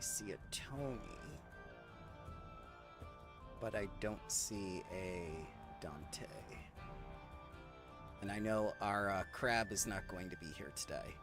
see a Tony, but I don't see a Dante. And I know our crab is not going to be here today.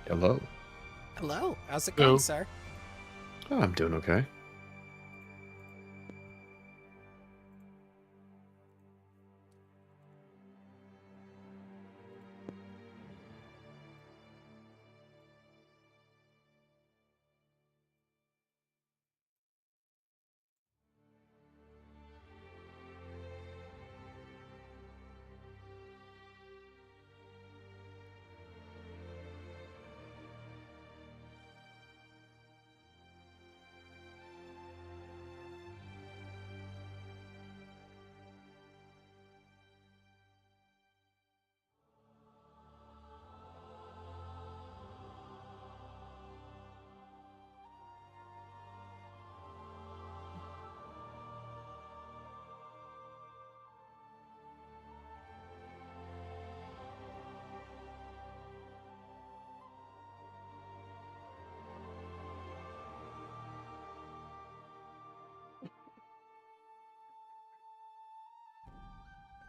Hello. Hello. How's it Hello. going, sir? Oh, I'm doing okay.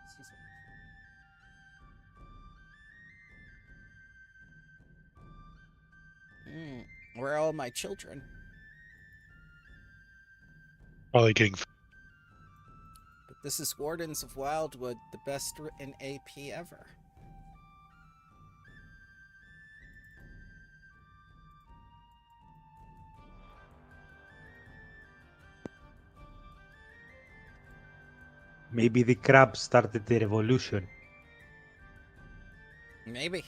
Excuse me. Where are all my children? Probably getting. But this is Wardens of Wildwood, the best written AP ever. Maybe the crab started the revolution. Maybe.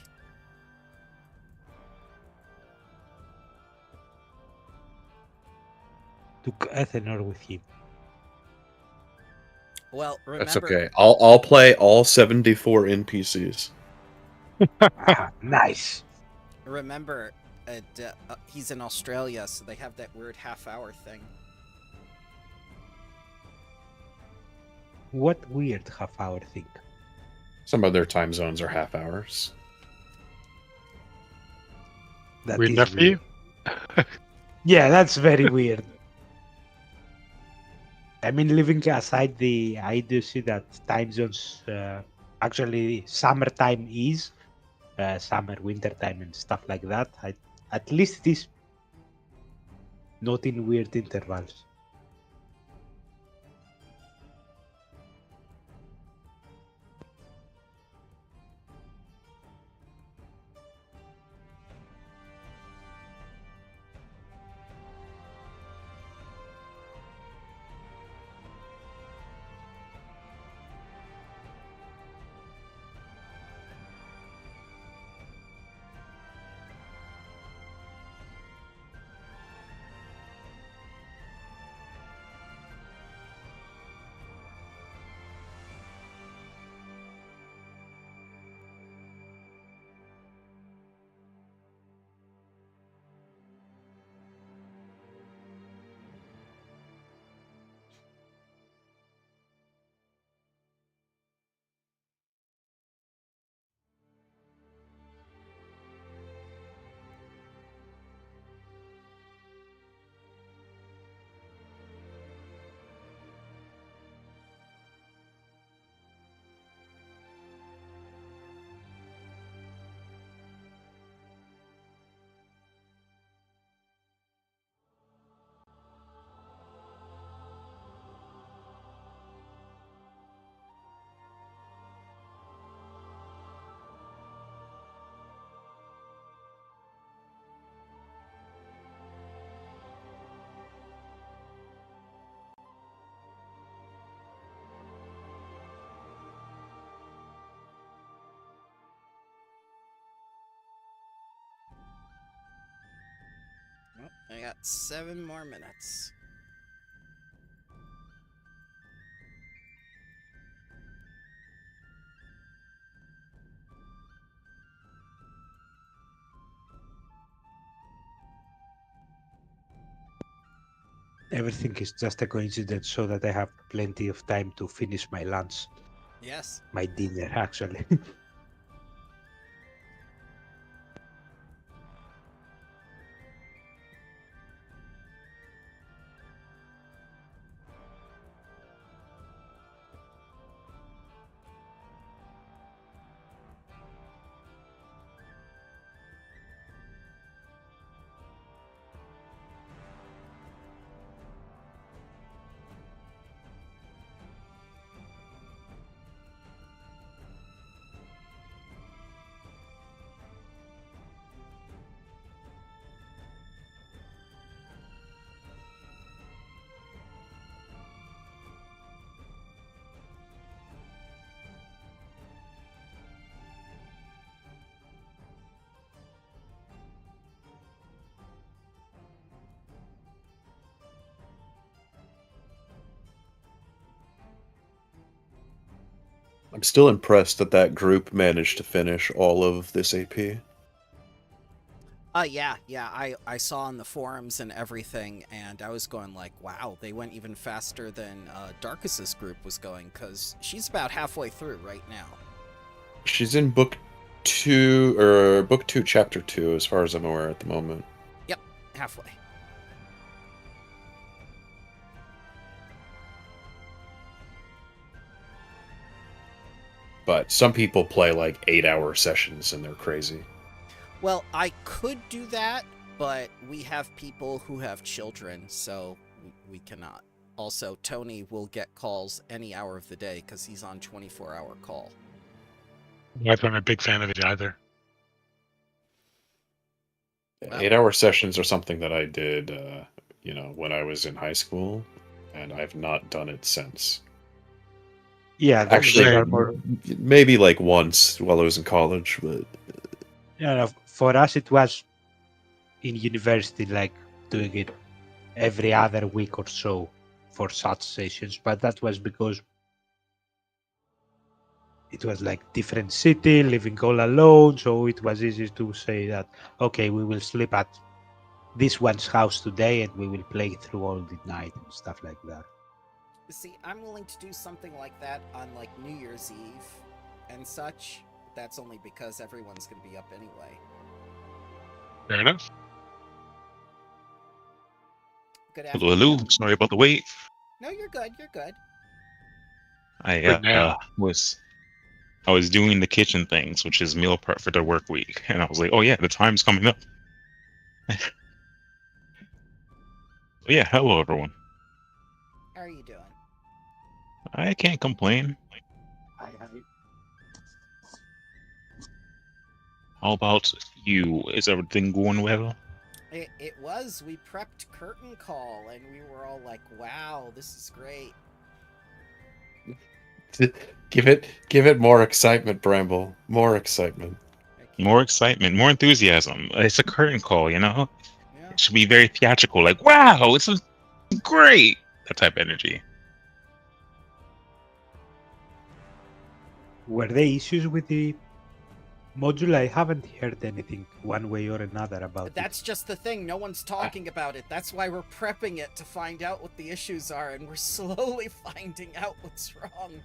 Took Ethanol with him. Well, remember. That's okay. I'll play all 74 NPCs. Nice. Remember, he's in Australia, so they have that weird half-hour thing. What weird half-hour thing? Some of their time zones are half hours. That Weird is enough for you? Yeah, that's very weird. I mean, leaving aside the idiocy that time zones actually summertime is summer, winter time, and stuff like that. At least it is not in weird intervals. I got 7 more minutes. Everything is just a coincidence so that I have plenty of time to finish my lunch. Yes. My dinner, actually. I'm still impressed that that group managed to finish all of this AP. Yeah. I saw on the forums and everything, and I was going like, wow, they went even faster than Darkus's group was going, because she's about halfway through right now. She's in book 2, chapter 2, as far as I'm aware at the moment. Yep, halfway. But some people play like 8-hour sessions and they're crazy. Well, I could do that, but we have people who have children, so we cannot. Also, Tony will get calls any hour of the day because he's on 24-hour call. I'm a big fan of it either. Well, 8-hour sessions are something that I did, when I was in high school, and I've not done it since. Yeah, Actually, those are more. maybe like once while I was in college, but Yeah, for us it was in university, like doing it every other week or so for such sessions, but that was because it was like different city, living all alone, so it was easy to say that, okay, we will sleep at this one's house today and we will play through all the night and stuff like that. see, I'm willing to do something like that on like New Year's Eve and such. That's only because everyone's going to be up anyway. Fair enough. Good Hello, afternoon. hello. Sorry about the wait. No, you're good. You're good. I Good now. was doing the kitchen things, which is meal prep for the work week, and I was like, oh yeah, the time's coming up. Yeah, hello everyone. How are you doing? I can't complain. How about you? Is everything going well? It was. We prepped curtain call, and we were all like, wow, this is great. give it more excitement, Bramble. More excitement. More excitement, more enthusiasm. It's a curtain call, you know? Yeah. It should be very theatrical, like, wow, it's great! That type of energy. Were there issues with the module? I haven't heard anything one way or another about That's just the thing. No one's talking about it. That's why we're prepping it to find out what the issues are, and we're slowly finding out what's wrong.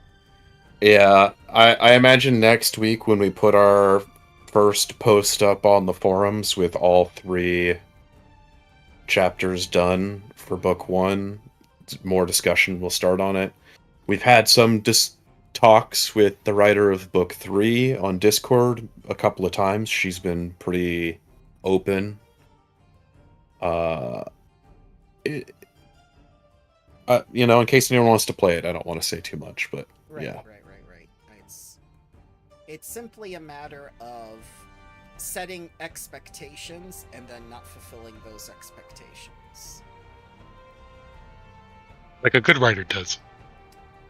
Yeah, I imagine next week when we put our first post up on the forums with all 3 chapters done for book 1, more discussion will start on it. We've had some talks with the writer of book 3 on Discord a couple of times. She's been pretty open. In case anyone wants to play it, I don't want to say too much, but Right, yeah. right. It's simply a matter of setting expectations and then not fulfilling those expectations. Like a good writer does.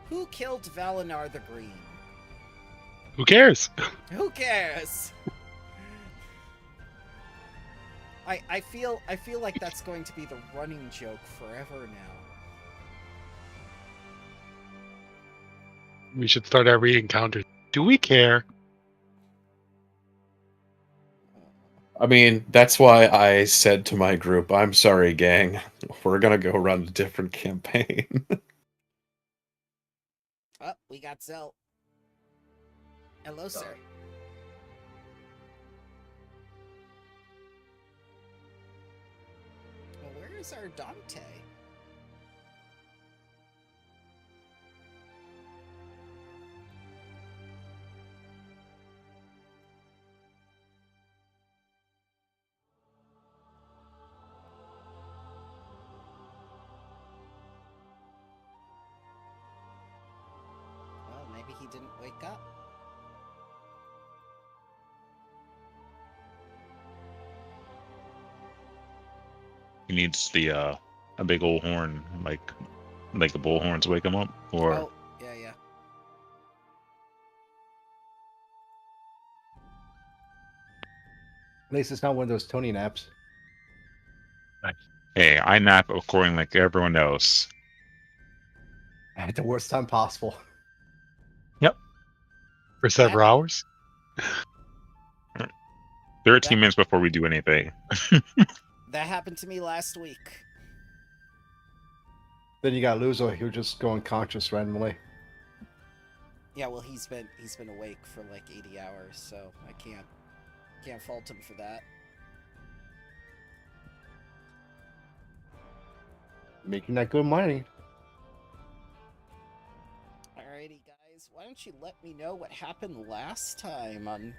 Who killed Valinar the Green? Who cares? Who cares? I feel like that's going to be the running joke forever now. We should start every encounter. Do we care? I mean, that's why I said to my group, I'm sorry, gang. We're gonna go run a different campaign. Oh, we got Zell. Hello, sir. Well, where is our Dante? Well, maybe he didn't wake up. He needs the a big old horn, like the bullhorn to wake him up, or Oh, yeah. At least it's not one of those Tony naps. hey, I nap according like everyone else. At the worst time possible. For several hours? 13 minutes before we do anything. That happened to me last week. Then you got Luzo. He'll just go unconscious randomly. Yeah, well, he's been awake for like 80 hours, so I can't fault him for that. Making that good money. Alrighty, guys, why don't you let me know what happened last time on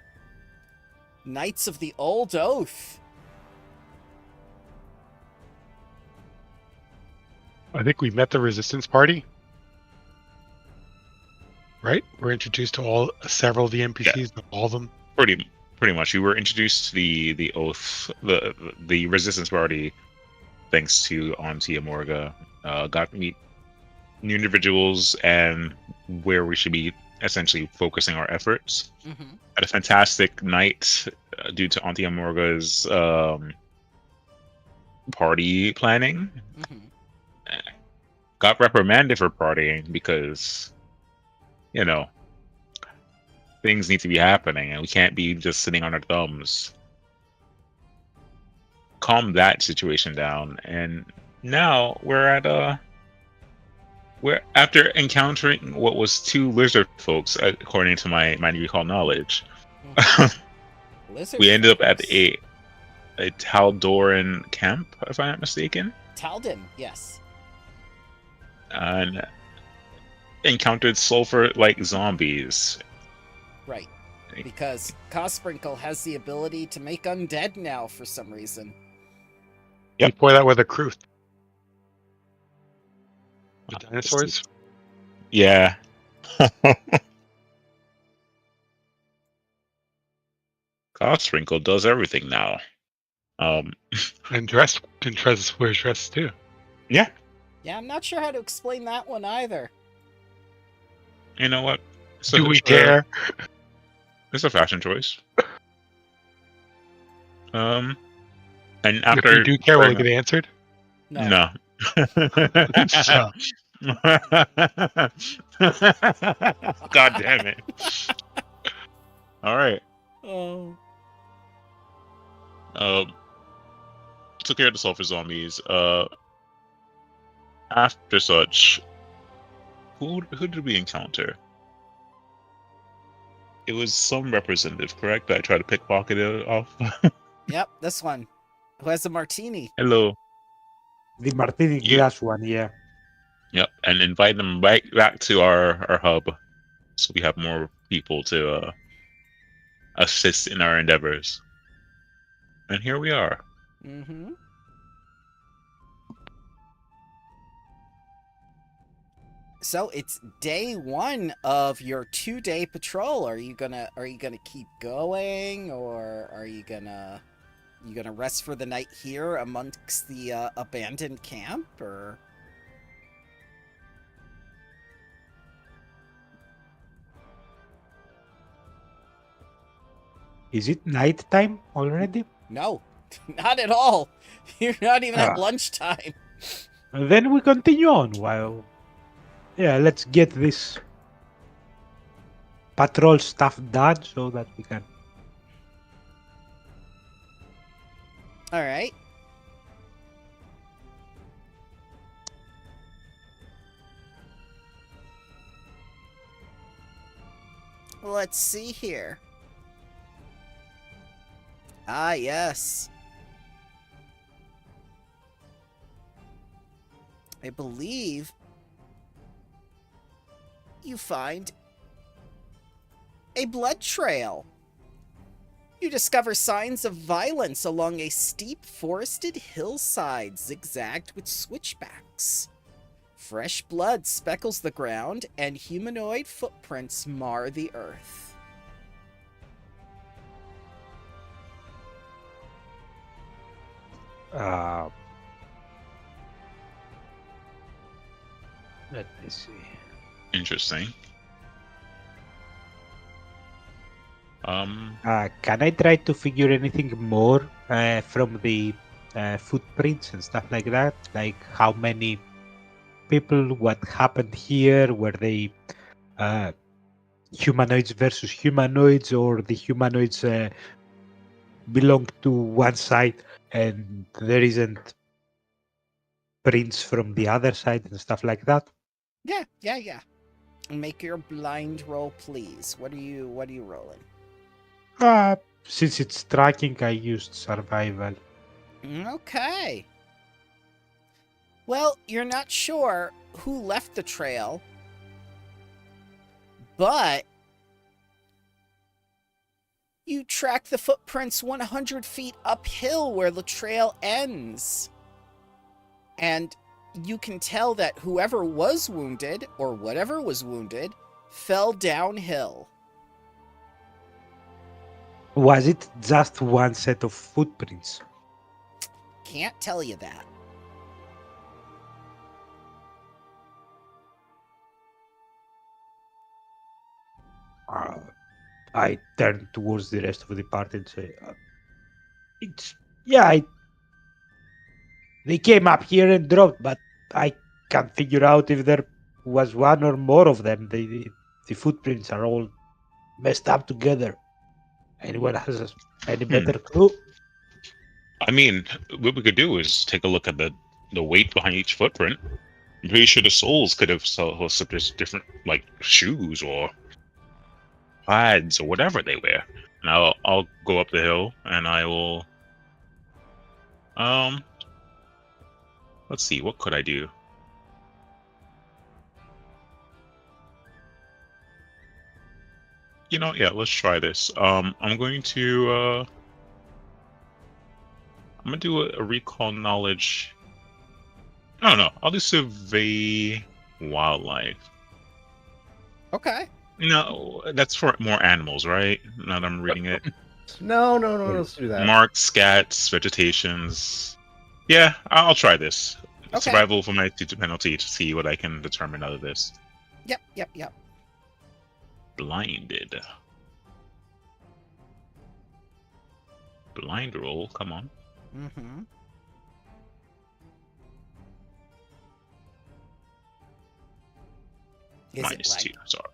Knights of the Old Oath? I think we met the resistance party. Right? We're introduced to several of the NPCs, not all of them. Pretty much. You were introduced to the oath, the resistance party, thanks to Auntie Amorga. Got to meet new individuals and where we should be essentially focusing our efforts. Mm-hmm. Had a fantastic night due to Auntie Amorga's party planning. Mm-hmm. Got reprimanded for partying because, you know, things need to be happening and we can't be just sitting on our thumbs. Calm that situation down, and now we're after encountering what was two lizard folks, according to my recall knowledge. Lizard We ended up at folks. a Taldoran camp, if I'm not mistaken, Talden, yes. and encountered sulfur-like zombies. Right. Because Cosprinkle has the ability to make undead now for some reason. Yep. You pour that with a Kruth. With dinosaurs? Yeah. Cosprinkle does everything now. And Trez wears dresses too. Yeah. Yeah, I'm not sure how to explain that one either. You know what? Do we dare? It's a fashion choice. And If after we do care, will it get answered? No. So, God damn it. All right. Oh. Took care of the sulfur zombies. After such, who did we encounter? It was some representative, correct? That I tried to pickpocket it off. Yep, this one. Who has a martini? Hello. The martini Yeah. glass one, yeah. Yep, and invite them right back to our hub, so we have more people to assist in our endeavors. And here we are. Mm-hmm. So it's day one of your 2-day patrol. Are you gonna keep going, or are you gonna rest for the night here amongst the abandoned camp, or? Is it nighttime already? No, Not at all. You're not even at Ah. lunchtime. Then we continue on while. Yeah, let's get this patrol stuff done so that we can. All right. Let's see here. Ah, yes. I believe you find a blood trail. You discover signs of violence along a steep forested hillside zigzagged with switchbacks. Fresh blood speckles the ground, and humanoid footprints mar the earth. Let me see. Interesting. Can I try to figure anything more from the footprints and stuff like that? Like how many people, what happened here, were they humanoids versus humanoids, or the humanoids belong to one side and there isn't prints from the other side and stuff like that? Yeah. Make your blind roll, please. What are you rolling? Since it's tracking, I used survival. Okay. Well, you're not sure who left the trail, but you track the footprints 100 feet uphill where the trail ends. And you can tell that whoever was wounded, or whatever was wounded, fell downhill. Was it just one set of footprints? Can't tell you that. I turn towards the rest of the party and say, they came up here and dropped, but I can't figure out if there was one or more of them. The footprints are all messed up together. Anyone has any better clue? I mean, what we could do is take a look at the weight behind each footprint. I'm pretty sure the souls could have slipped different, like, shoes or pads or whatever they wear. And I'll go up the hill and I will. Let's see, what could I do? You know, yeah, let's try this. I'm going to do a recall knowledge. I don't know. I'll do survey wildlife. Okay. No, that's for more animals, right? Now that I'm reading it. No, let's do that. Marks, scats, vegetations. Yeah, I'll try this. Okay. Survival for my penalty to see what I can determine out of this. Yep. Blinded. Blind roll, come on. Mm-hmm. -2, sorry.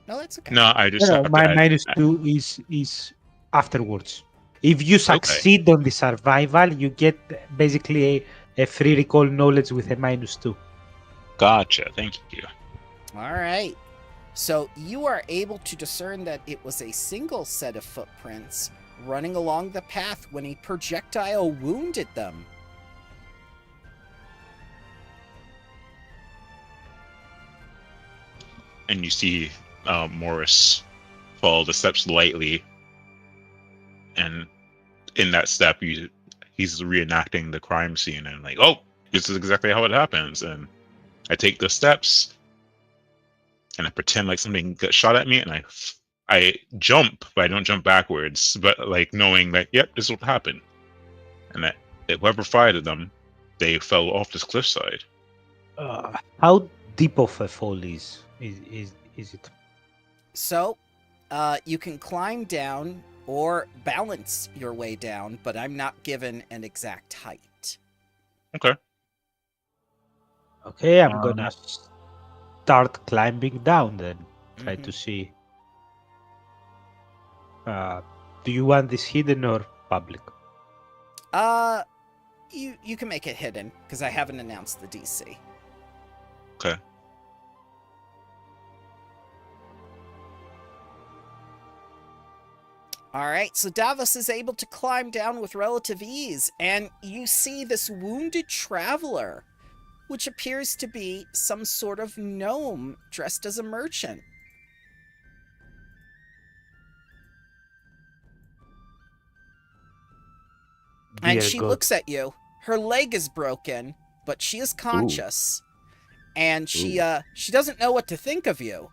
No, that's okay. No, I just have to My add- -2 is afterwards. If you succeed on the survival, you get basically a free recall knowledge with a -2. Gotcha, thank you. All right. So you are able to discern that it was a single set of footprints running along the path when a projectile wounded them. And you see Morris follow the steps lightly, and in that step, he's reenacting the crime scene, and like, oh, this is exactly how it happens. And I take the steps, and I pretend like something got shot at me, and I jump, but I don't jump backwards, but like knowing that, yep, this will happen, and that whoever fired at them, they fell off this cliffside. How deep of a fall is it? So, you can climb down or balance your way down, but I'm not given an exact height. Okay. Okay, I'm gonna start climbing down then. Try to Mhm. see. Do you want this hidden or public? You can make it hidden because I haven't announced the DC. Okay. All right, so Davos is able to climb down with relative ease, and you see this wounded traveler, which appears to be some sort of gnome dressed as a merchant. And Dear she God. looks at you. Her leg is broken, but she is conscious. And she doesn't know what to think of you.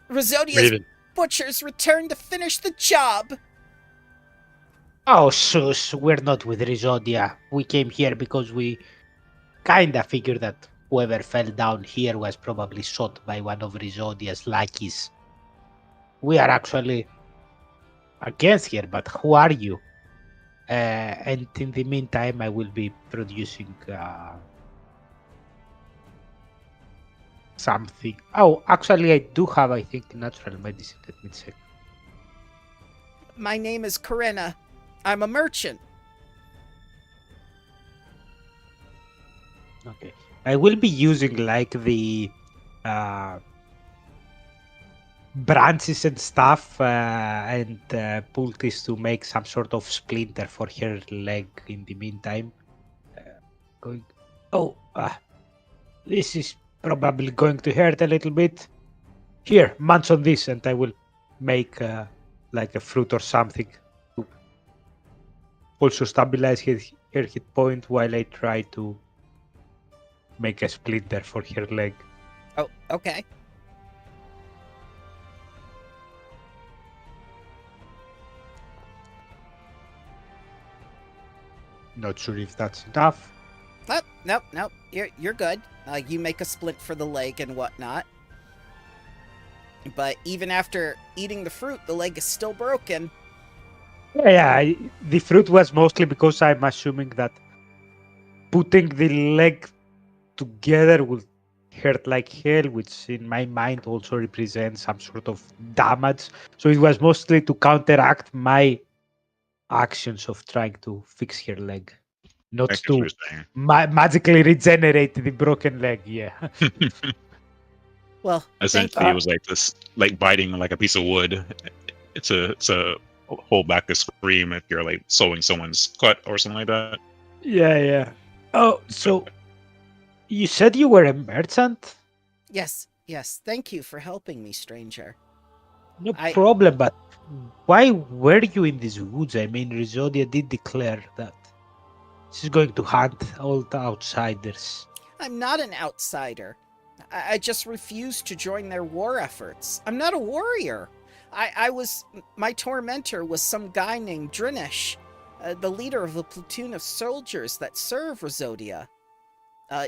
Rosodia's Raven. butchers return to finish the job. Oh, sus, we're not with Rizodia. We came here because we kinda figured that whoever fell down here was probably shot by one of Rizodia's lackeys. We are actually against here, but who are you? And in the meantime, I will be producing something. Oh, actually, I do have, I think, natural medicine. Let me check. My name is Corinna. I'm a merchant. Okay. I will be using like the branches and stuff and pull this to make some sort of splinter for her leg in the meantime. Going. Oh, this is probably going to hurt a little bit. Here, munch on this, and I will make like a fruit or something to also stabilize her hit point while I try to make a splinter for her leg. Oh, okay. Not sure if that's enough. Nope. You're good. You make a splint for the leg and whatnot. But even after eating the fruit, the leg is still broken. Yeah, the fruit was mostly because I'm assuming that putting the leg together would hurt like hell, which in my mind also represents some sort of damage. So it was mostly to counteract my actions of trying to fix her leg, not Thank you to for saying. magically regenerate the broken leg. Yeah. Well, Essentially, thank it was like this, like biting like a piece of wood. It's a hold back the scream if you're like sewing someone's cut or something like that. Yeah. Oh, so you said you were a merchant? Yes. Thank you for helping me, stranger. No problem, but why were you in these woods? I mean, Rizodia did declare that she's going to hunt all the outsiders. I'm not an outsider. I just refuse to join their war efforts. I'm not a warrior. My tormentor was some guy named Drinish, the leader of a platoon of soldiers that serve Rizodia.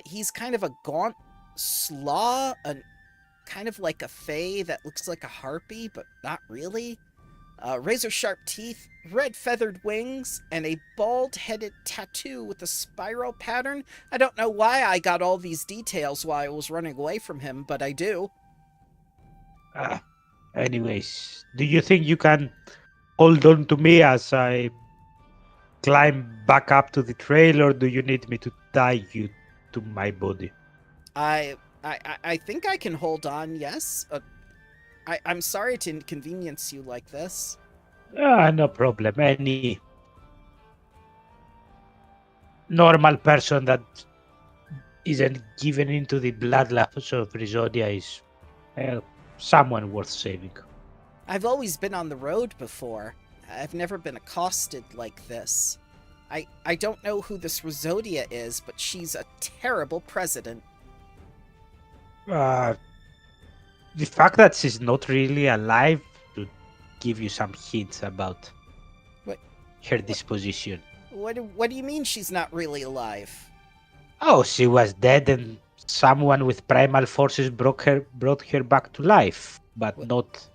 He's kind of a gaunt slaw, kind of like a fae that looks like a harpy, but not really. Razor-sharp teeth, red feathered wings, and a bald-headed tattoo with a spiral pattern. I don't know why I got all these details while I was running away from him, but I do. Anyways, do you think you can hold on to me as I climb back up to the trail, or do you need me to tie you to my body? I think I can hold on, yes. I'm sorry to inconvenience you like this. No problem. Any normal person that isn't given into the bloodlust of Rizodia is someone worth saving. I've always been on the road before. I've never been accosted like this. I don't know who this Rizodia is, but she's a terrible president. The fact that she's not really alive should give you some hints about her disposition. What do you mean she's not really alive? Oh, she was dead and someone with primal forces brought her back to life, but not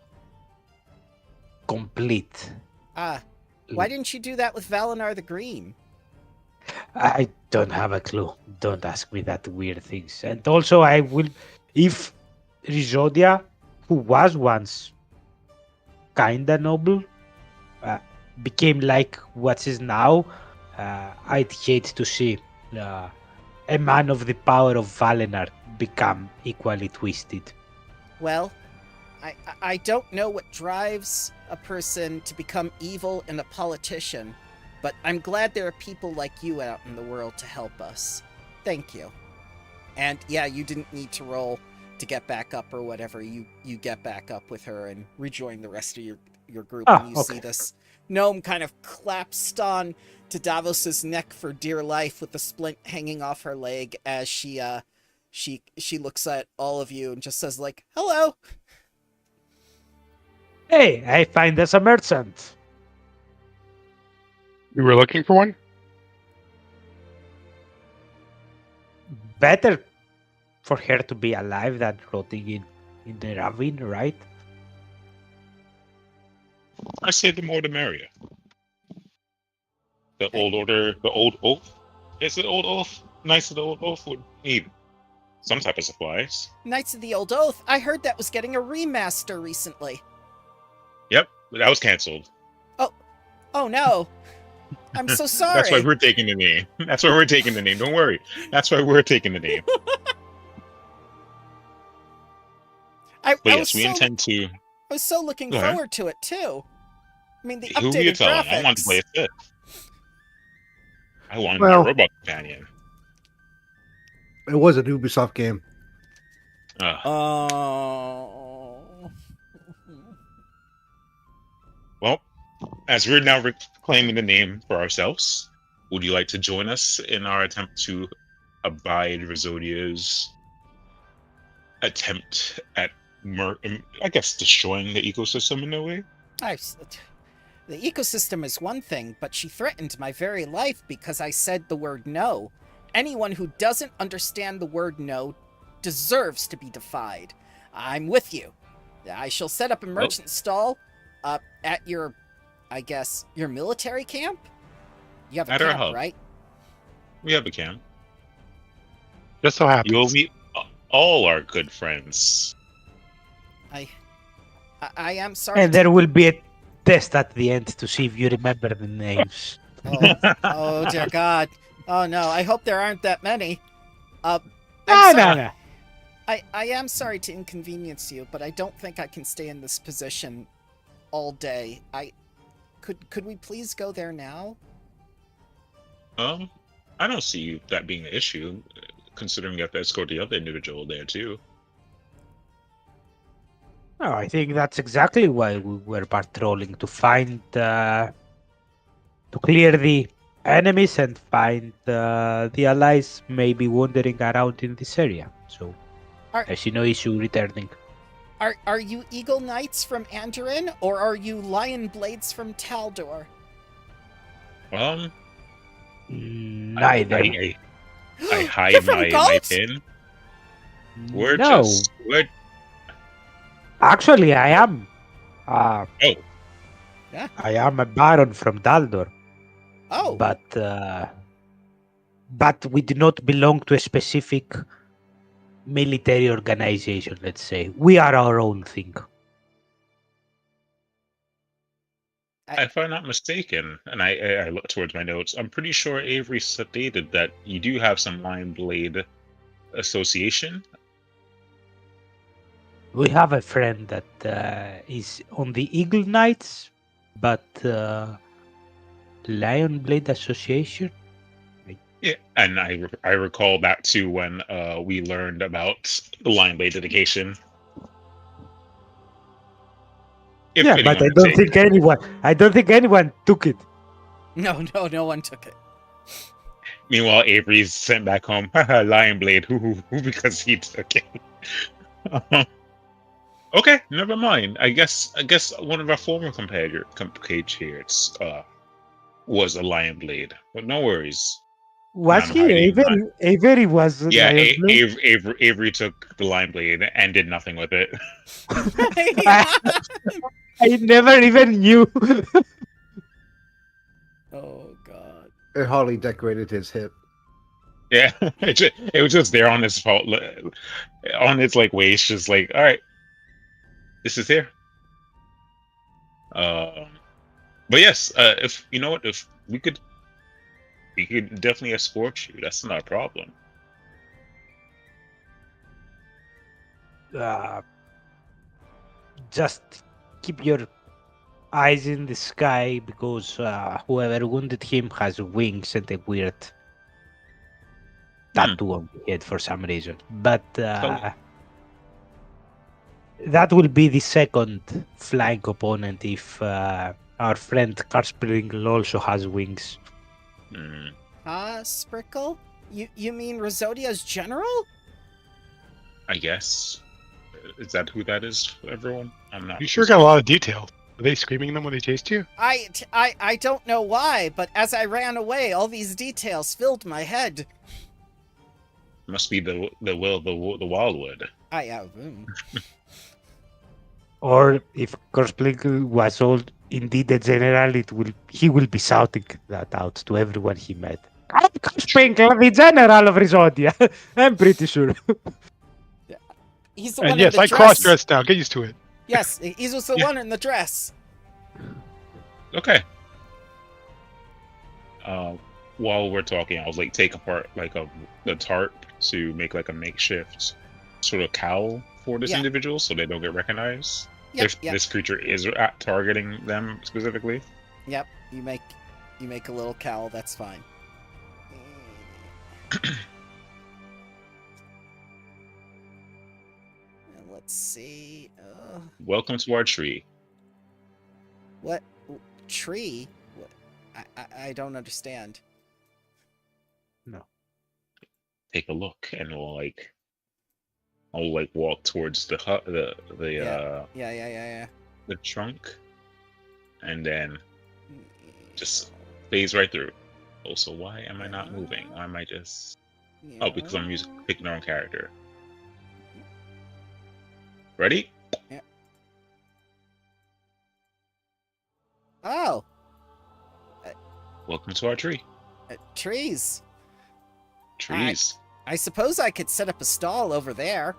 complete. Why didn't you do that with Valinar the Green? I don't have a clue. Don't ask me that weird things. And also, I will, if Rizodia, who was once kinda noble, became like what is now, I'd hate to see a man of the power of Valinar become equally twisted. Well, I don't know what drives a person to become evil and a politician, but I'm glad there are people like you out in the world to help us. Thank you. And yeah, you didn't need to roll to get back up or whatever. You get back up with her and rejoin the rest of your group, and you see this gnome kind of clasped on to Davos's neck for dear life with the splint hanging off her leg as she looks at all of you and just says like, "Hello." Hey, I find us a merchant. You were looking for one? Better for her to be alive than rotting in the ravine, right? I say the more the merrier. The old order, the old oath. Is it old oath? Knights of the old oath would need some type of supplies. Knights of the Old Oath. I heard that was getting a remaster recently. Yep, that was canceled. Oh no. I'm so sorry. That's why we're taking the name. That's why we're taking the name. Don't worry. That's why we're taking the name. But yes, we intend to. I was so looking Go ahead. forward to it too. I mean, the Who are you updated telling? graphics. I want to play it. I wanted Well- my robot companion. It was an Ubisoft game. Oh. Well, as we're now reclaiming the name for ourselves, would you like to join us in our attempt to abide Rizodia's attempt at, I guess, destroying the ecosystem in a way? The ecosystem is one thing, but she threatened my very life because I said the word no. Anyone who doesn't understand the word no deserves to be defied. I'm with you. I shall set up a merchant stall at your, I guess, your military camp? You have a At our camp, hub. right? We have a camp. Just so happens. You'll meet all our good friends. I am sorry. And there will be a test at the end to see if you remember the names. Oh dear God. Oh no, I hope there aren't that many. No. I am sorry to inconvenience you, but I don't think I can stay in this position all day. Could we please go there now? I don't see that being an issue, considering you have to escort the other individual there too. No, I think that's exactly why we were patrolling, to find, to clear the enemies and find the allies maybe wandering around in this area. So, I see no issue returning. Are you Eagle Knights from Andoran, or are you Lion Blades from Taldor? Neither. I hide You're from my Galt? pin. We're No. Actually, I am. Yeah. I am a baron from Daldor, Oh, but we do not belong to a specific military organization. Let's say we are our own thing. if I'm not mistaken, and I look towards my notes, I'm pretty sure Avery stated that you do have some Lion Blade association. We have a friend that is on the Eagle Knights, but Lion Blade Association. Yeah, and I recall back to when we learned about the Lion Blade dedication. If Yeah, but I don't think anyone took it. no one took it. Meanwhile, Avery's sent back home. Haha, Lion Blade, who, because he took it. Okay, never mind. I guess one of our former compatriots was a Lion Blade, but no worries. Was I'm he? hiding Avery was. Yeah, Lion Blade? Avery took the Lion Blade and did nothing with it. I never even knew. Oh God. It hardly decorated his hip. Yeah, it was just there on his fault, on its like waist, just like, all right, this is here. Um, but yes, if you know what, if we could definitely escort you. That's not a problem. Uh, just keep your eyes in the sky because whoever wounded him has wings and a weird tattoo on the head for some reason. But that will be the second flying opponent if our friend Karspring also has wings. Sprickle? You mean Rosodia's general? I guess. Is that who that is, everyone? I'm not. You sure got a lot of detail. Are they screaming them when they chased you? I don't know why, but as I ran away, all these details filled my head. Must be the Wildwood. Or if Karspring was indeed a general, he will be shouting that out to everyone he met. I'm Karspring, the general of Risodia. I'm pretty sure. He's the And one yes, in the I dress. cross-dressed now. Get used to it. Yes, he was the one in the dress. Okay. While we're talking, I'll like take apart like the tarp to make like a makeshift sort of cowl for this individual, so they don't get recognized. If this creature is targeting them specifically. Yep, you make a little cowl. That's fine. Let's see. Welcome to our tree. What tree? What? I don't understand. No. Take a look, and I'll like walk towards the hut, the trunk, and then just phase right through. Also, why am I not moving? Why am I just? Oh, because I'm picking our own character. Ready? Yeah. Oh. Welcome to our tree. Trees. Trees. I suppose I could set up a stall over there.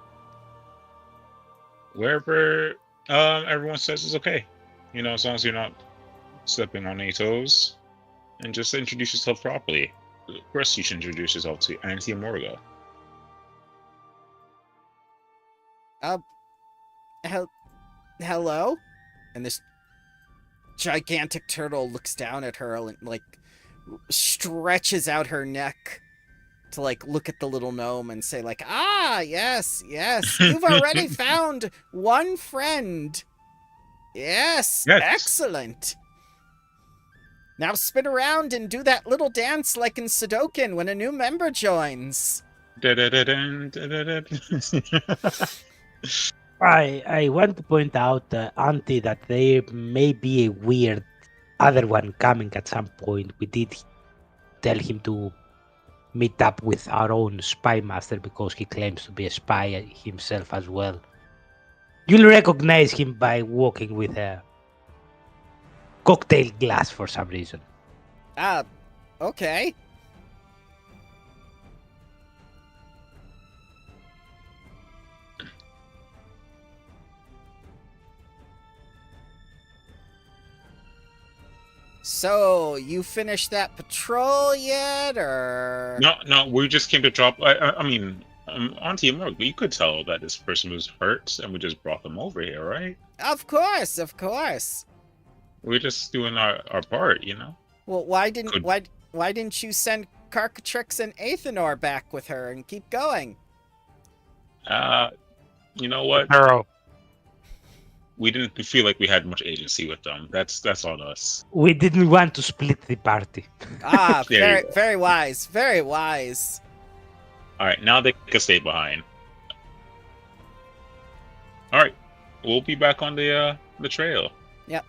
Wherever everyone says is okay. You know, as long as you're not stepping on any toes. And just introduce yourself properly. First, you should introduce yourself to Auntie Morga. Hello? And this gigantic turtle looks down at her and, like, stretches out her neck to, like, look at the little gnome and say, like, ah, yes, you've already found one friend. Yes, excellent. Now spin around and do that little dance like in Sudoku when a new member joins. I want to point out, Auntie, that there may be a weird other one coming at some point. We did tell him to meet up with our own spy master because he claims to be a spy himself as well. You'll recognize him by walking with a cocktail glass for some reason. Okay. So, you finished that patrol yet, or? No, we just came to drop. I mean, Auntie Morga, you could tell that this person was hurt, and we just brought them over here, right? Of course. We're just doing our part, you know. Well, why didn't you send Carcatrix and Athenor back with her and keep going? You know what? Arrow. We didn't feel like we had much agency with them. That's on us. We didn't want to split the party. Very wise. Very wise. All right, now they can stay behind. All right, we'll be back on the trail. Yep.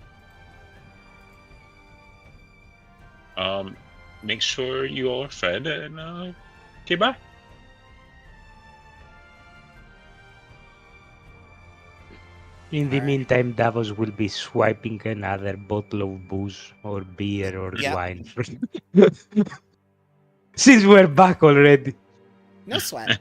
Make sure you all are fed, and okay, bye. In the Alright. meantime, Davos will be swiping another bottle of booze or beer or Yep. wine. Since we're back already. No sweat.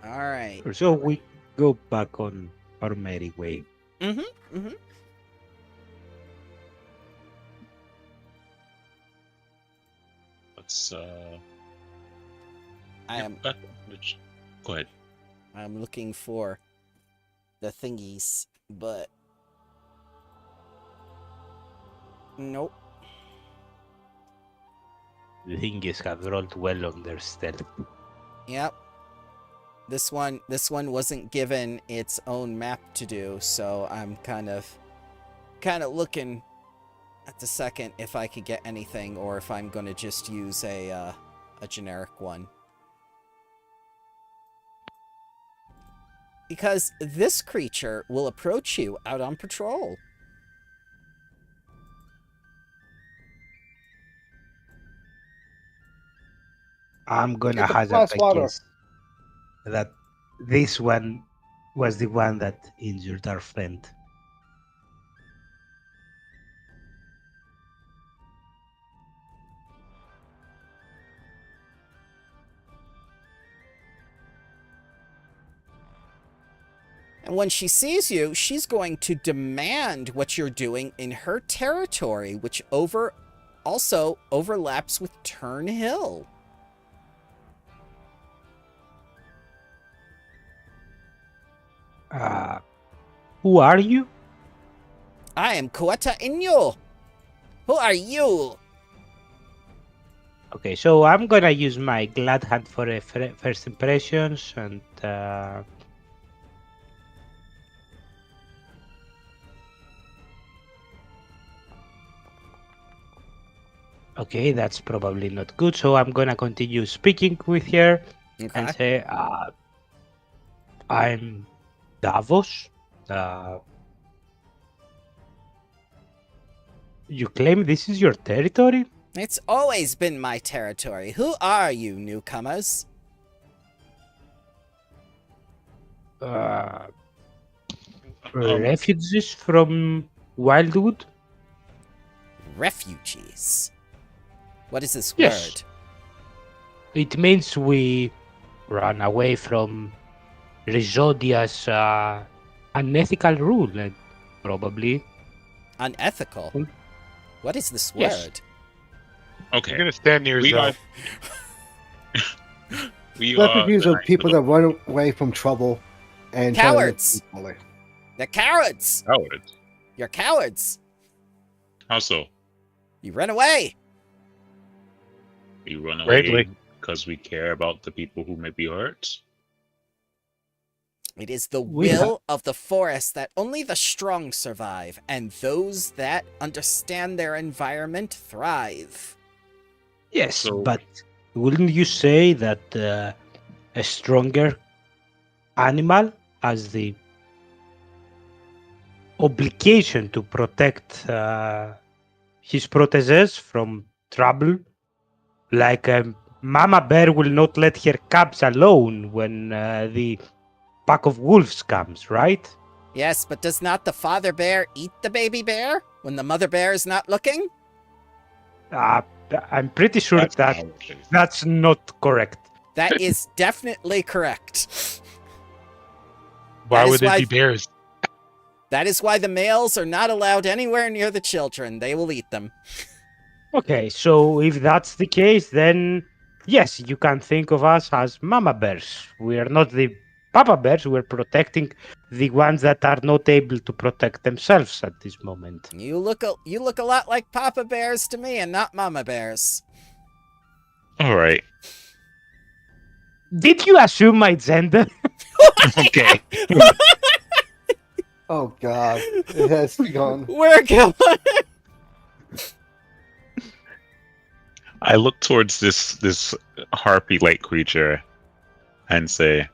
All right. So we go back on our merry way. Mm-hmm. Let's I am go ahead. I'm looking for the thingies, but nope. The Hingis have rolled well on their stealth. Yep. This one wasn't given its own map to do, so I'm kind of looking at the second if I could get anything or if I'm going to just use a generic one. Because this creature will approach you out on patrol. I'm gonna Get the hazard glass a water. guess that this one was the one that injured our friend. And when she sees you, she's going to demand what you're doing in her territory, which also overlaps with Tern Hill. Who are you? I am Kueta Inyo. Who are you? Okay, so I'm gonna use my glad hand for a first impressions and okay, that's probably not good. So I'm gonna continue speaking with her Okay. and say, I'm Davos. You claim this is your territory? It's always been my territory. Who are you, newcomers? Refugees from Wildwood? Refugees. What is this Yes. word? It means we run away from Rizodia's unethical rule, and probably. Unethical. What is this Yes. word? Okay. You're gonna stand near We are. yourself. Refugees are people that run away from trouble and try to live Cowards. peacefully. They're cowards. Cowards. You're cowards. How so? You run away. We run away Greatly. because we care about the people who may be hurt. It is the We will of the forest that only the strong survive, and those that understand their environment thrive. Yes, So- but wouldn't you say that a stronger animal has the obligation to protect his proteges from trouble? Like a mama bear will not let her cubs alone when the pack of wolves comes, right? Yes, but does not the father bear eat the baby bear when the mother bear is not looking? I'm pretty sure That's that cowardly. that's not correct. That is definitely correct. Why That is would it why- be bears? That is why the males are not allowed anywhere near the children. They will eat them. Okay, so if that's the case, then yes, you can think of us as mama bears. We are not the papa bears. We're protecting the ones that are not able to protect themselves at this moment. You look a lot like papa bears to me and not mama bears. All right. Did you assume my gender? Okay. Oh God, it has gone. We're going. I look towards this harpy-like creature and say,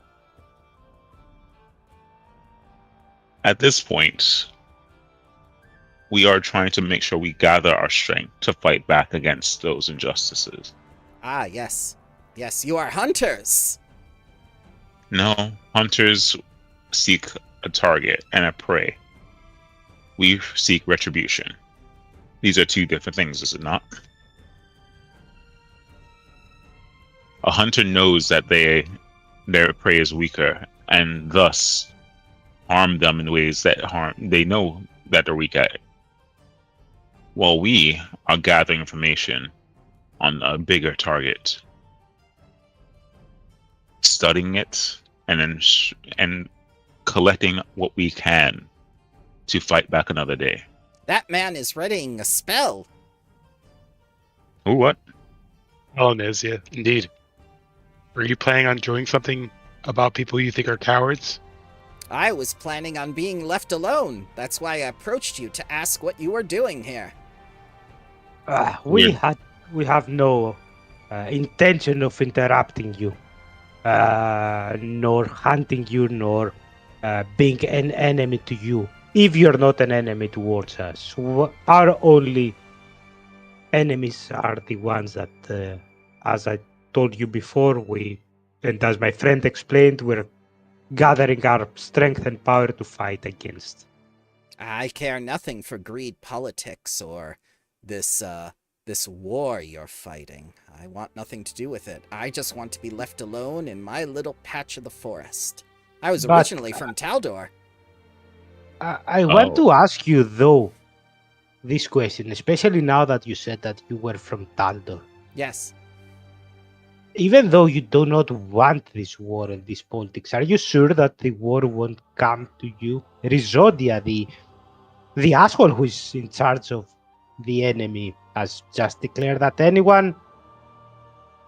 at this point, we are trying to make sure we gather our strength to fight back against those injustices. Ah, yes. Yes, you are hunters. No, hunters seek a target and a prey. We seek retribution. These are two different things, is it not? A hunter knows that their prey is weaker, and thus harm them in ways that they know that they're weak at. While we are gathering information on a bigger target, studying it, and then and collecting what we can to fight back another day. That man is readying a spell. Who? What? Alan is, yeah, indeed. Are you planning on doing something about people you think are cowards? I was planning on being left alone. That's why I approached you to ask what you were doing here. We have no intention of interrupting you, nor hunting you, nor being an enemy to you. If you're not an enemy towards us, our only enemies are the ones that, as I told you before, and as my friend explained, we're gathering our strength and power to fight against. I care nothing for greed politics or this war you're fighting. I want nothing to do with it. I just want to be left alone in my little patch of the forest. I was originally from Taldor. I want to ask you, though, this question, especially now that you said that you were from Taldor. Yes. Even though you do not want this war and this politics, are you sure that the war won't come to you? Rizodia, the asshole who is in charge of the enemy, has just declared that anyone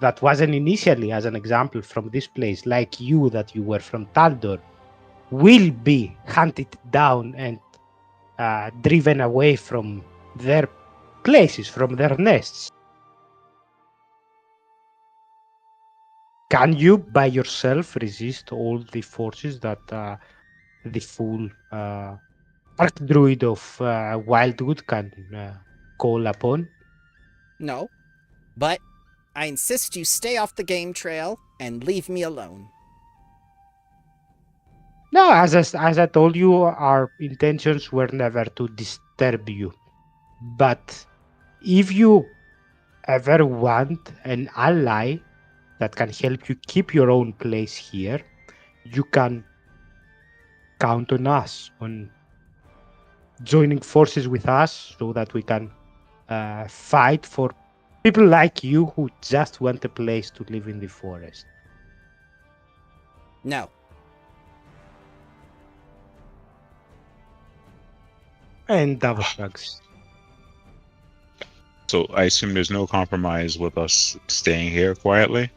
that wasn't initially, as an example, from this place, like you, that you were from Taldor, will be hunted down and driven away from their places, from their nests. Can you, by yourself, resist all the forces that the full Archdruid of Wildwood can call upon? No. But I insist you stay off the game trail and leave me alone. No, as I told you, our intentions were never to disturb you. But if you ever want an ally that can help you keep your own place here, you can count on us, on joining forces with us so that we can fight for people like you who just want a place to live in the forest. No. And double shrugs. So I assume there's no compromise with us staying here quietly?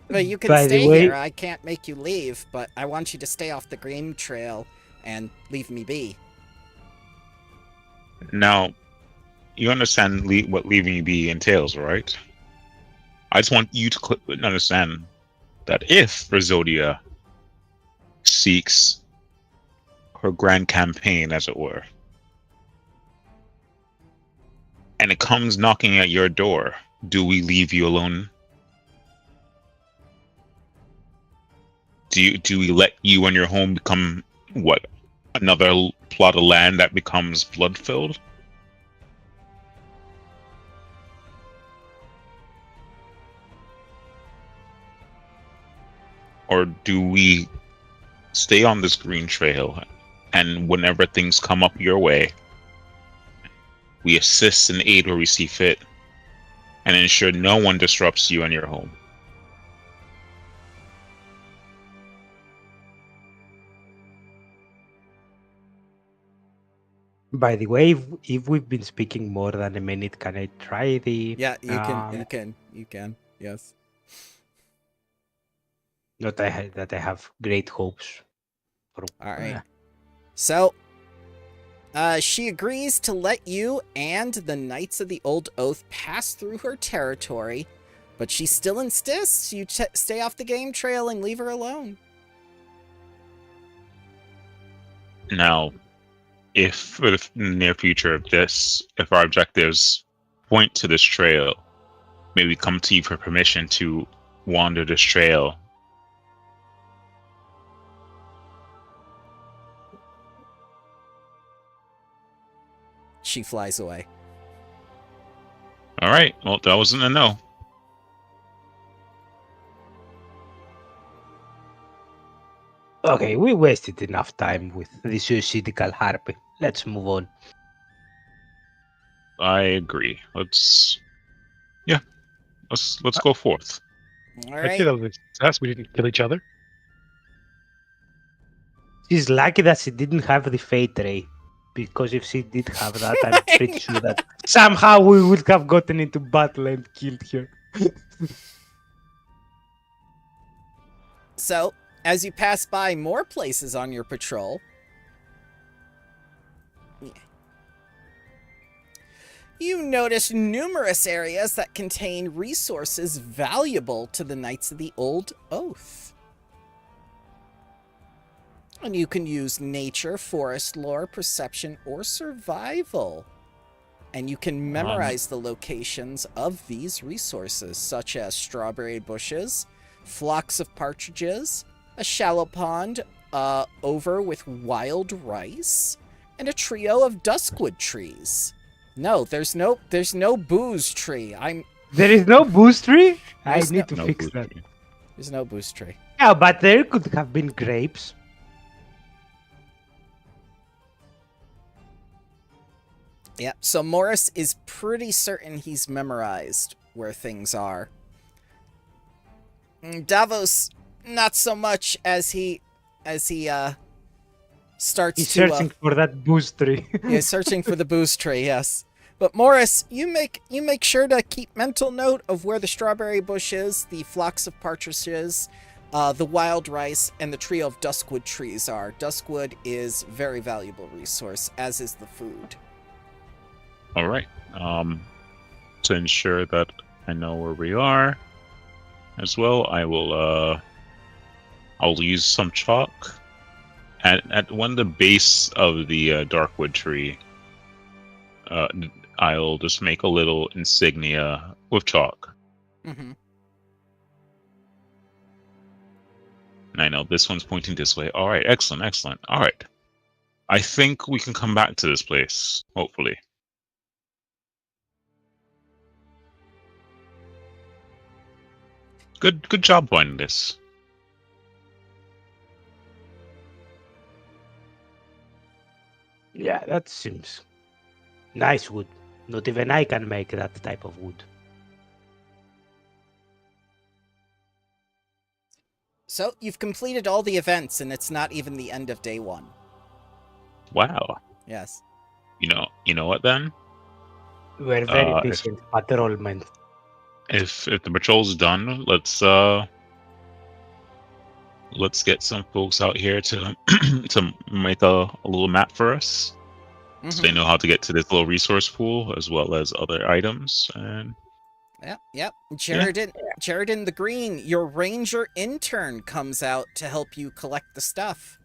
Well, you can By the stay way- here. I can't make you leave, but I want you to stay off the game trail and leave me be. Now, you understand what leaving you be entails, right? I just want you to understand that if Rizodia seeks her grand campaign, as it were, and it comes knocking at your door, do we leave you alone? Do we let you and your home become what? Another plot of land that becomes blood-filled? Or do we stay on this green trail, and whenever things come up your way, we assist and aid where we see fit, and ensure no one disrupts you and your home? By the way, if we've been speaking more than a minute, can I try the... Yeah, you can. Yes. Not that I have great hopes. For, All right. So, she agrees to let you and the Knights of the Old Oath pass through her territory, but she still insists you stay off the game trail and leave her alone. Now, if for the near future of this, if our objectives point to this trail, may we come to you for permission to wander this trail. She flies away. All right. Well, that wasn't a no. Okay, we wasted enough time with the suicidal harpy. Let's move on. I agree. Let's go forth. All I'd right. say that was a success. We didn't kill each other. She's lucky that she didn't have the fate ray. Because if she did have that, I'm pretty sure that somehow we would have gotten into battle and killed her. So, as you pass by more places on your patrol, you notice numerous areas that contain resources valuable to the Knights of the Old Oath. And you can use nature, forest lore, perception, or survival. And you can memorize the locations of these resources, such as strawberry bushes, flocks of partridges, a shallow pond over with wild rice, and a trio of duskwood trees. No, there's no booze tree. There is no boost tree? I There's need to No fix boost that. tree. There's no booze tree. Yeah, but there could have been grapes. Yeah, so Morris is pretty certain he's memorized where things are. Davos, not so much as he starts He's to searching for that boost tree. yeah, searching for the booze tree, yes. But Morris, you make sure to keep mental note of where the strawberry bush is, the flocks of partridges, the wild rice, and the trio of duskwood trees are. Duskwood is very valuable resource, as is the food. All right. To ensure that I know where we are, as well, I'll use some chalk at one of the base of the darkwood tree. I'll just make a little insignia with chalk. Mm-hmm. And I know this one's pointing this way. All right, excellent, excellent. All right. I think we can come back to this place, hopefully. Good job finding this. Yeah, that seems nice wood. Not even I can make that type of wood. So, you've completed all the events, and it's not even the end of day one. Wow. Yes. You know what then? We're very if- patient patrolmen. If the patrol's done, let's get some folks out here to to make a little map for us, so they know how to get to this little resource pool as well as other items. And Yep. Jaredin the Green, your ranger intern, comes out to help you collect the stuff.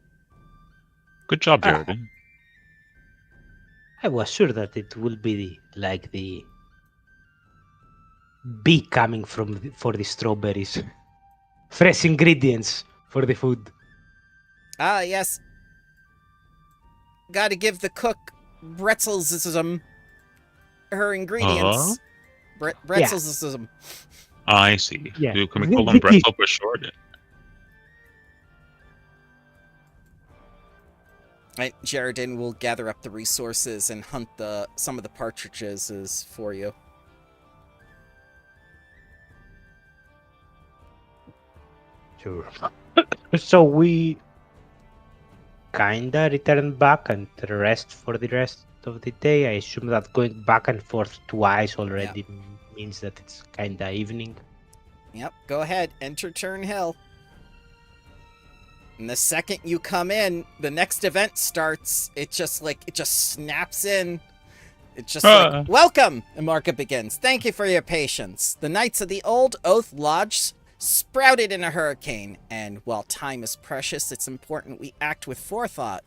good job, Ah. Jared. I was sure that it will be like the bee coming for the strawberries. Fresh ingredients for the food. Ah, yes. Gotta give the cook Bretzelsism her ingredients. Bretzelsism. I see. Yeah. Can we call them Bretzel for short? Right, Jaredin will gather up the resources and hunt some of the partridges for you. Sure. So we kinda return back and rest for the rest of the day. I assume that going back and forth twice already means that it's kinda evening. Yep, go ahead. Enter Tern Hill. And the second you come in, the next event starts. It just snaps in. It's just like, welcome! And Marka begins. Thank you for your patience. The Knights of the Old Oath Lodge sprouted in a hurricane, and while time is precious, it's important we act with forethought.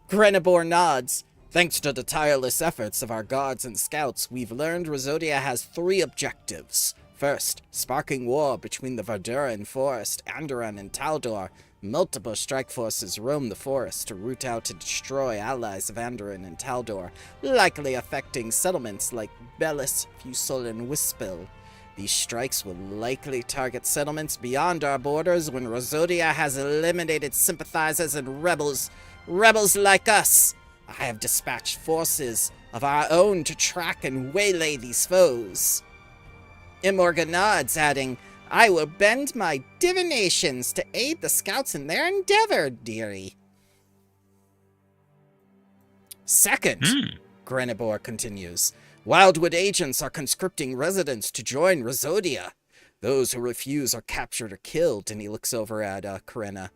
Grenabor nods. Thanks to the tireless efforts of our guards and scouts, we've learned Rosodia has 3 objectives. First, sparking war between the Verduran Forest, Andoran, and Taldor. Multiple strike forces roam the forest to root out to destroy allies of Andoran and Taldor, likely affecting settlements like Bellis, Fusel, and Wispel. These strikes will likely target settlements beyond our borders when Rosodia has eliminated sympathizers and rebels like us. I have dispatched forces of our own to track and waylay these foes. Imorga nods, adding, I will bend my divinations to aid the scouts in their endeavor, dearie. Second, Grenibor continues, Wildwood agents are conscripting residents to join Rosodia. Those who refuse are captured or killed, and he looks over at Corinna.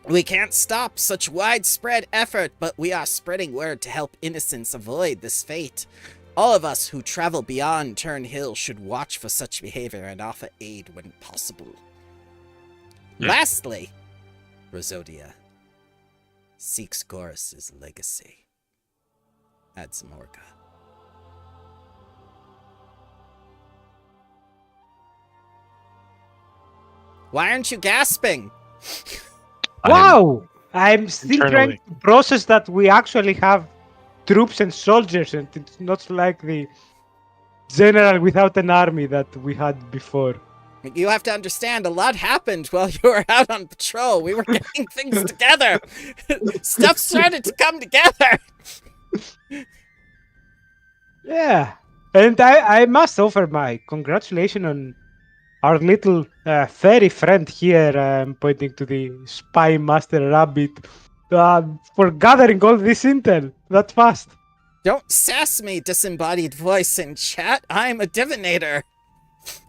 We can't stop such widespread effort, but we are spreading word to help innocents avoid this fate. All of us who travel beyond Tern Hill should watch for such behavior and offer aid when possible. Lastly, Rosodia seeks Goros's legacy. Adds Morga. Why aren't you gasping? Wow! I'm still trying Internally. to process that we actually have troops and soldiers, and it's not like the general without an army that we had before. You have to understand, a lot happened while you were out on patrol. We were getting things together. Stuff started to come together. Yeah, and I must offer my congratulations on our little fairy friend here. I'm pointing to the spy master rabbit for gathering all this intel that fast. Don't sass me, disembodied voice in chat. I'm a divinator.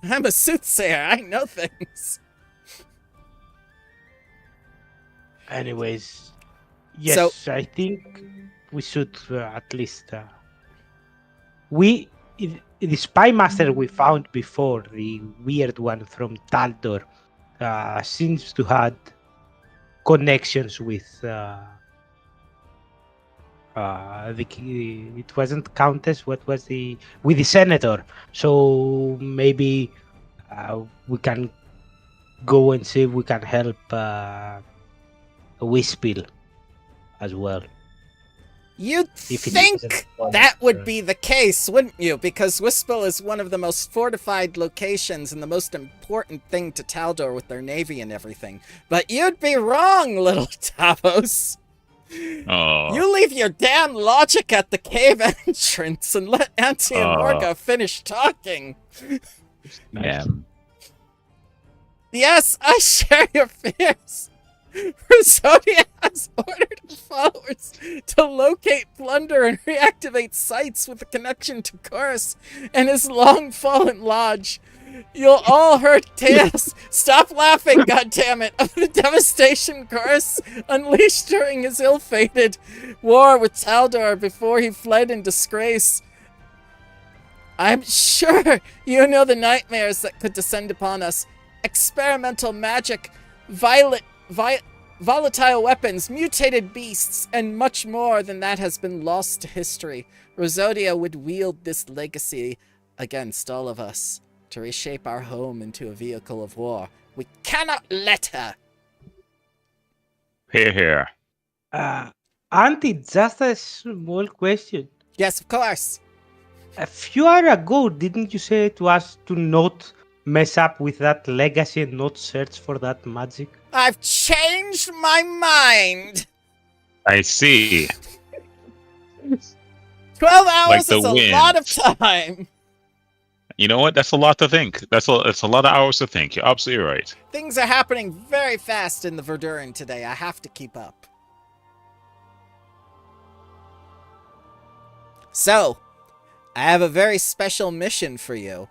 I'm a soothsayer. I know things. Anyways, yes, I think we should at least the spy master we found before, the weird one from Taldor, seems to have connections with it wasn't Countess, what was with the senator. So maybe we can go and see if we can help Wispel as well. You'd If it think isn't one that of would the- be the case, wouldn't you? Because Wispel is one of the most fortified locations and the most important thing to Taldor with their navy and everything. But you'd be wrong, little Tavos. Oh. You leave your damn logic at the cave entrance and let Auntie and Morga finish talking. Yeah. Yes, I share your fears. Rosodia has ordered her followers to locate, plunder, and reactivate sites with a connection to Chorus and his long-fallen lodge. You'll all heard tales. Stop laughing, goddammit, of the devastation Chorus unleashed during his ill-fated war with Taldor before he fled in disgrace. I'm sure you know the nightmares that could descend upon us. Experimental magic, volatile weapons, mutated beasts, and much more than that has been lost to history. Rosodia would wield this legacy against all of us to reshape our home into a vehicle of war. We cannot let her! Here, here. Auntie, just a small question. Yes, of course. A few hours ago, didn't you say to us to not mess up with that legacy and not search for that magic? I've changed my mind! I see. 12 hours the is a wind. lot of time! You know what? That's a lot to think. It's a lot of hours to think. You're absolutely right. Things are happening very fast in the Verduran today. I have to keep up. So, I have a very special mission for you.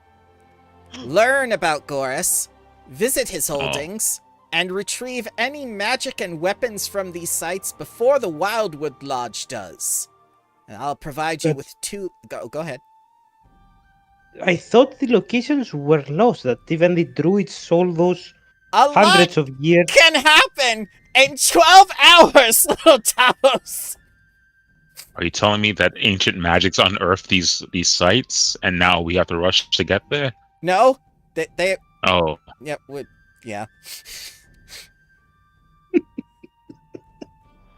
Learn about Goris, visit his holdings, and retrieve any magic and weapons from these sites before the Wildwood Lodge does. And I'll provide you with 2... Go ahead. I thought the locations were lost, that even the druids sold those A hundreds lot of years. can happen in 12 hours, little Talos! Are you telling me that ancient magics unearthed these sites, and now we have to rush to get there? No, they Oh, yeah, yeah.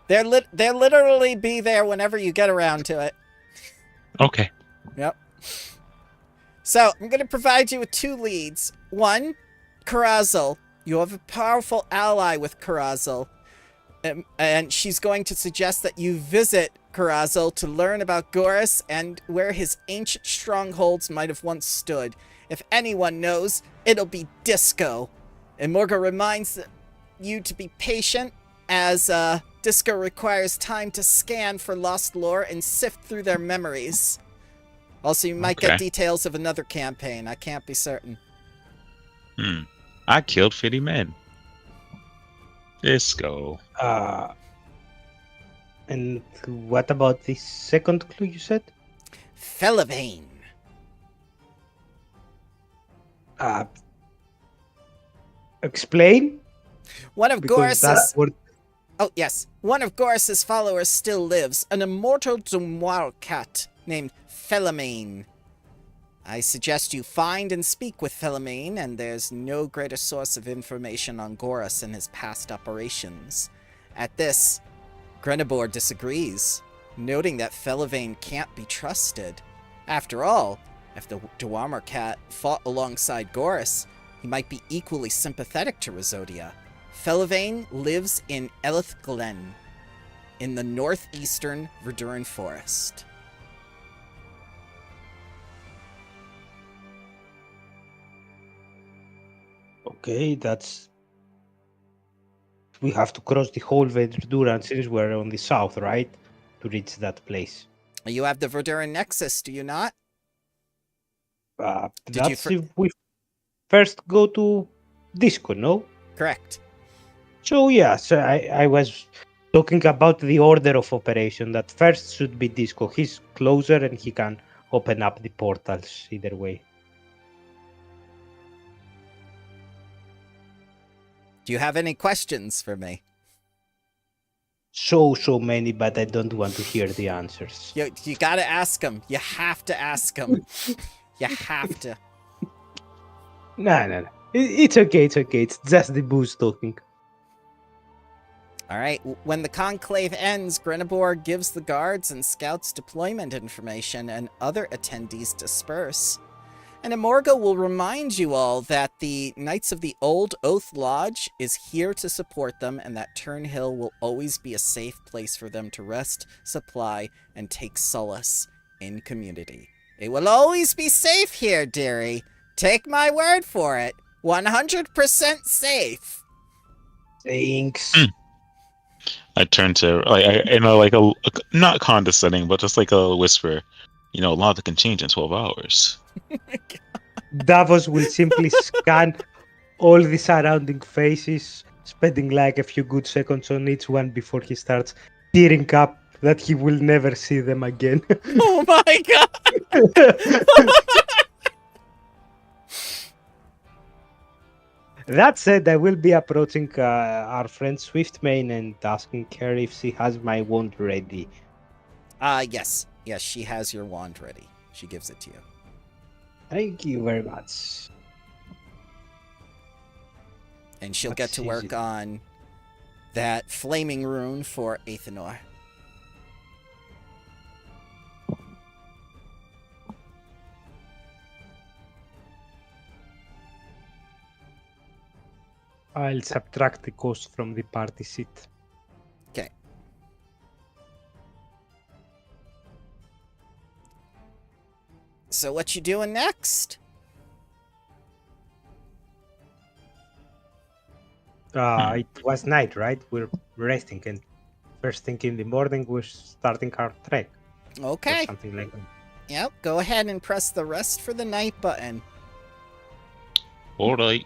They'll literally be there whenever you get around to it. okay. Yep. So, I'm going to provide you with 2 leads. 1, Karazal. You have a powerful ally with Karazal. And she's going to suggest that you visit Karazal to learn about Gorus and where his ancient strongholds might have once stood. If anyone knows, it'll be Disco. And Morga reminds you to be patient, as Disco requires time to scan for lost lore and sift through their memories. Also, you might get details of another campaign. I can't be certain. I killed 50 men. Disco. And what about the second clue you said? Felivane. Explain? One of Because that Gorus's... word... Oh, yes. One of Gorus's followers still lives, an immortal Dumwar cat named Felivane. I suggest you find and speak with Felivane, and there's no greater source of information on Gorus and his past operations. At this, Grenibor disagrees, noting that Felivane can't be trusted. After all, if the Dwarmer cat fought alongside Gorus, he might be equally sympathetic to Rosodia. Felivane lives in Elith Glen, in the northeastern Verduran Forest. Okay, that's... We have to cross the whole Verduran since we're on the south, right? To reach that place. You have the Verduran Nexus, do you not? That's if we first go to Disco, no? Correct. So yeah, so I was talking about the order of operation. That first should be Disco. He's closer and he can open up the portals either way. Do you have any questions for me? So many, but I don't want to hear the answers. You gotta ask them. You have to ask them. You have to. No. It's okay. It's just the booze talking. All right. When the conclave ends, Grenibor gives the guards and scouts deployment information, and other attendees disperse. And Amorga will remind you all that the Knights of the Old Oath Lodge is here to support them, and that Tern Hill will always be a safe place for them to rest, supply, and take solace in community. It will always be safe here, dearie. Take my word for it. 100% safe. Thanks. I turn to like a not condescending, but just like a whisper. You know, a lot that can change in 12 hours. Davos will simply scan all the surrounding faces, spending like a few good seconds on each one before he starts tearing up that he will never see them again. Oh my god! That said, I will be approaching our friend Swiftmane and asking her if she has my wand ready. Yes. Yes, she has your wand ready. She gives it to you. Thank you very much. And she'll get to work on that flaming rune for Athenor. I'll subtract the cost from the party seat. Okay. So what you doing next? It was night, right? We're resting, and first thing in the morning we're starting our trek. Okay. Or something like that. Yep, go ahead and press the rest for the night button. All right.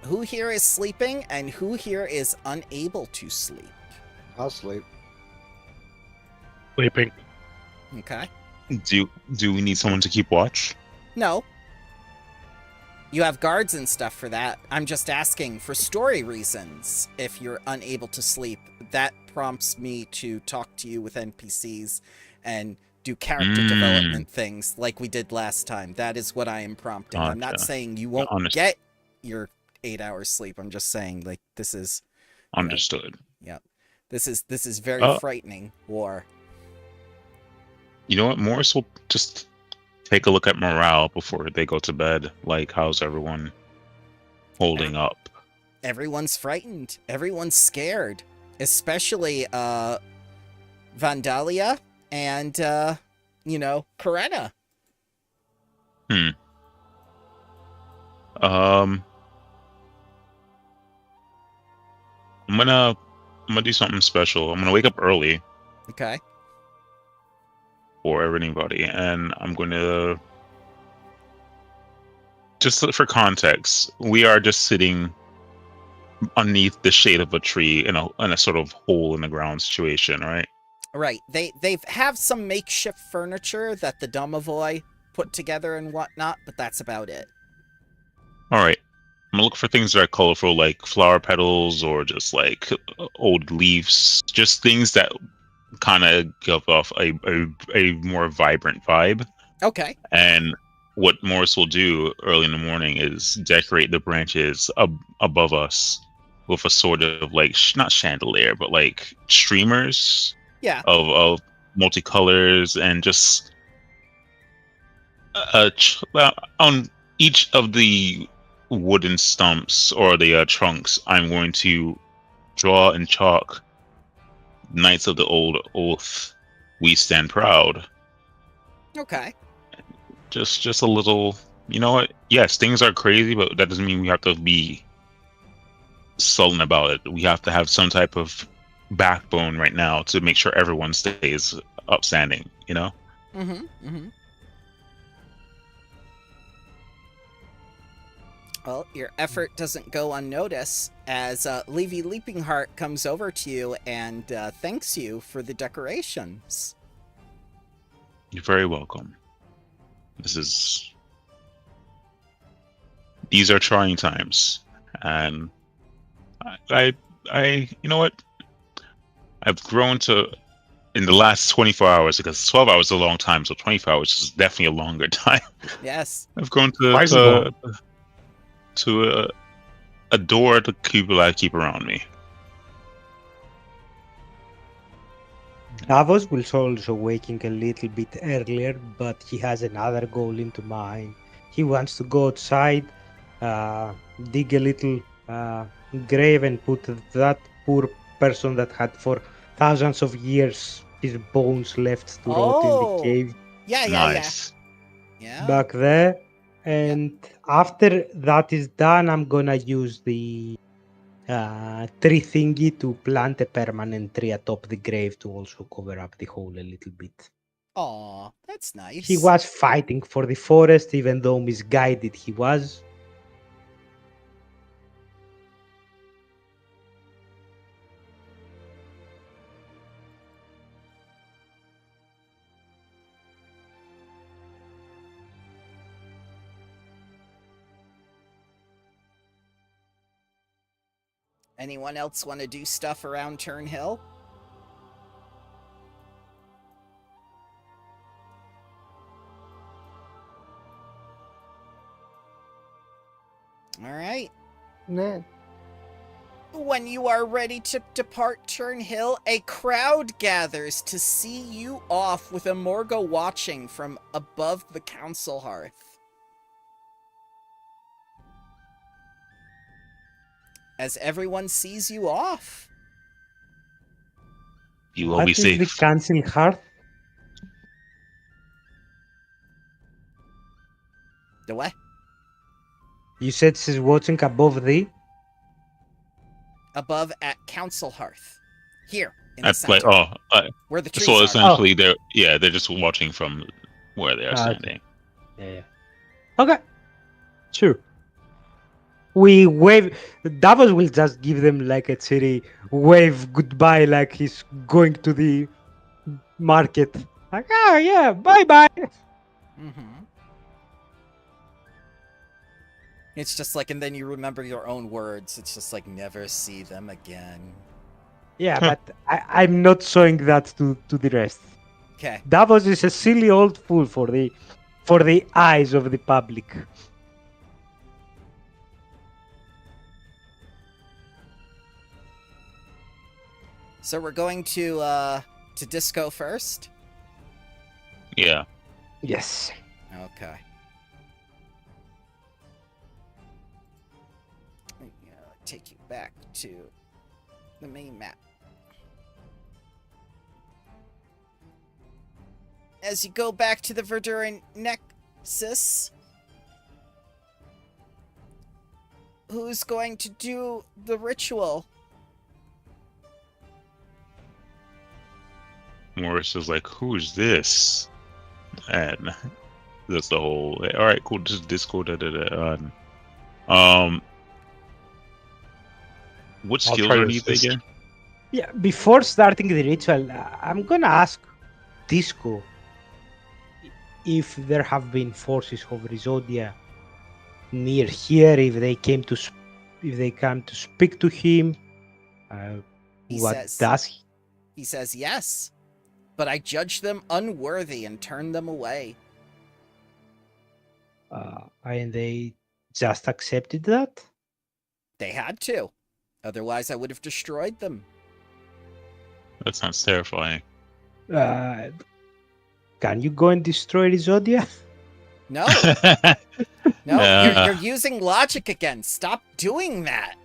Who here is sleeping and who here is unable to sleep? I'll sleep. Sleeping. Okay. Do we need someone to keep watch? No. You have guards and stuff for that. I'm just asking for story reasons if you're unable to sleep. that prompts me to talk to you with NPCs and do character development things like we did last time. That is what I am prompting. I'm not Gotcha. saying you won't get your 8 hours sleep. I'm just saying, like, this is understood. This is very frightening war. You know what? Morris will just take a look at morale before they go to bed. Like, how's everyone holding up? Everyone's frightened. Everyone's scared. Especially Vandalia and Karena. I'm gonna do something special. I'm gonna wake up early Okay. for everybody, and I'm gonna, just for context, we are just sitting underneath the shade of a tree in a sort of hole in the ground situation, right? Right. They have some makeshift furniture that the Domovoy put together and whatnot, but that's about it. All right. I'm gonna look for things that are colorful, like flower petals or just like old leaves, just things that kind of give off a more vibrant vibe. Okay. And what Morris will do early in the morning is decorate the branches above us with a sort of like not chandelier, but like streamers. Yeah. Of multicolors, and just on each of the wooden stumps or the trunks, I'm going to draw in chalk Knights of the Old Oath, we stand proud. Okay. Just a little, you know what? Yes, things are crazy, but that doesn't mean we have to be sullen about it. We have to have some type of backbone right now to make sure everyone stays upstanding, you know? Well, your effort doesn't go unnoticed as Levy Leapingheart comes over to you and thanks you for the decorations. You're very welcome. These are trying times, and I you know what? I've grown to, in the last 24 hours, because 12 hours is a long time, so 24 hours is definitely a longer time. Yes. I've grown to adore the people I keep around me. Davos will also waking a little bit earlier, but he has another goal into mind. He wants to go outside, dig a little grave and put that poor person that had for thousands of years his bones left to rot in the cave. Nice. Yeah. Back there. And after that is done, I'm gonna use the tree thingy to plant a permanent tree atop the grave to also cover up the hole a little bit. Aw, that's nice. He was fighting for the forest, even though misguided he was. Anyone else want to do stuff around Tern Hill? All right. Nah. When you are ready to depart Tern Hill, a crowd gathers to see you off with Amorgo watching from above the council hearth. As everyone sees you off. You will be safe. What is the council hearth? The what? You said she's watching above the... Above at council hearth. Here, in the That's center. like, where the trees so are. essentially they're just watching from where they are standing. Yeah. Okay. Sure. We wave. Davos will just give them like a cheery wave goodbye, like he's going to the market. Like, oh yeah, bye bye. Mm-hmm. It's just like, and then you remember your own words. It's just like, never see them again. Yeah, but I'm not showing that to the rest. Okay. Davos is a silly old fool for the eyes of the public. So we're going to disco first? Yeah. Yes. Okay. Take you back to the main map. As you go back to the Verduran Nexus, who's going to do the ritual? Morris is like, who's this? And that's the whole. All right, cool. This is Discord. What I'll skills try to are needed assist. again? Yeah, before starting the ritual, I'm gonna ask Disco if there have been forces of Rizodia near here, if they came to speak to him. He What says- does he? He says yes, but I judged them unworthy and turned them away. And they just accepted that? They had to. Otherwise, I would have destroyed them. That sounds terrifying. Can you go and destroy Rizodia? No, no, you're using logic again. Stop doing that.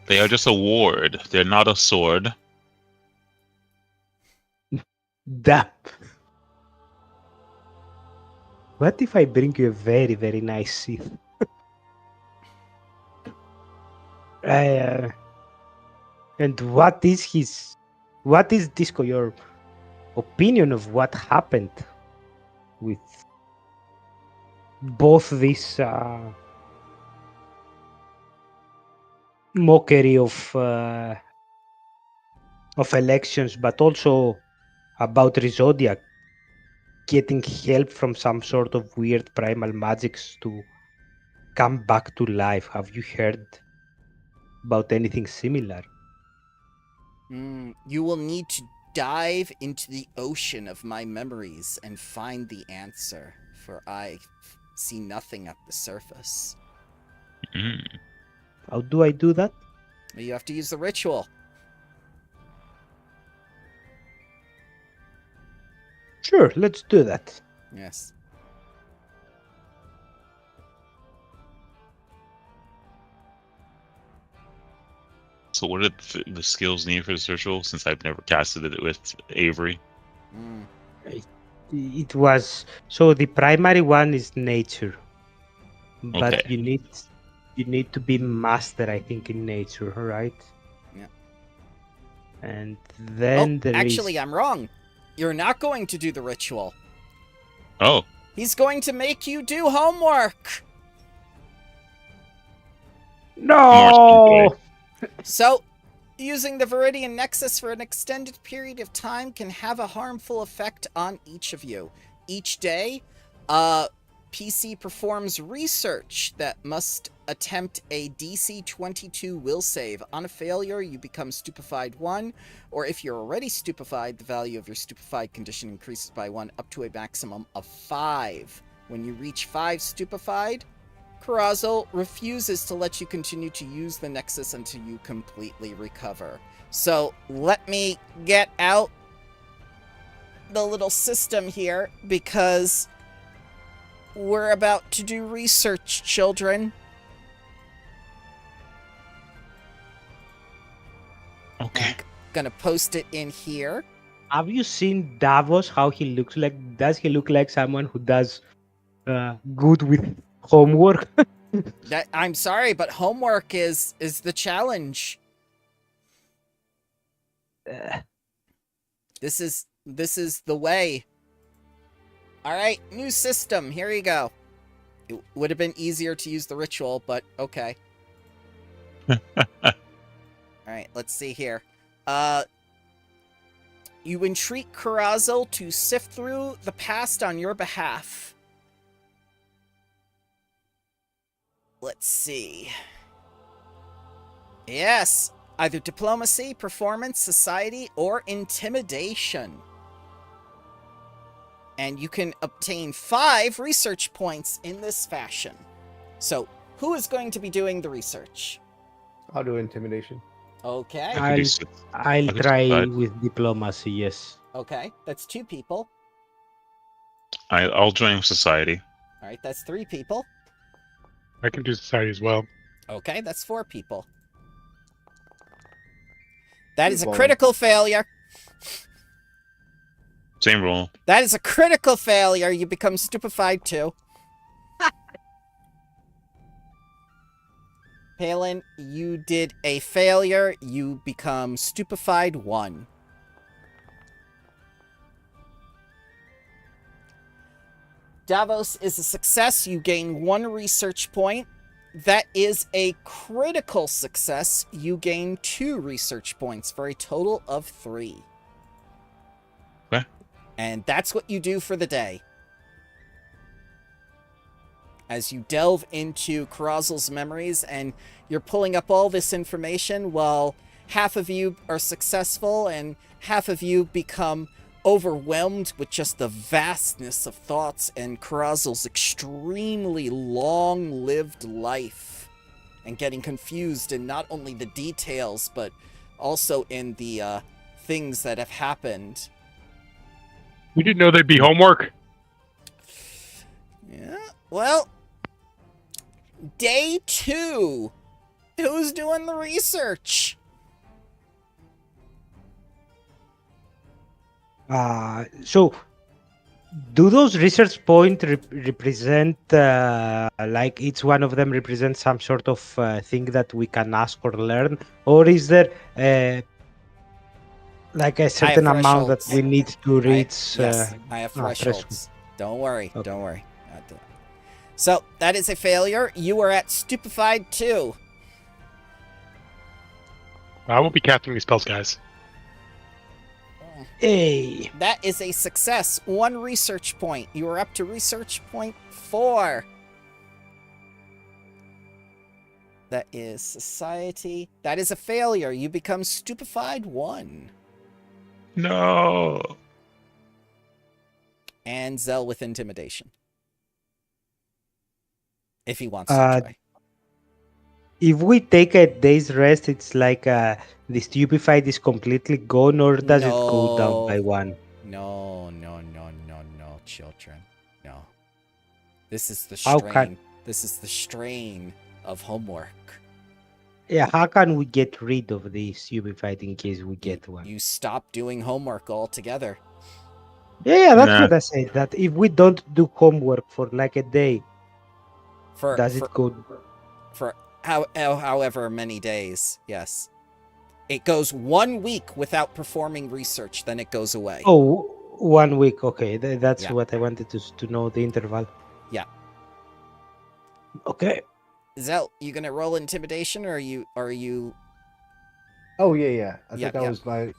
They are just a ward. They're not a sword. Damn. What if I bring you a very, very nice Sith? And what is Disco, your opinion of what happened with both this mockery of elections, but also about Rizodia getting help from some sort of weird primal magics to come back to life? Have you heard about anything similar? You will need to dive into the ocean of my memories and find the answer, for I see nothing at the surface. Mm. How do I do that? You have to use the ritual. Sure, let's do that. Yes. So what are the skills needed for this ritual? Since I've never casted it with Avery. It was so the primary one is nature, but Okay. you need to be master, I think, in nature, right? Yeah. And then actually, I'm wrong. You're not going to do the ritual. Oh. He's going to make you do homework. No. So, using the Viridian Nexus for an extended period of time can have a harmful effect on each of you. Each day, PC performs research that must attempt a DC 22 will save. On a failure, you become stupefied 1, or if you're already stupefied, the value of your stupefied condition increases by 1 up to a maximum of 5. When you reach 5 stupefied, Karazul refuses to let you continue to use the Nexus until you completely recover. So let me get out the little system here, because we're about to do research, children. Okay. I'm gonna post it in here. Have you seen Davos? How he looks like? Does he look like someone who does good with homework? I'm sorry, but homework is the challenge. This is the way. All right, new system. Here you go. It would have been easier to use the ritual, but okay. All right, let's see here. You entreat Karazul to sift through the past on your behalf. Let's see. Yes, either diplomacy, performance, society, or intimidation. And you can obtain 5 research points in this fashion. So, who is going to be doing the research? I'll do intimidation. Okay. I'll try with diplomacy, yes. Okay, that's 2 people. I'll join society. All right, that's 3 people. I can do society as well. Okay, that's 4 people. That is a Fine. critical failure. Same roll. That is a critical failure. You become stupefied too. Palin, you did a failure. You become stupefied 1. Davos is a success. You gain 1 research point. That is a critical success. You gain 2 research points for a total of 3. Okay. And that's what you do for the day. As you delve into Carousel's memories and you're pulling up all this information while half of you are successful and half of you become overwhelmed with just the vastness of thoughts and Carousel's extremely long-lived life and getting confused in not only the details but also in the things that have happened. We didn't know they'd be homework. Yeah, well, day 2. Who's doing the research? So, do those research points represent, like each one of them represents some sort of thing that we can ask or learn? Or is there like a certain amount that we need to reach? Yes, I have thresholds. Don't worry, don't worry. So, that is a failure. You are at stupefied 2. I won't be casting these spells, guys. Hey. That is a success. 1 research point. You are up to research point 4. That is society. That is a failure. You become stupefied 1. No. And Zell with intimidation. If he wants to try. If we take a day's rest, it's like the stupefied is completely gone, or does it go down by 1? No, children. No. This is the strain. This is the strain of homework. Yeah, how can we get rid of the stupefied in case we get one? You stop doing homework altogether. Yeah, that's what I said. That if we don't do homework for like a day, does it go? For however many days, yes. It goes 1 week without performing research, then it goes away. Oh, 1 week. Okay, that's what I wanted to know, the interval. Yeah. Okay. Zell, you gonna roll intimidation, or are you? Oh yeah. I think that was my.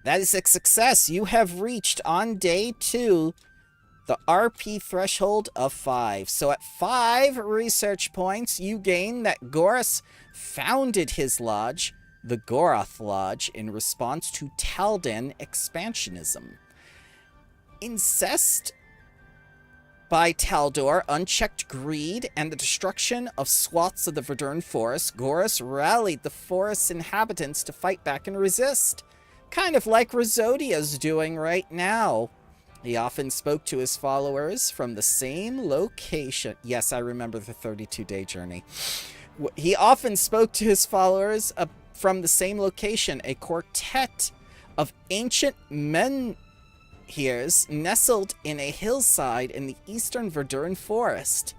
That is a success. You have reached on day 2 the RP threshold of 5. So at 5 research points, you gain that Goras founded his lodge, the Goroth Lodge, in response to Taldan expansionism. Incest by Taldor, unchecked greed, and the destruction of swaths of the Verdurn Forest, Goras rallied the forest's inhabitants to fight back and resist. Kind of like Rosodia's doing right now. He often spoke to his followers from the same location. Yes, I remember the 32-day journey. He often spoke to his followers from the same location, a quartet of ancient menhirs nestled in a hillside in the eastern Verdurn Forest.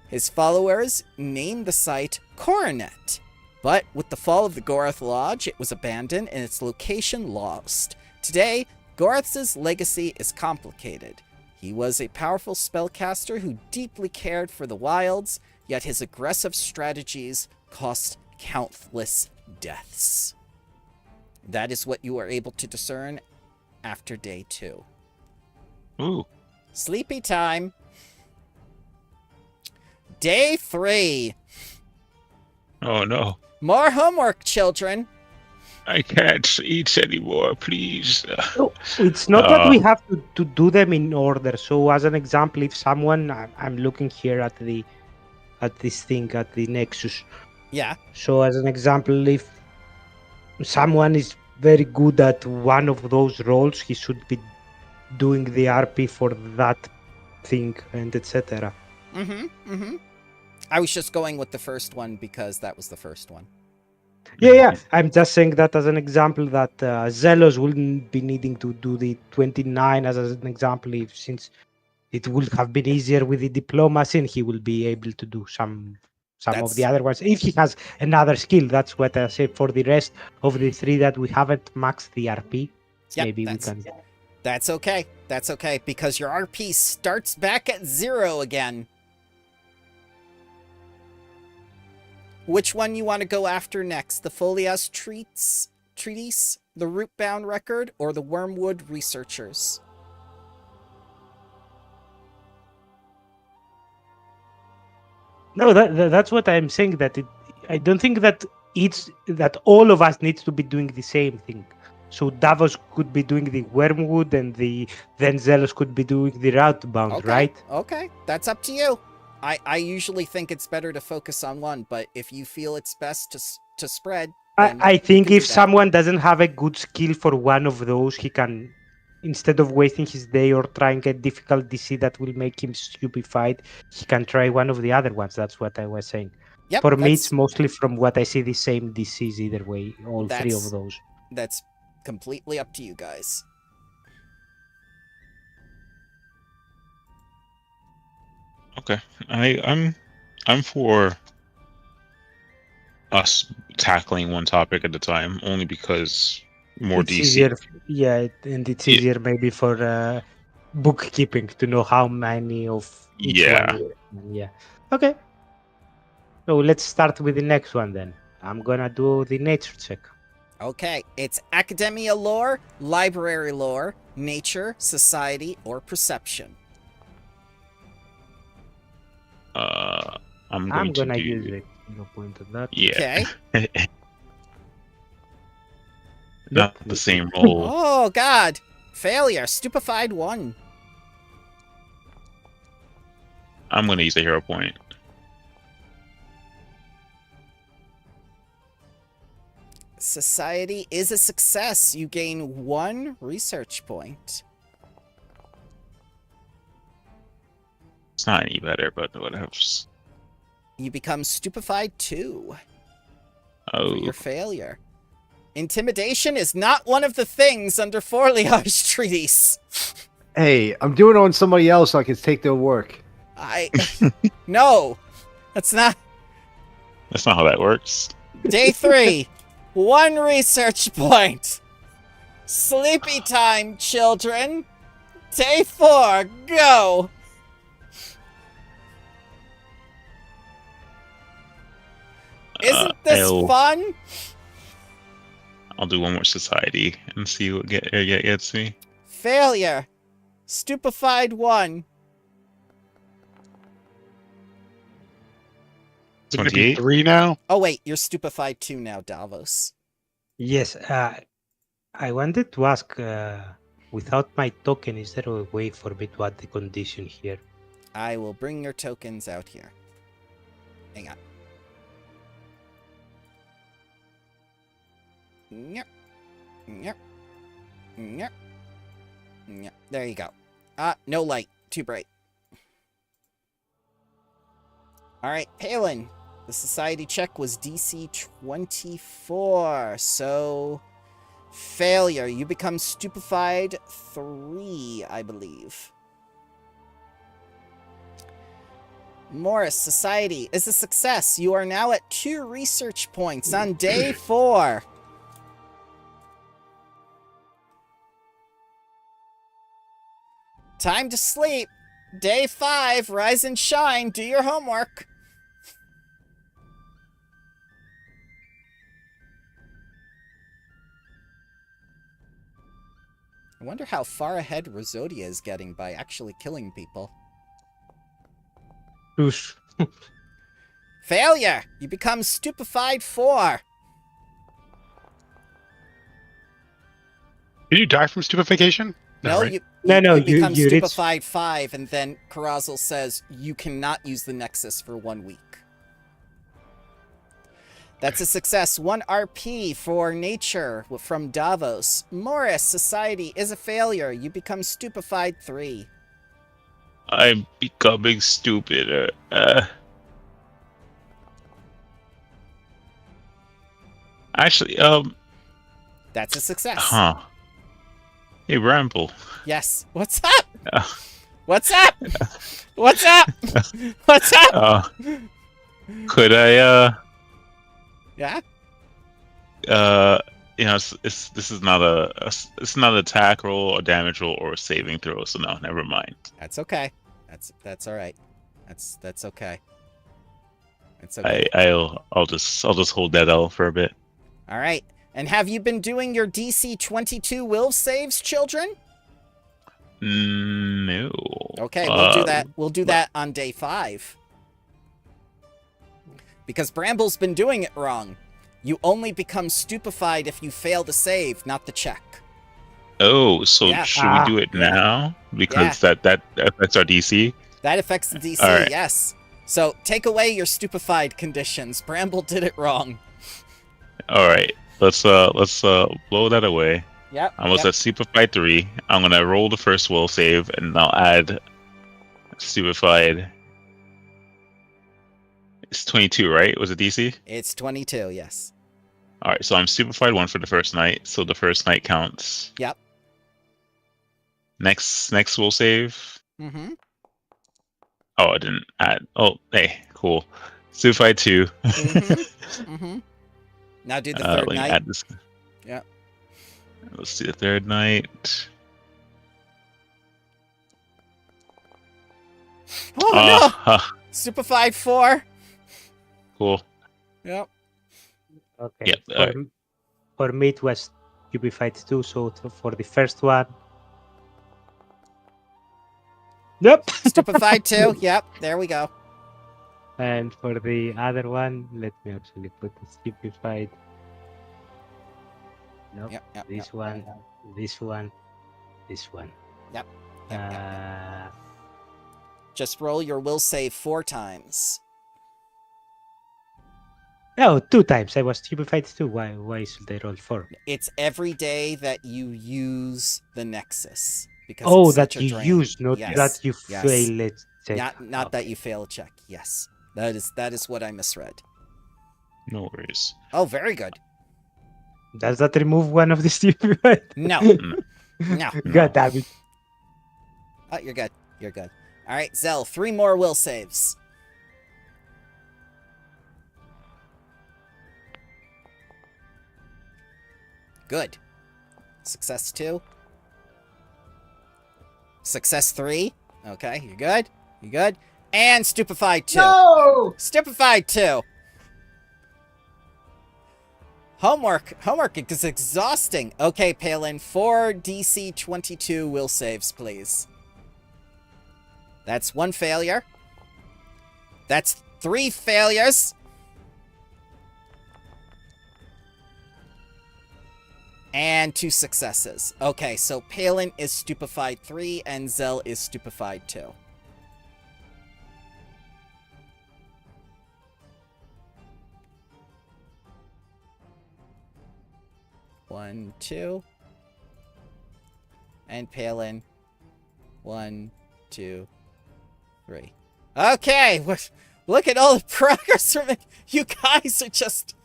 His followers named the site Coronet, but with the fall of the Goroth Lodge, it was abandoned and its location lost. Today, Goroth's legacy is complicated. He was a powerful spellcaster who deeply cared for the wilds, yet his aggressive strategies cost countless deaths. That is what you are able to discern after day 2. Ooh. Sleepy time. Day 3. Oh no. More homework, children. I can't eat anymore, please. No, it's not that we have to do them in order. So, as an example, if someone, I'm looking here at this thing at the Nexus. Yeah. So, as an example, if someone is very good at one of those roles, he should be doing the RP for that thing and etc. I was just going with the first one because that was the first one. Yeah. I'm just saying that as an example that Zelos wouldn't be needing to do the 29 as an example, since it would have been easier with the diplomacy, and he will be able to do some of the other ones if he has another skill. That's what I say. For the rest of the 3 that we haven't maxed the RP, Yep, maybe we can. That's okay. That's okay because your RP starts back at 0 again. Which one you want to go after next? The Folias Treatise, the Rootbound Record, or the Wormwood Researchers? No, that's what I'm saying. That I don't think that all of us needs to be doing the same thing. So Davos could be doing the Wormwood, and then Zelos could be doing the Routebound, right? Okay, that's up to you. I usually think it's better to focus on one, but if you feel it's best to spread, I think if someone doesn't have a good skill for one of those, he can, instead of wasting his day or trying a difficult DC that will make him stupefied, he can try one of the other ones. That's what I was saying. Yep, for me, it's mostly from what I see the same DCs either way, all 3 of those. That's completely up to you guys. Okay, I'm for us tackling one topic at a time, only because more it's DC. Easier, and it's easier maybe for bookkeeping to know how many of each one. Yeah. Okay. So let's start with the next one then. I'm gonna do the nature check. Okay, it's academia lore, library lore, nature, society, or perception. I'm gonna do... use it. No point of that. Yeah. Okay. Not the same roll. Oh, God. Failure. Stupefied 1. I'm going to use a hero point. Society is a success. You gain 1 research point. It's not any better, but whatever. You become stupefied 2 Oh. for your failure. Intimidation is not one of the things under Forliage Treatise. Hey, I'm doing it on somebody else so I can take their work. No, that's not. That's not how that works. Day 3, 1 research point. Sleepy time, children. Day 4, go. Isn't this fun? I'll do one more society and see what gets me. Failure. Stupefied 1. 28? 3 now? Oh wait, you're stupefied 2 now, Davos. Yes. I wanted to ask, without my token, is there a way for me to add the condition here? I will bring your tokens out here. Hang on. Yep. Yep. Yep. Yep. There you go. No light. Too bright. Alright, Palin. The society check was DC 24. So, failure. You become stupefied 3, I believe. Morris, society is a success. You are now at 2 research points on day 4. Time to sleep. Day 5, rise and shine. Do your homework. I wonder how far ahead Rosodia is getting by actually killing people. Failure! You become stupefied 4. Did you die from stupefaction? No, right? you become you reach- stupefied 5, and then Karazal says you cannot use the Nexus for 1 week. That's a success. 1 RP for Nature from Davos. Morris, Society is a failure. You become stupefied 3. I'm becoming stupider. Actually, That's a success. Hey, Ramble. Yes. What's up? Uh, What's up? What's up? What's up? Could I, Yeah? this is not it's not an attack roll or damage roll or a saving throw, so no, never mind. That's okay. That's all right. That's okay. It's okay. I'll just hold that L for a bit. All right. And have you been doing your DC 22 will saves, children? No. Okay, we'll do that. We'll do that on day 5. Because Bramble's been doing it wrong. You only become stupefied if you fail to save, not the check. Oh, so Yeah. should we do it now? Because that affects our DC. That affects the DC, All right. yes. So take away your stupefied conditions. Bramble did it wrong. All right. Let's blow that away. Yep. I was at stupefied 3. I'm gonna roll the first will save, and I'll add stupefied. It's 22, right? Was it DC? It's 22, yes. All right, so I'm stupefied 1 for the first night, so the first night counts. Yep. Next will save. Mm-hmm. Oh, I didn't add. Oh, hey, cool. Stupefied 2. Mm-hmm. Mm-hmm. Now do the third let me night. add this. Yep. Let's do the third night. Oh no! Huh. Stupefied 4. Cool. Yep. Okay. Yep, For, alright. for me, it was stupefied 2. So for the first one. Yep. Stupefied 2. Yep. There we go. And for the other one, let me actually put the stupefied. Nope. Yep. This one, this one, this one. Yep. Just roll your will save 4 times. No, 2 times. I was stupefied too. Why should I roll 4? It's every day that you use the Nexus. Because Oh, it's that such a you drain. use, not Yes. that you Yes. fail it. check. Not that Okay. you fail a check. Yes. That is what I misread. No worries. Oh, very good. Does that remove one of the stupefied? No. No. God damn it. Oh, you're good. You're good. All right, Zell, 3 more will saves. Good. Success 2. Success 3. Okay, you good? You good? And stupefied 2. No! Stupefied 2. Homework is exhausting. Okay, Palin, 4 DC 22 will saves, please. That's 1 failure. That's 3 failures. And 2 successes. Okay, so Palin is stupefied 3 and Zell is stupefied 2. One, 2. And Palin. 1, 2, 3. Okay, look at all the progress we're making. You guys are just...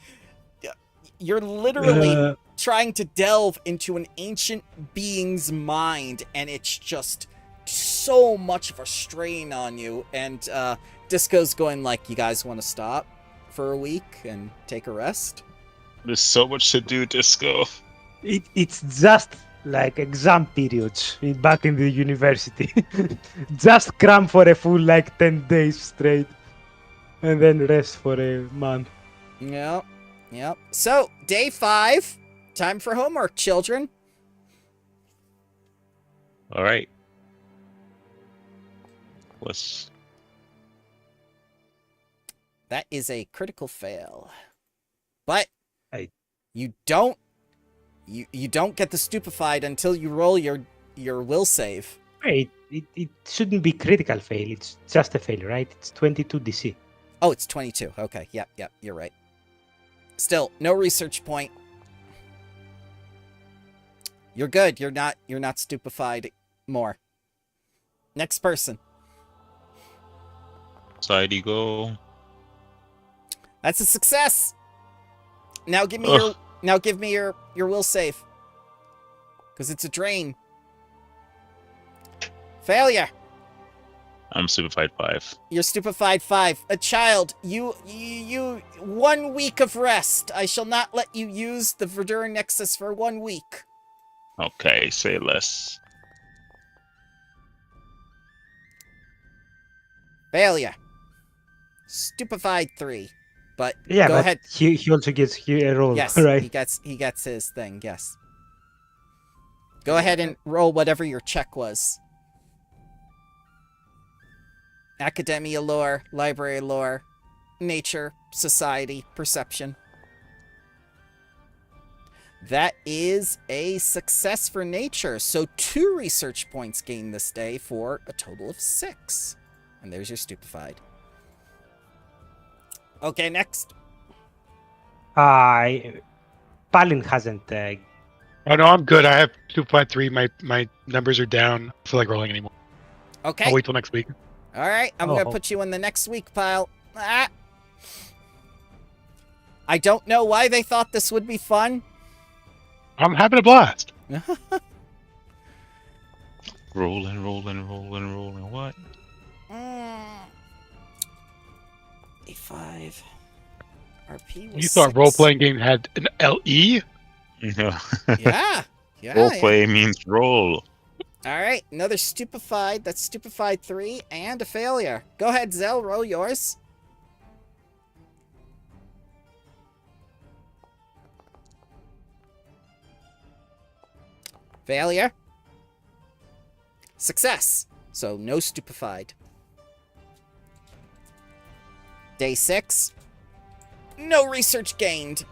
You're literally trying to delve into an ancient being's mind, and it's just so much of a strain on you. And Disco's going like, you guys want to stop for a week and take a rest? There's so much to do, Disco. It's just like exam periods back in the university. Just cram for a full 10 days straight. And then rest for a month. Yep. So, day 5. Time for homework, children. All right. Let's That is a critical fail. But Hey. you don't get the stupefied until you roll your will save. Wait, it shouldn't be critical fail. It's just a fail, right? It's 22 DC. Oh, it's 22. Okay, yep, you're right. Still, no research point. You're good. You're not stupefied more. Next person. Side eagle. That's a success. Now give me your will save. Cuz it's a drain. Failure. I'm stupefied 5. You're stupefied 5. A child, you 1 week of rest. I shall not let you use the Verdura Nexus for 1 week. Okay, say less. Failure. Stupefied 3. But Yeah, go but ahead. he also gets a roll, Yes, right? he gets his thing. Yes. Go ahead and roll whatever your check was. Academia lore, library lore, nature, society, perception. That is a success for nature. So 2 research points gained this day for a total of 6. And there's your stupefied. Okay, next. Palin hasn't. Oh no, I'm good. I have 2.3. My numbers are down. I feel like rolling anymore. Okay. I'll wait till next week. All right, I'm going to Oh. put you in the next week pile. Ah. I don't know why they thought this would be fun. I'm having a blast. Rolling. What? A5. RP was You thought 6. role playing game had an LE? Yeah. Yeah. Roleplay means roll. All right, another stupefied. That's stupefied 3 and a failure. Go ahead, Zell, roll yours. Failure. Success. So no stupefied. Day 6. No research gained.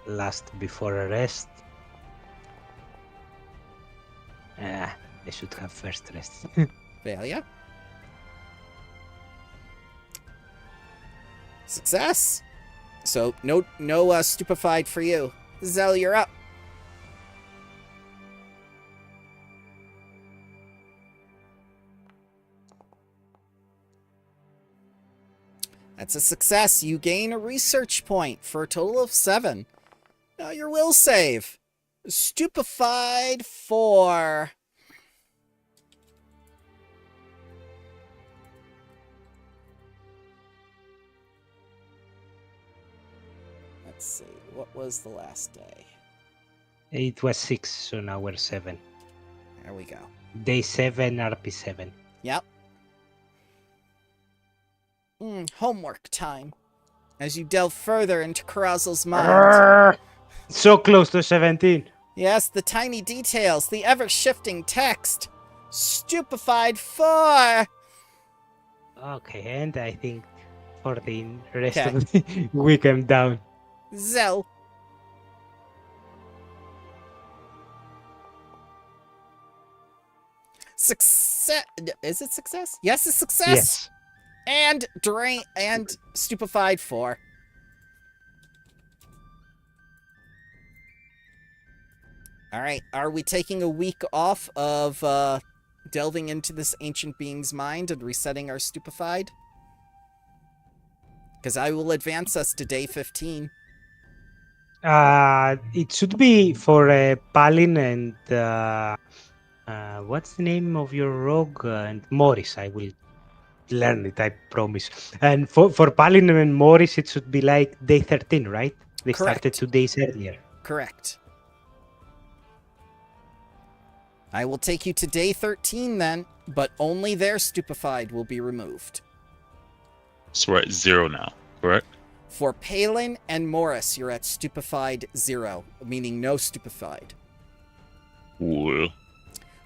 Last before arrest. I should have first rest. Failure. Success. So no stupefied for you. Zell, you're up. That's a success. You gain a research point for a total of 7. Now your will save. Stupefied 4. Let's see. What was the last day? It was 6, so now we're 7. There we go. Day 7, RP7. Yep. Homework time. As you delve further into Carousel's mind. So close to 17. Yes, the tiny details, the ever-shifting text. Stupefied 4. Okay, and I think for the rest of the week I'm down. Zell. Success. Is it success? Yes, it's success. Yes. And drain and stupefied 4. All right, are we taking a week off of delving into this ancient being's mind and resetting our stupefied? Because I will advance us to day 15. It should be for Palin and what's the name of your rogue? And Morris. I will learn it, I promise. And for Palin and Morris, it should be like day 13, right? They Correct. started 2 days earlier. Correct. I will take you to day 13 then, but only their stupefied will be removed. So we're at 0 now, correct? For Palin and Morris, you're at stupefied 0, meaning no stupefied. Cool.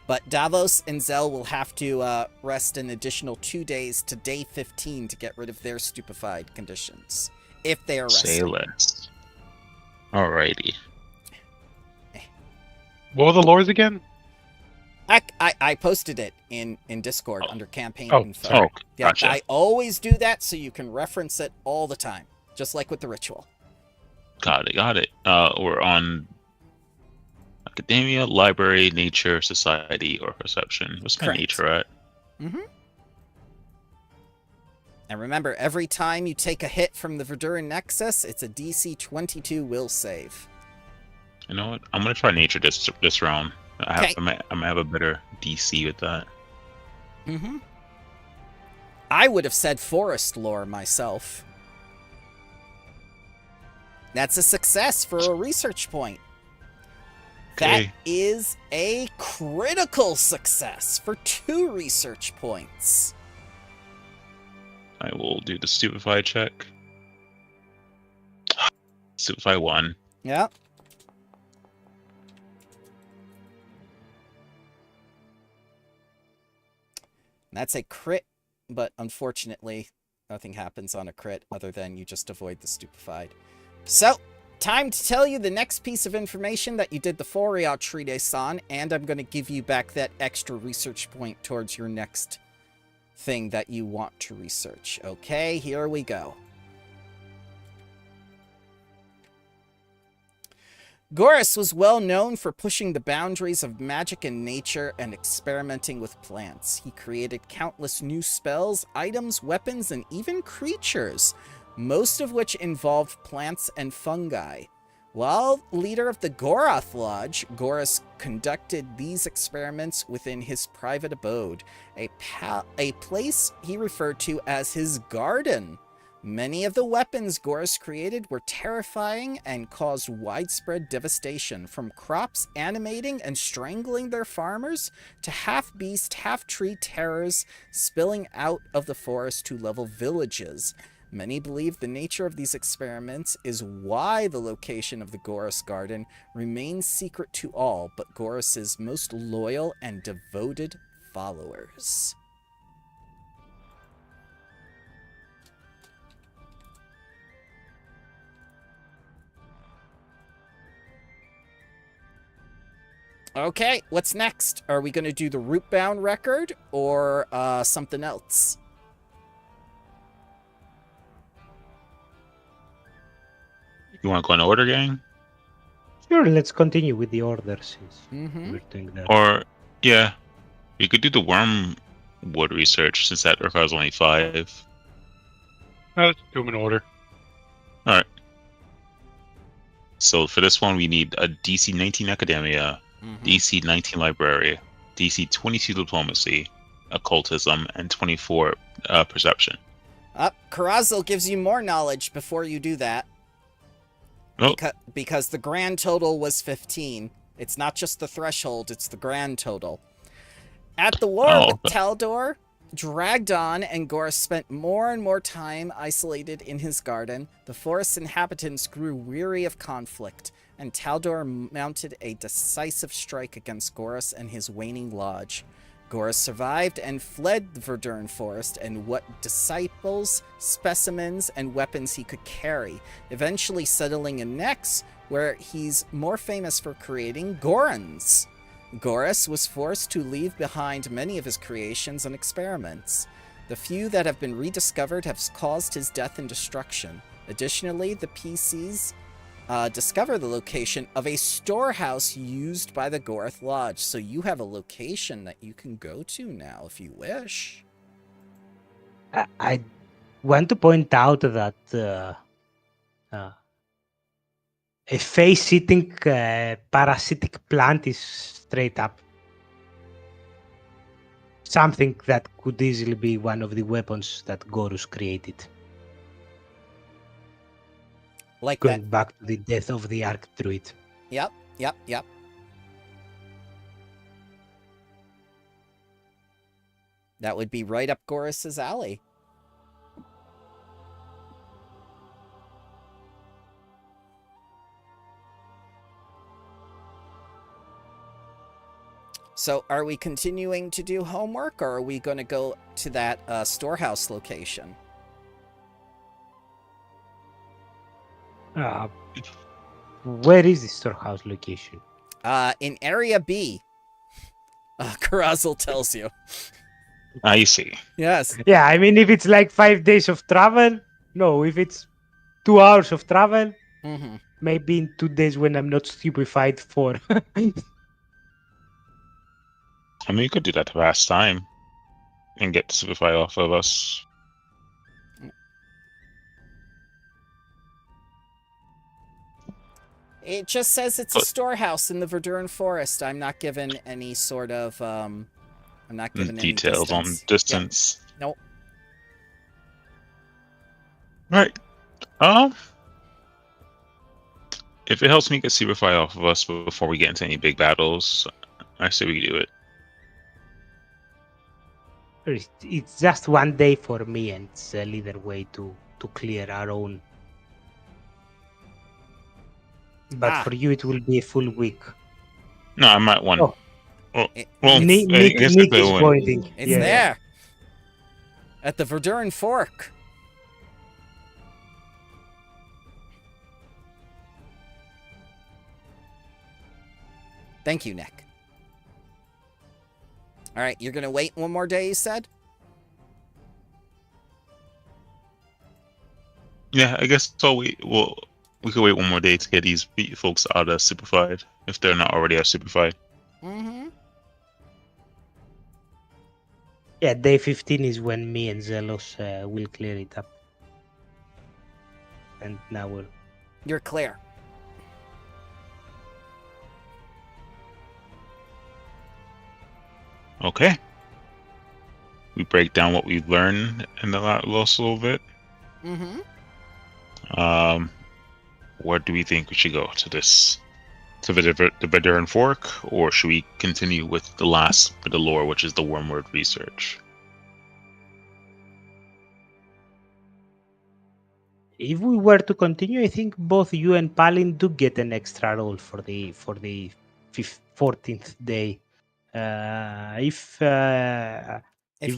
But Davos and Zell will have to rest an additional 2 days to day 15 to get rid of their stupefied conditions, if they are Say resting. less. Alrighty. What were the lores again? I posted it in Discord under campaign Oh, info. sorry. Yeah, Gotcha. I always do that so you can reference it all the time, just like with the ritual. Got it. We're on academia, library, nature, society, or perception. What's my Correct. nature at? Mm-hmm. And remember, every time you take a hit from the Verduran Nexus, it's a DC 22 will save. You know what? I'm gonna try nature this round. Okay. I'm gonna have a better DC with that. Mm-hmm. I would have said forest lore myself. That's a success for a research point. That Okay. is a critical success for 2 research points. I will do the stupefy check. Stupefy 1. Yep. That's a crit, but unfortunately, nothing happens on a crit other than you just avoid the stupefied. So, time to tell you the next piece of information that you did the Foria treatise on, and I'm going to give you back that extra research point towards your next thing that you want to research. Okay, here we go. Goris was well known for pushing the boundaries of magic and nature and experimenting with plants. He created countless new spells, items, weapons, and even creatures, most of which involved plants and fungi. While leader of the Gorath Lodge, Goris conducted these experiments within his private abode, a place he referred to as his garden. Many of the weapons Goris created were terrifying and caused widespread devastation, from crops animating and strangling their farmers to half-beast, half-tree terrors spilling out of the forest to level villages. Many believe the nature of these experiments is why the location of the Goris Garden remains secret to all but Goris's most loyal and devoted followers. Okay, what's next? Are we going to do the Rootbound record or something else? You want to go in order, gang? Sure, let's continue with the orders. Mm-hmm. We're doing that. Or, yeah, we could do the wormwood research since that requires only 5. Let's do them in order. Alright. So for this one, we need a DC 19 Academia, Mm-hmm. DC 19 Library, DC 22 Diplomacy, Occultism, and 24 Perception. Karazil gives you more knowledge before you do that. Oh. Because the grand total was 15. It's not just the threshold, it's the grand total. At the war with Taldor, Dragdon and Goris spent more and more time isolated in his garden. The forest's inhabitants grew weary of conflict, and Taldor mounted a decisive strike against Goris and his waning lodge. Goris survived and fled the Verduran forest and what disciples, specimens, and weapons he could carry, eventually settling in Nex, where he's more famous for creating Gorons. Goris was forced to leave behind many of his creations and experiments. The few that have been rediscovered have caused his death and destruction. Additionally, the PCs discover the location of a storehouse used by the Gorath Lodge, so you have a location that you can go to now if you wish. I want to point out that a face-eating parasitic plant is straight up something that could easily be one of the weapons that Gorus created. Like Going that. back to the death of the Archdruid. Yep. That would be right up Goris's alley. So are we continuing to do homework, or are we going to go to that storehouse location? Where is the storehouse location? In Area B. Carazal tells you. I see. Yes. Yeah, I mean, if it's like 5 days of travel, no. If it's 2 hours of travel, Mm-hmm. maybe in 2 days when I'm not stupefied for. I mean, you could do that to pass time and get Superfly off of us. It just says it's a storehouse in the Verduran Forest. I'm not given any sort of, I'm not given any Details on distance. distance. Yep. Nope. Right. If it helps me get Superfly off of us before we get into any big battles, I say we do it. It's just 1 day for me, and it's a little way to clear our own. But for you, it will be a full week. No, I might want. Oh. Well, Nick is pointing. It's there. At the Verduran Fork. Thank you, Nick. All right, you're going to wait 1 more day, you said? Yeah, I guess so. We could wait 1 more day to get these folks out of Superfied if they're not already out Superfied. Mm-hmm. Yeah, day 15 is when me and Zelos will clear it up. And now You're clear. Okay. We break down what we've learned in the last little bit. Mm-hmm. Where do we think we should go? To the Verduran Fork, or should we continue with the last bit of lore, which is the Wormwood research? if we were to continue, I think both you and Palin do get an extra roll for the 14th day. If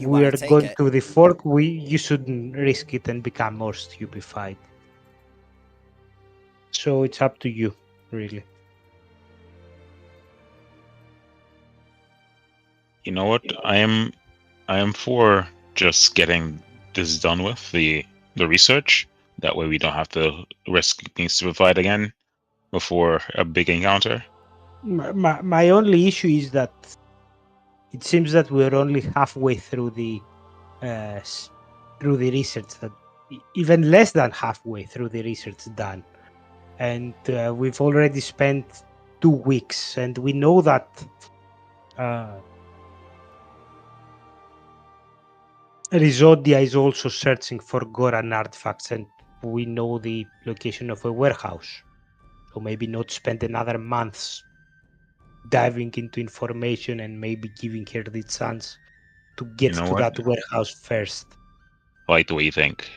you we wanna are take going it. to the fork, you shouldn't risk it and become more stupefied. So it's up to you, really. You know what? I am for just getting this done with the research. That way we don't have to risk being stupefied again before a big encounter. My only issue is that it seems that we're only halfway through the research, that even less than halfway through the research done, and we've already spent 2 weeks, and we know that Rizodia is also searching for Goran artifacts, and we know the location of a warehouse. So maybe not spend another month diving into information and maybe giving her the chance to get to that warehouse first. I like the way you think.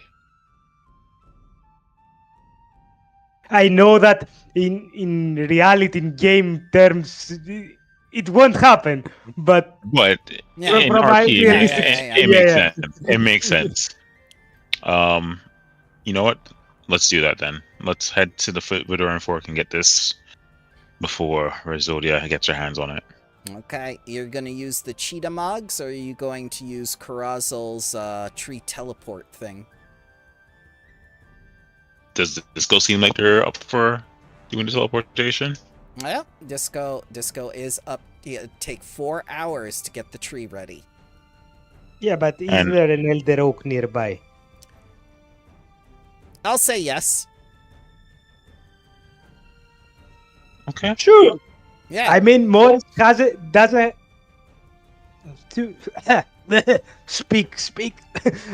I know that in reality, in game terms, it won't happen, but in RP, it makes sense. It makes sense. You know what? Let's do that then. Let's head to the Verduran Fork and get this before Rizodia gets her hands on it. Okay, you're going to use the cheetah mugs, or are you going to use Carazal's tree teleport thing? Does Disco seem like they're up for doing the teleportation? Well, Disco is up. Take 4 hours to get the tree ready. Yeah, but is there an elder oak nearby? I'll say yes. Okay. Sure. Yeah. I mean, Morris doesn't speak.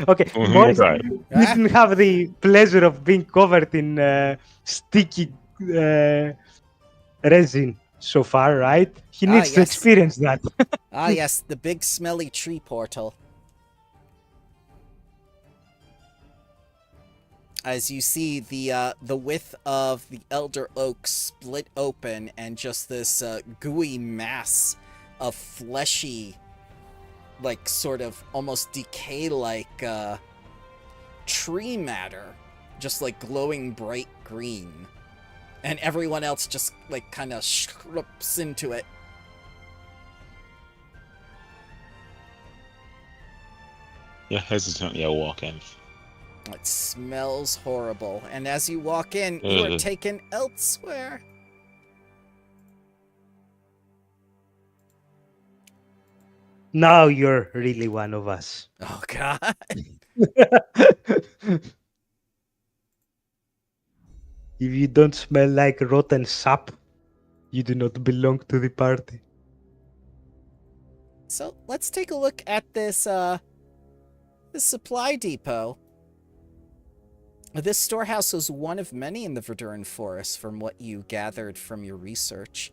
Okay, Morris didn't have the pleasure of being covered in sticky resin so far, right? He needs to experience that. Yes, the big smelly tree portal. As you see, the width of the elder oak split open, and just this gooey mass of fleshy, like sort of almost decay-like tree matter, just like glowing bright green. And everyone else just like kind of slips into it. Yeah, hesitantly I walk in. It smells horrible, and as you walk in, you are taken elsewhere. Now you're really one of us. Oh, God. If you don't smell like rotten sap, you do not belong to the party. So let's take a look at this supply depot. This storehouse was one of many in the Verduran Forest from what you gathered from your research.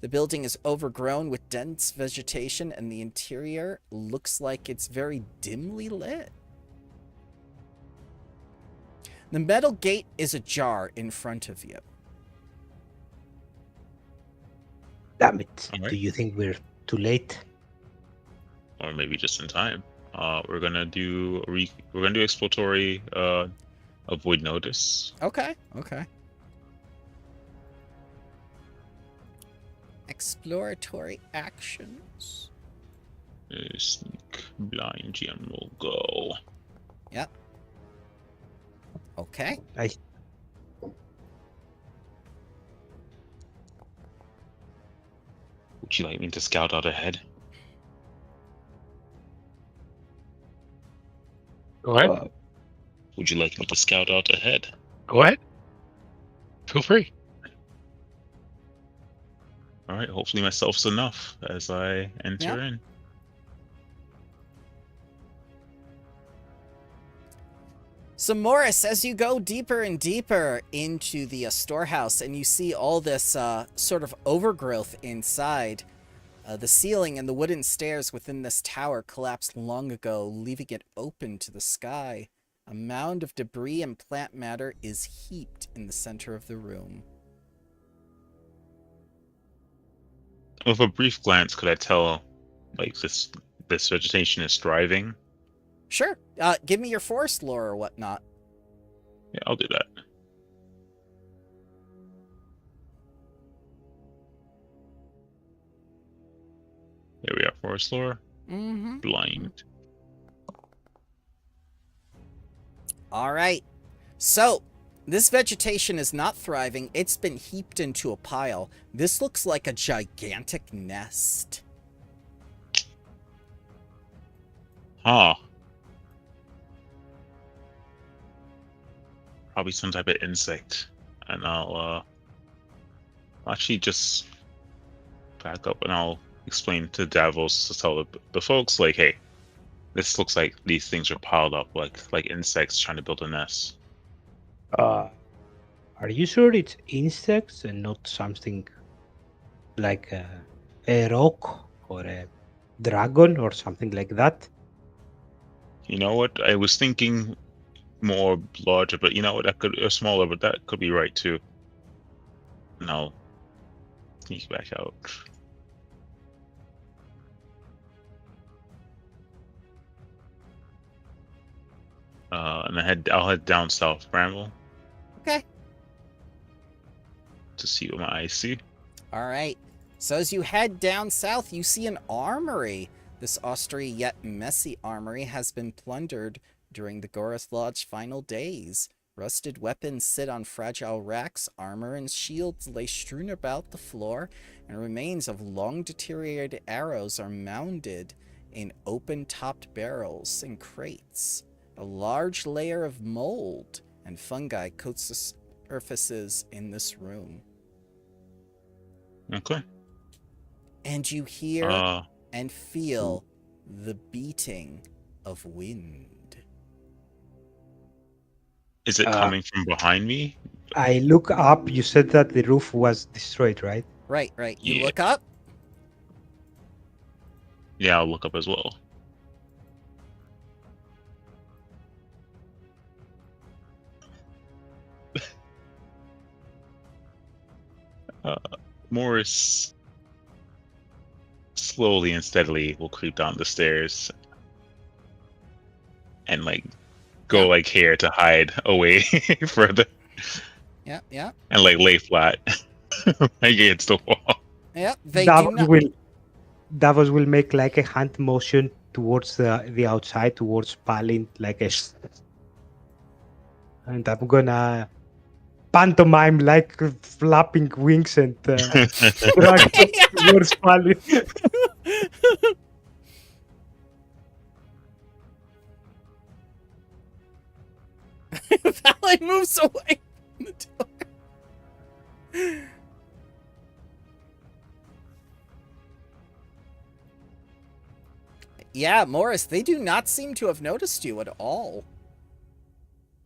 The building is overgrown with dense vegetation, and the interior looks like it's very dimly lit. The metal gate is ajar in front of you. Damn it. All right. Do you think we're too late? Or maybe just in time. We're gonna do exploratory avoid notice. Okay. Exploratory actions. Sneak blind general go. Yep. Okay. Would you like me to scout out ahead? Go ahead. Would you like me to scout out ahead? Go ahead. Feel free. All right. Hopefully, myself's enough as I enter Yep. in. So Morris, as you go deeper and deeper into the storehouse and you see all this sort of overgrowth inside, the ceiling and the wooden stairs within this tower collapsed long ago, leaving it open to the sky. A mound of debris and plant matter is heaped in the center of the room. With a brief glance, could I tell, like this vegetation is thriving? Sure, give me your forest lore or whatnot. Yeah, I'll do that. Here we are, forest lore. Mm-hmm. Blind. All right. So, this vegetation is not thriving. It's been heaped into a pile. This looks like a gigantic nest. Huh. Probably some type of insect. And I'll actually just back up and I'll explain to Davos to tell the folks, like, hey, this looks like these things are piled up like insects trying to build a nest. Are you sure it's insects and not something like a rock or a dragon or something like that? You know what? I was thinking more larger, but you know what? That could smaller, but that could be right too. And I'll sneak back out. And I'll head down south, Bramble, Okay. to see what my eyes see. All right. So as you head down south, you see an armory. This austere yet messy armory has been plundered during the Gorath Lodge's final days. Rusted weapons sit on fragile racks, armor and shields lay strewn about the floor, and remains of long deteriorated arrows are mounded in open-topped barrels and crates. A large layer of mold and fungi coats the surfaces in this room. Okay. And you hear and feel the beating of wind. Is it coming from behind me? I look up. You said that the roof was destroyed, right? Right. You Yeah. look up. Yeah, I'll look up as well. Morris slowly and steadily will creep down the stairs and like go Yeah. like here to hide away further Yeah, yeah, and like lay flat against the wall. yeah. They do not. Davos will make like a hand motion towards the outside, towards Palin, like a. And I'm gonna pantomime like flapping wings and drag towards Palin. Valley moves away from the door. Yeah, Morris, they do not seem to have noticed you at all.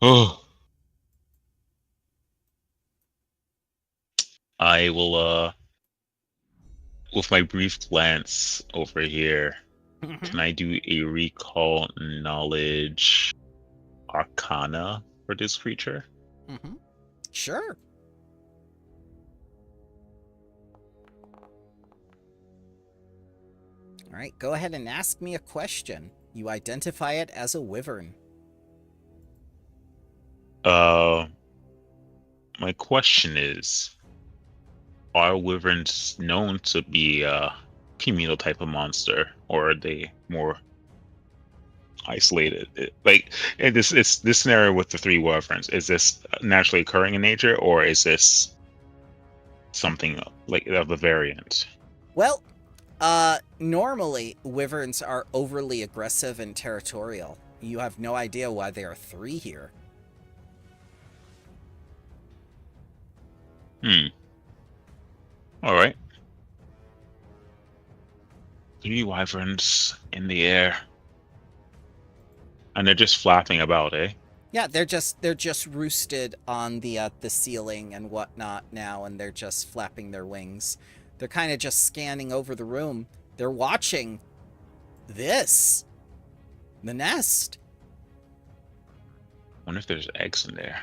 Oh. I will, with my brief glance over here, can I do a recall knowledge arcana for this creature? Mm-hmm. Sure. All right, go ahead and ask me a question. You identify it as a wyvern. My question is, are wyverns known to be a communal type of monster, or are they more isolated? Like in this scenario with the 3 wyverns, is this naturally occurring in nature, or is this something like of a variant? Well, normally wyverns are overly aggressive and territorial. You have no idea why there are 3 here. All right. 3 wyverns in the air, and they're just flapping about, eh? Yeah, they're just roosted on the ceiling and whatnot now, and they're just flapping their wings. They're kind of just scanning over the room. They're watching this, the nest. Wonder if there's eggs in there.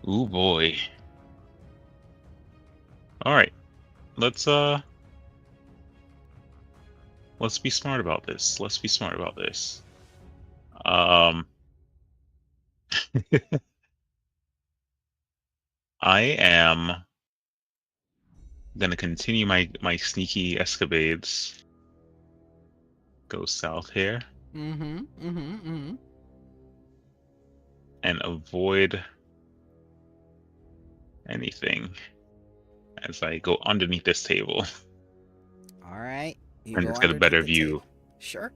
Ooh boy. All right, let's be smart about this. Let's be smart about this. I am gonna continue my sneaky escapades. Go south here. And avoid anything as I go underneath this table. All right. And just get a better view. Sure.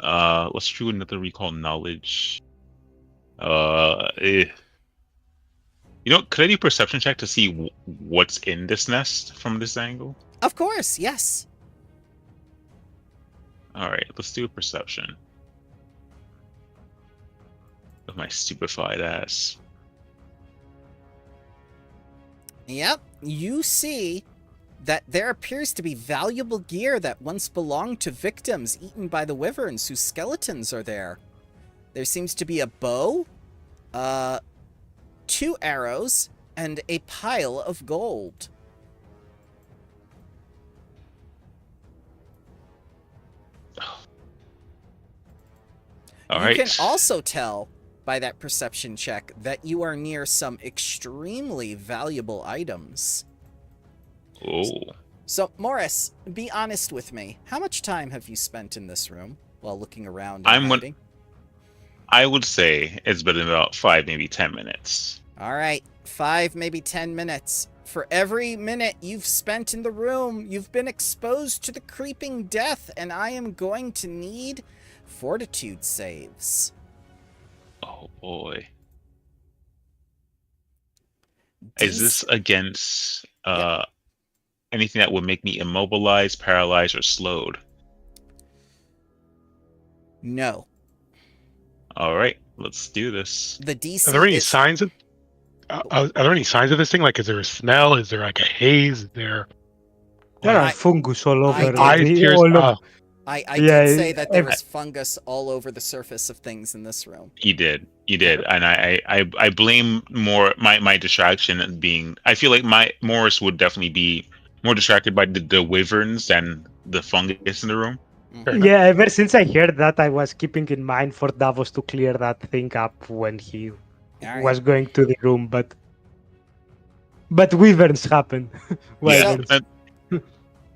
Let's do another recall knowledge. You know, could I do perception check to see what's in this nest from this angle? Of course, yes. All right, let's do a perception. With my stupefied ass. Yep, you see that there appears to be valuable gear that once belonged to victims eaten by the wyverns whose skeletons are there. There seems to be a bow, 2 arrows, and a pile of gold. All you right. can also tell by that perception check that you are near some extremely valuable items. Oh. So, Morris, be honest with me. How much time have you spent in this room while looking around and hiding? I would say it's been about 5, maybe 10 minutes. All right, 5, maybe 10 minutes. For every minute you've spent in the room, you've been exposed to the creeping death, and I am going to need fortitude saves. Oh boy. Is this against anything that would make me immobilized, paralyzed, or slowed? No. All right, let's do this. The DC Are there any signs of? Are there any signs of this thing? Like, is there a smell? Is there like a haze? Is there? There are fungus all over. Eyes, tears. I Yeah, did say that there ev- was fungus all over the surface of things in this room. You did, and I blame more my distraction and being. I feel like my Morris would definitely be more distracted by the wyverns than the fungus in the room. Fair enough. Yeah, ever since I heard that, I was keeping in mind for Davos to clear that thing up when he All was right. going to the room, but wyverns happen. Yeah, Wyverns.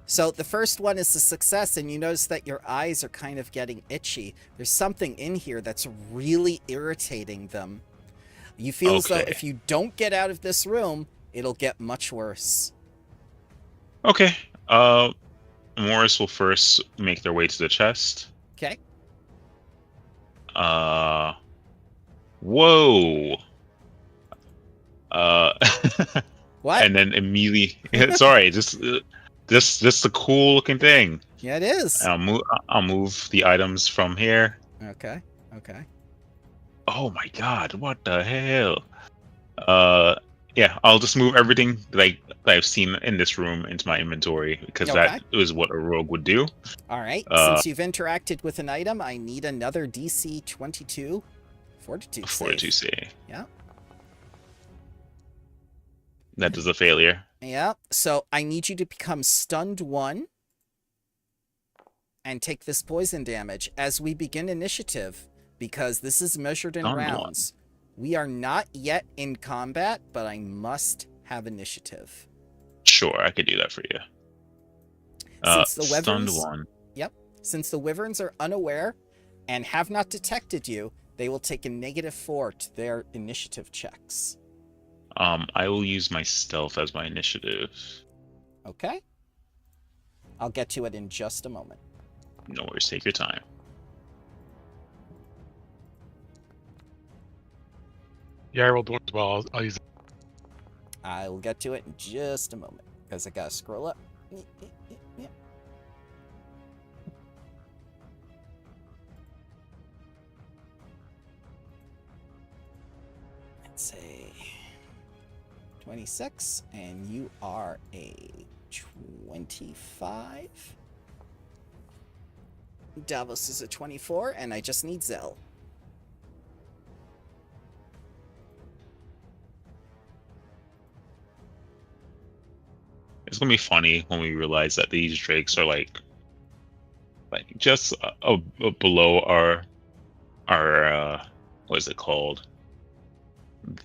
So the first one is a success, and you notice that your eyes are kind of getting itchy. There's something in here that's really irritating them. You feel as though Okay. if you don't get out of this room, it'll get much worse. Okay. Morris will first make their way to the chest. Okay? Whoa. What? And then immediately, it's all right. Just a cool looking thing. Yeah, it is. I'll move the items from here. Okay. Okay. Oh my god! What the hell? Yeah, I'll just move everything that I've seen in this room into my inventory because that is what a rogue would do. All right. Since you've interacted with an item, I need another DC 22 Fortitude save. Fortitude save. Yeah. That is a failure. Yeah. So I need you to become stunned 1 and take this poison damage as we begin initiative, because this is measured in Stunned rounds. We are not yet in combat, but I must have initiative. Sure, I could do that for you. Since the Stunned wyverns, 1. Since the wyverns are unaware and have not detected you, they will take a -4 to their initiative checks. I will use my stealth as my initiative. Okay? I'll get to it in just a moment. No worries, take your time. Yeah, I rolled one as well. I'll use it. I will get to it in just a moment, because I gotta scroll up. Let's say 26, and you are a 25. Davos is a 24, and I just need Zell. It's gonna be funny when we realize that these drakes are like just below our what is it called?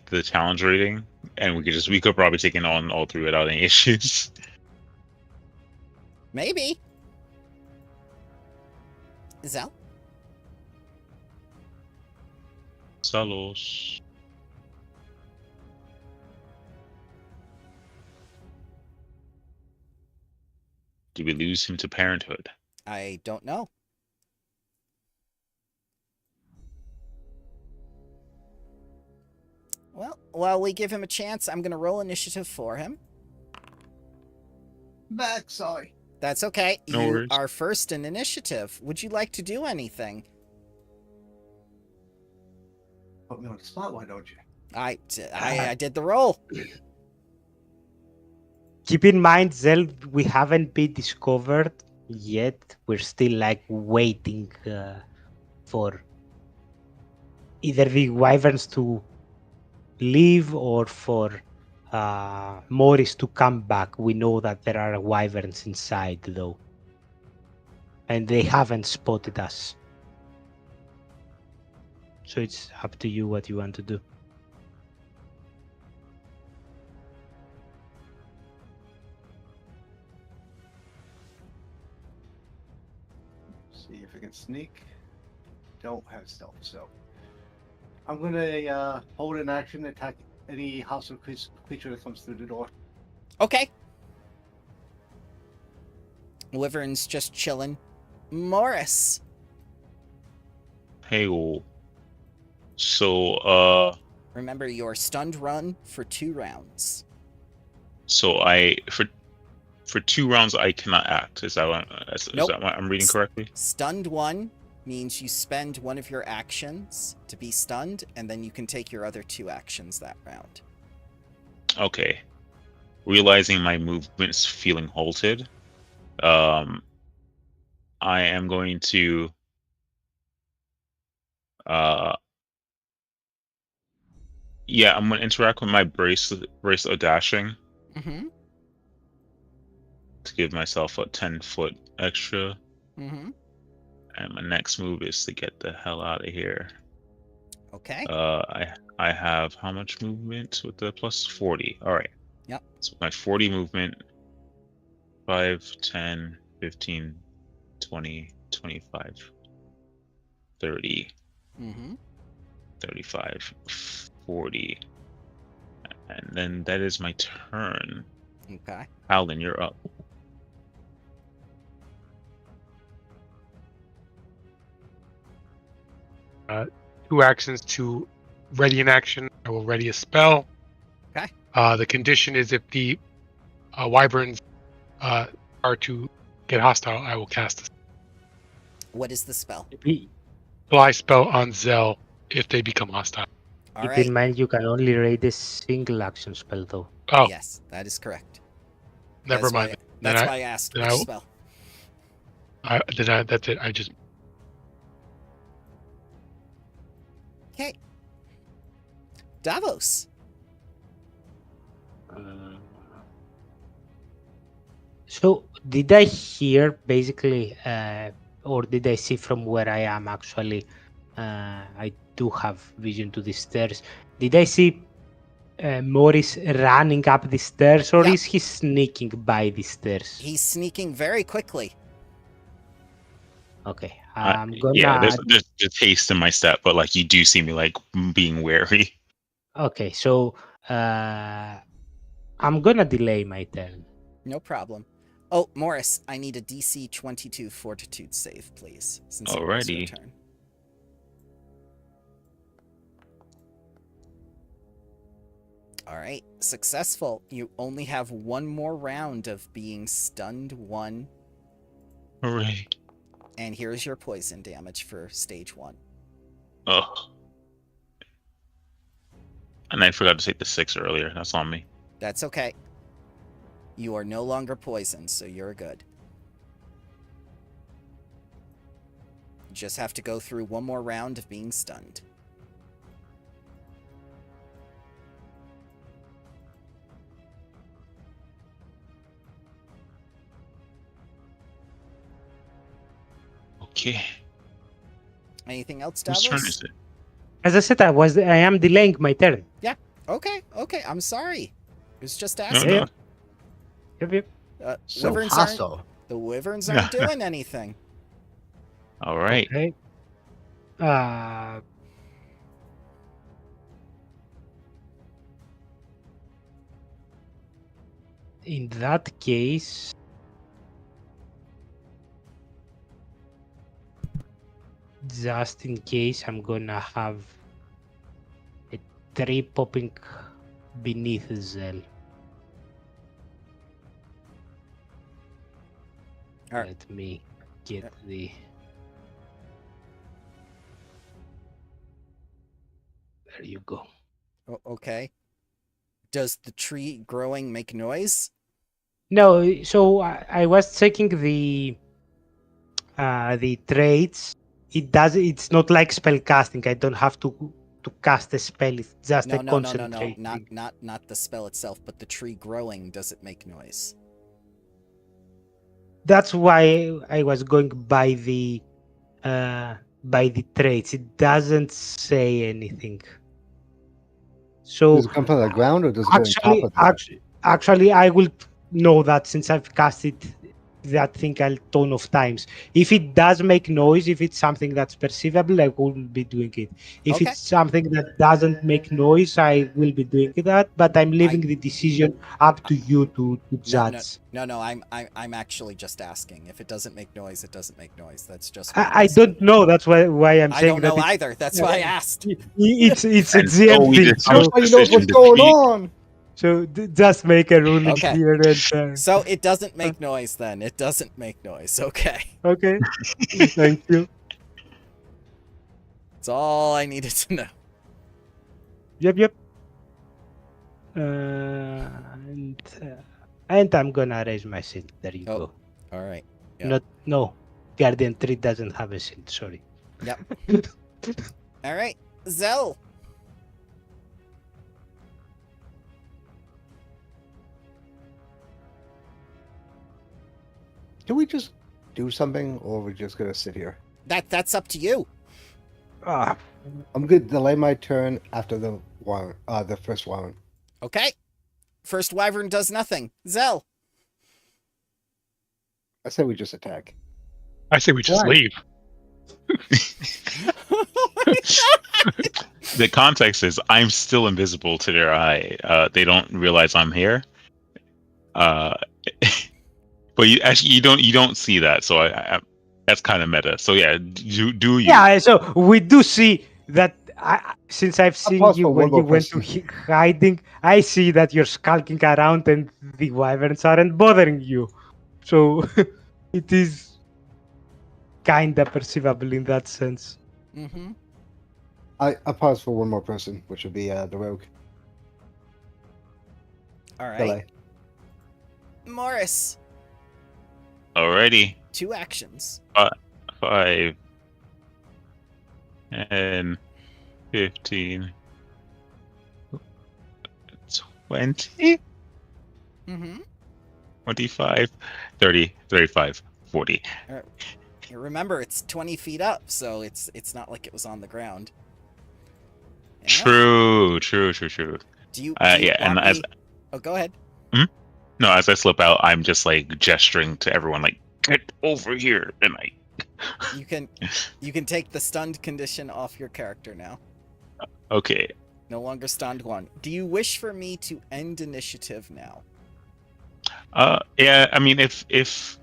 The challenge rating, and we could probably take it on all three without any issues. Maybe. Zell? Salos. Do we lose him to parenthood? I don't know. Well, while we give him a chance, I'm going to roll initiative for him. Back, sorry. That's okay. No You worries. are first in initiative. Would you like to do anything? Put me on the spot, why don't you? I did the roll. Keep in mind, Zell, we haven't been discovered yet. We're still like waiting for either the wyverns to leave or for Morris to come back. We know that there are wyverns inside, though, and they haven't spotted us. So it's up to you what you want to do. See if I can sneak. Don't have stealth, so I'm gonna hold an action to attack any hostile creature that comes through the door. Okay. Wyvern's just chilling. Morris. Hey, so Remember your stunned run for 2 rounds. so I for 2 rounds I cannot act. Is that Nope. what I'm reading correctly? Stunned 1 means you spend one of your actions to be stunned, and then you can take your other 2 actions that round. Okay. Realizing my movement's feeling halted, I am going to I'm gonna interact with my bracelet of dashing Mm-hmm. to give myself a 10-foot extra. Mm-hmm. And my next move is to get the hell out of here. Okay. I have how much movement with the plus 40? All right. Yep. So my 40 movement 5, 10, 15, 20, 25, 30, Mm-hmm. 35, 40. And then that is my turn. Okay. Howlin, you're up. Two actions to ready an action. I will ready a spell. Okay. The condition is if the wyverns are to get hostile, I will cast a What is the spell? fly spell on Zell if they become hostile. All Keep right. in mind you can only raid a single action spell though. Oh, Yes, that is correct. never That's mind. Why, Then that's why I asked then which I- spell. That's it. I just Okay. Davos. So did I hear basically, or did I see from where I am actually? I do have vision to the stairs. Did I see Morris running up the stairs, or Yeah. is he sneaking by the stairs? He's sneaking very quickly. Okay, I'm gonna. Yeah, there's haste in my step, but like you do see me like being wary. Okay, so I'm gonna delay my turn. No problem. Oh, Morris, I need a DC 22 Fortitude save, please, since it was your Alrighty. turn. All right, successful. You only have one more round of being stunned 1, Hooray. and here's your poison damage for stage 1. Oh. And I forgot to take the 6 earlier. That's on me. That's okay. You are no longer poisoned, so you're good. You just have to go through one more round of being stunned. Okay. Anything else, Whose Davos? turn is it? As I said, I am delaying my turn. Okay, I'm sorry. I was just No, asking. no. Yep. So Wyverns hostile. the wyverns aren't doing anything. All right. Okay. In that case, just in case, I'm gonna have a tree popping beneath Zell. Alright. Let me get the. There you go. Okay. Does the tree growing make noise? No, so I was checking the traits. It does. It's not like spell casting. I don't have to cast a spell. It's just a No. concentrating. Not the spell itself, but the tree growing. Does it make noise? That's why I was going by the traits. It doesn't say anything. So Does it come from the ground or does it go on top of that? actually, I will know that since I've casted that thing a ton of times. If it does make noise, if it's something that's perceivable, I wouldn't be doing it. If Okay. it's something that doesn't make noise, I will be doing that. But I'm leaving the decision up to you to judge. No. I'm actually just asking. If it doesn't make noise, it doesn't make noise. That's just. I don't know. That's why I'm I saying don't know that either. That's why I asked. it's a And GM so we thing. just- How he knows what's going on? So just make a ruling Okay. here and So it doesn't make noise then. It doesn't make noise. Okay. okay. Thank you. That's all I needed to know. Yep. And I'm gonna raise my shield. There you Oh. go. All right. Yeah. No. Guardian Tree doesn't have a shield. Sorry. Yep. All right, Zell. Do we just do something, or are we just gonna sit here? That's up to you. Ah, I'm gonna delay my turn after the first one. Okay. First wyvern does nothing. Zell. I say we just attack. I say we just Why? leave. The context is I'm still invisible to their eye. They don't realize I'm here. But you don't see that. So I that's kind of meta. So yeah, do you? yeah, so we do see that. Since I've seen pause you for when one you more went to hiding, I see that you're skulking around and the wyverns aren't bothering you. So it is kinda perceivable in that sense. Mm-hmm. I pause for one more person, which would be the rogue. All right. Delay. Morris. Alrighty. 2 actions. 5 and 15 20 Mm-hmm. 25 30 35 40. Remember, it's 20 feet up, so it's not like it was on the ground. Yeah. True. Do you Yeah, and want as me... Oh, go ahead. no, as I slip out, I'm just like gesturing to everyone, like get over here, and You can take the stunned condition off your character now. okay. No longer stunned 1. Do you wish for me to end initiative now? Yeah. I mean, if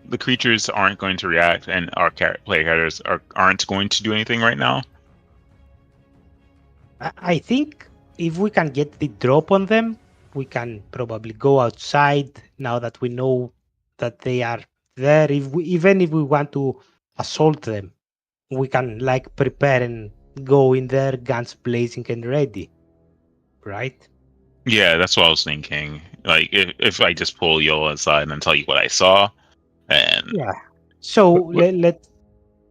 the creatures aren't going to react and our player characters aren't going to do anything right now, I think if we can get the drop on them, we can probably go outside now that we know that they are there. Even if we want to assault them, we can like prepare and go in there, guns blazing and ready, right? yeah, that's what I was thinking. Like if I just pull you all aside and tell you what I saw, and Yeah. So let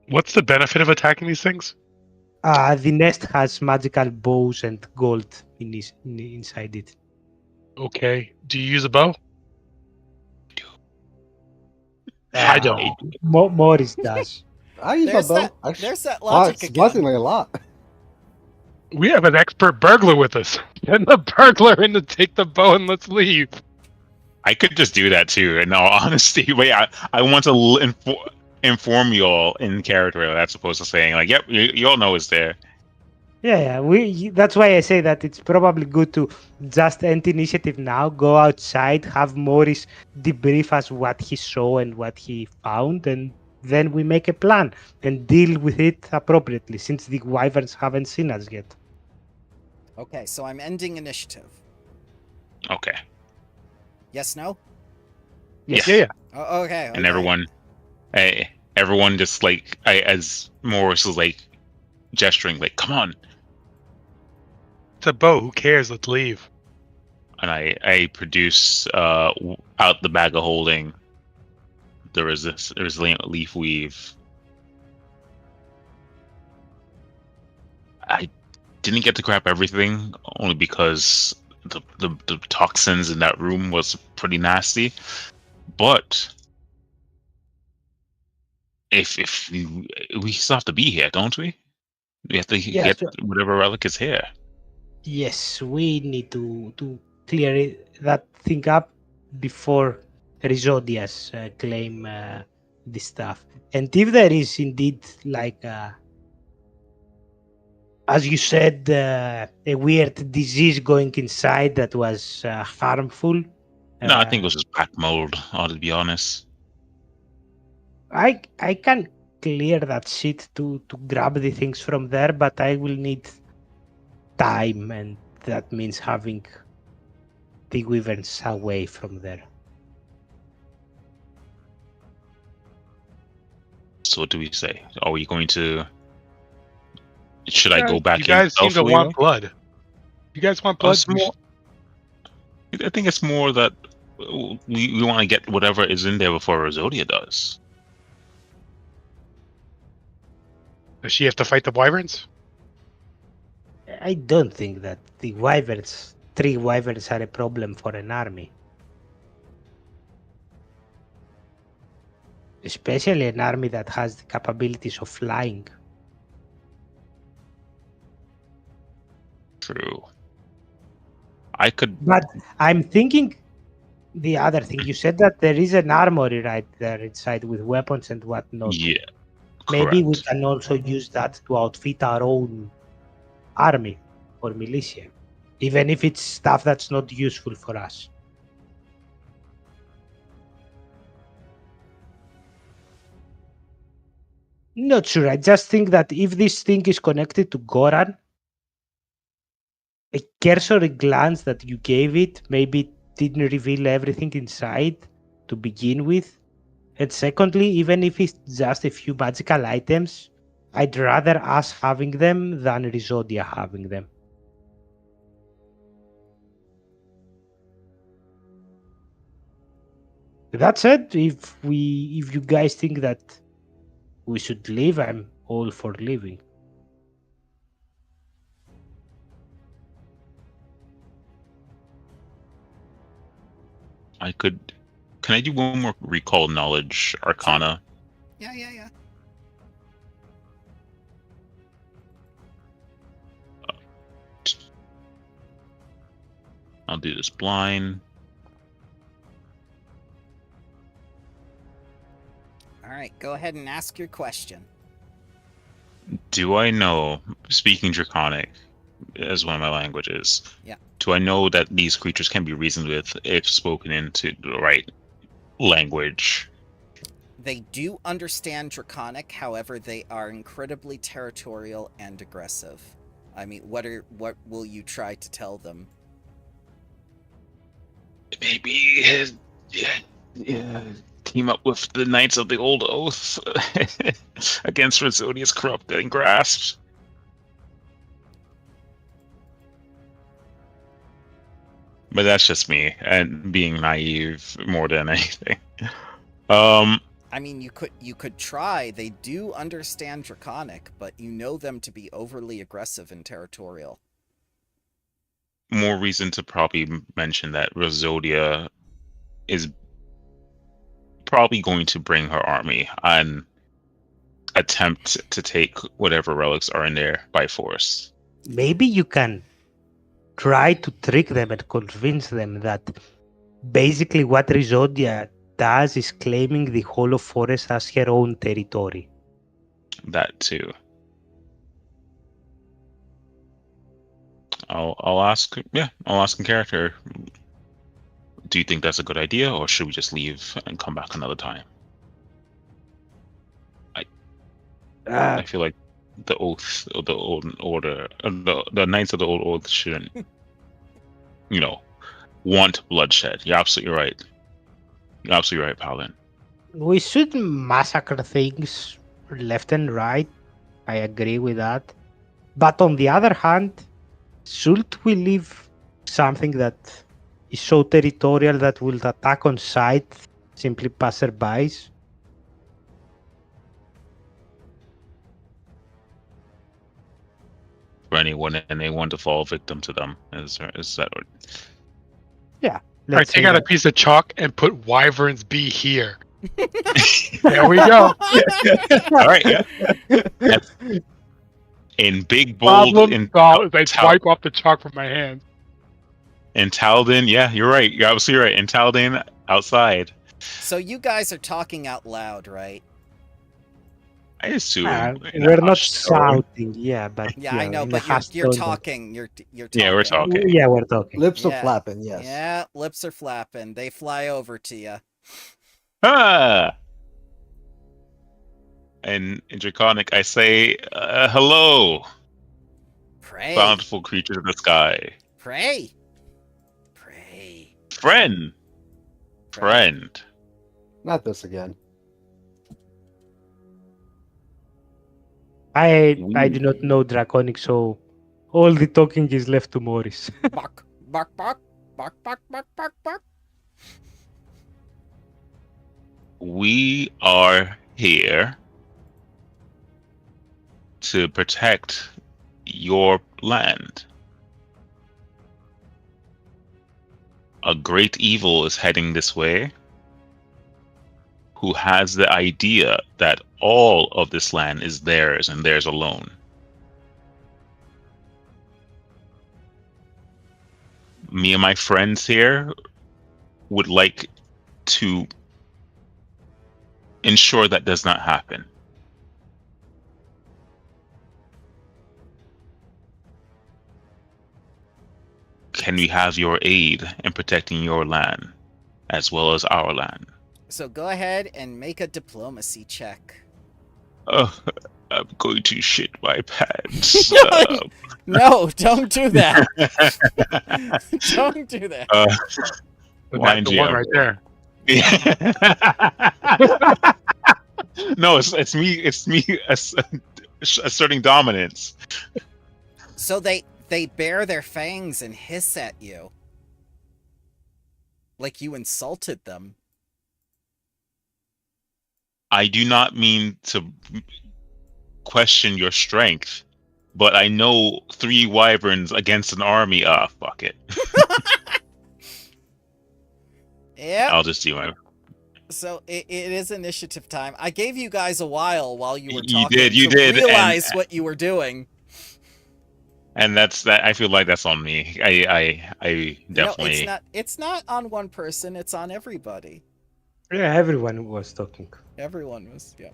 What's the benefit of attacking these things? the nest has magical bows and gold inside it. Okay. Do you use a bow? Uh, I don't. Morris does. I use There's my bow. that- Actually, there's that logic again. surprisingly a lot. We have an expert burglar with us. Send the burglar in to take the bow and let's leave. I could just do that too. In all honesty, but yeah, I want to inform you all in character. That's opposed to saying like, "Yep, you all know it's there." Yeah. That's why I say that it's probably good to just end initiative now, go outside, have Morris debrief us what he saw and what he found, and then we make a plan and deal with it appropriately, since the wyverns haven't seen us yet. Okay, so I'm ending initiative. Okay. Yes, no? Yes. Yeah. Oh, okay. And everyone just like as Morris is like gesturing, like, "Come on!" It's a bow. Who cares? Let's leave. And I produce out the bag of holding the resilient leaf weave. I didn't get to grab everything only because the toxins in that room was pretty nasty. But if we still have to be here, don't we? We have to get whatever relic is here. Yes, we need to clear that thing up before Rizodias claim the stuff. And if there is indeed, like, as you said, a weird disease going inside that was harmful. No, I think it was just black mold, to be honest. I can clear that shit to grab the things from there, but I will need time, and that means having the wyverns away from there. So what do we say? Are we going to? Should I go back You in? guys seem to stealthily, want though? blood. You guys want Oh, blood? it's more- I think it's more that we want to get whatever is in there before Rosodia does. Does she have to fight the wyverns? I don't think that the wyverns, 3 wyverns, are a problem for an army. Especially an army that has the capabilities of flying. True. I could. But I'm thinking the other thing. You said that there is an armory right there inside with weapons and whatnot. Yeah. Maybe we Correct. can also use that to outfit our own army or militia, even if it's stuff that's not useful for us. Not sure. I just think that if this thing is connected to Goran, a cursory glance that you gave it maybe didn't reveal everything inside to begin with. And secondly, even if it's just a few magical items, I'd rather us having them than Rizodia having them. That said, if you guys think that we should leave, I'm all for leaving. I could. Can I do one more recall knowledge arcana? Yeah. I'll do this blind. All right, go ahead and ask your question. Do I know, speaking Draconic as one of my languages, Yeah. do I know that these creatures can be reasoned with if spoken into the right language? They do understand Draconic, however, they are incredibly territorial and aggressive. I mean, what will you try to tell them? Maybe team up with the Knights of the Old Oath against Rizodia's corrupt and grasp. But that's just me and being naive more than anything. I mean, you could try. They do understand Draconic, but you know them to be overly aggressive and territorial. More reason to probably mention that Rizodia is probably going to bring her army and attempt to take whatever relics are in there by force. Maybe you can try to trick them and convince them that basically what Rizodia does is claiming the whole of forest as her own territory. That too. I'll ask. Yeah, I'll ask in character. Do you think that's a good idea, or should we just leave and come back another time? I feel like the oath, or the old order, the Knights of the Old Oath shouldn't, want bloodshed. You're absolutely right. You're absolutely right, Paladin. We should massacre things left and right. I agree with that. But on the other hand, should we leave something that is so territorial that will attack on sight simply passerbys? For anyone and anyone to fall victim to them. Is that what? Yeah. All right, take out a piece of chalk and put wyverns be here. There we go. All right, yeah. In big bold Problem solved. I wipe off the chalk from my hand. In Talden, yeah, you're right. You're absolutely right. In Talden, outside. So you guys are talking out loud, right? I assume we're not shouting, but yeah, I know, but you're talking. You're talking. Yeah, we're talking. Yeah, we're talking. Lips are flapping. Yes. Yeah, lips are flapping. They fly over to you. Ah. And in Draconic, I say, "Hello, pray, bountiful creature of the sky. Pray, friend. Not this again. I do not know Draconic, so all the talking is left to Morris. Bark, bark, bark, bark, bark, bark, bark, bark. We are here to protect your land. A great evil is heading this way, who has the idea that all of this land is theirs and theirs alone. Me and my friends here would like to ensure that does not happen. Can we have your aid in protecting your land as well as our land? So go ahead and make a diplomacy check. Oh, I'm going to shit my pants. No, don't do that. Don't do that. Mind the you, one right there. No, it's me. It's me asserting dominance. So they bare their fangs and hiss at you. Like you insulted them. I do not mean to question your strength, but I know 3 wyverns against an army. Fuck it. Yeah. I'll just do my. So it is initiative time. I gave you guys a while you were You talking did, to realize what you were doing. And that's that. I feel like that's on me. I definitely. No, it's not on one person. It's on everybody. Yeah, everyone was talking. Everyone was, yeah.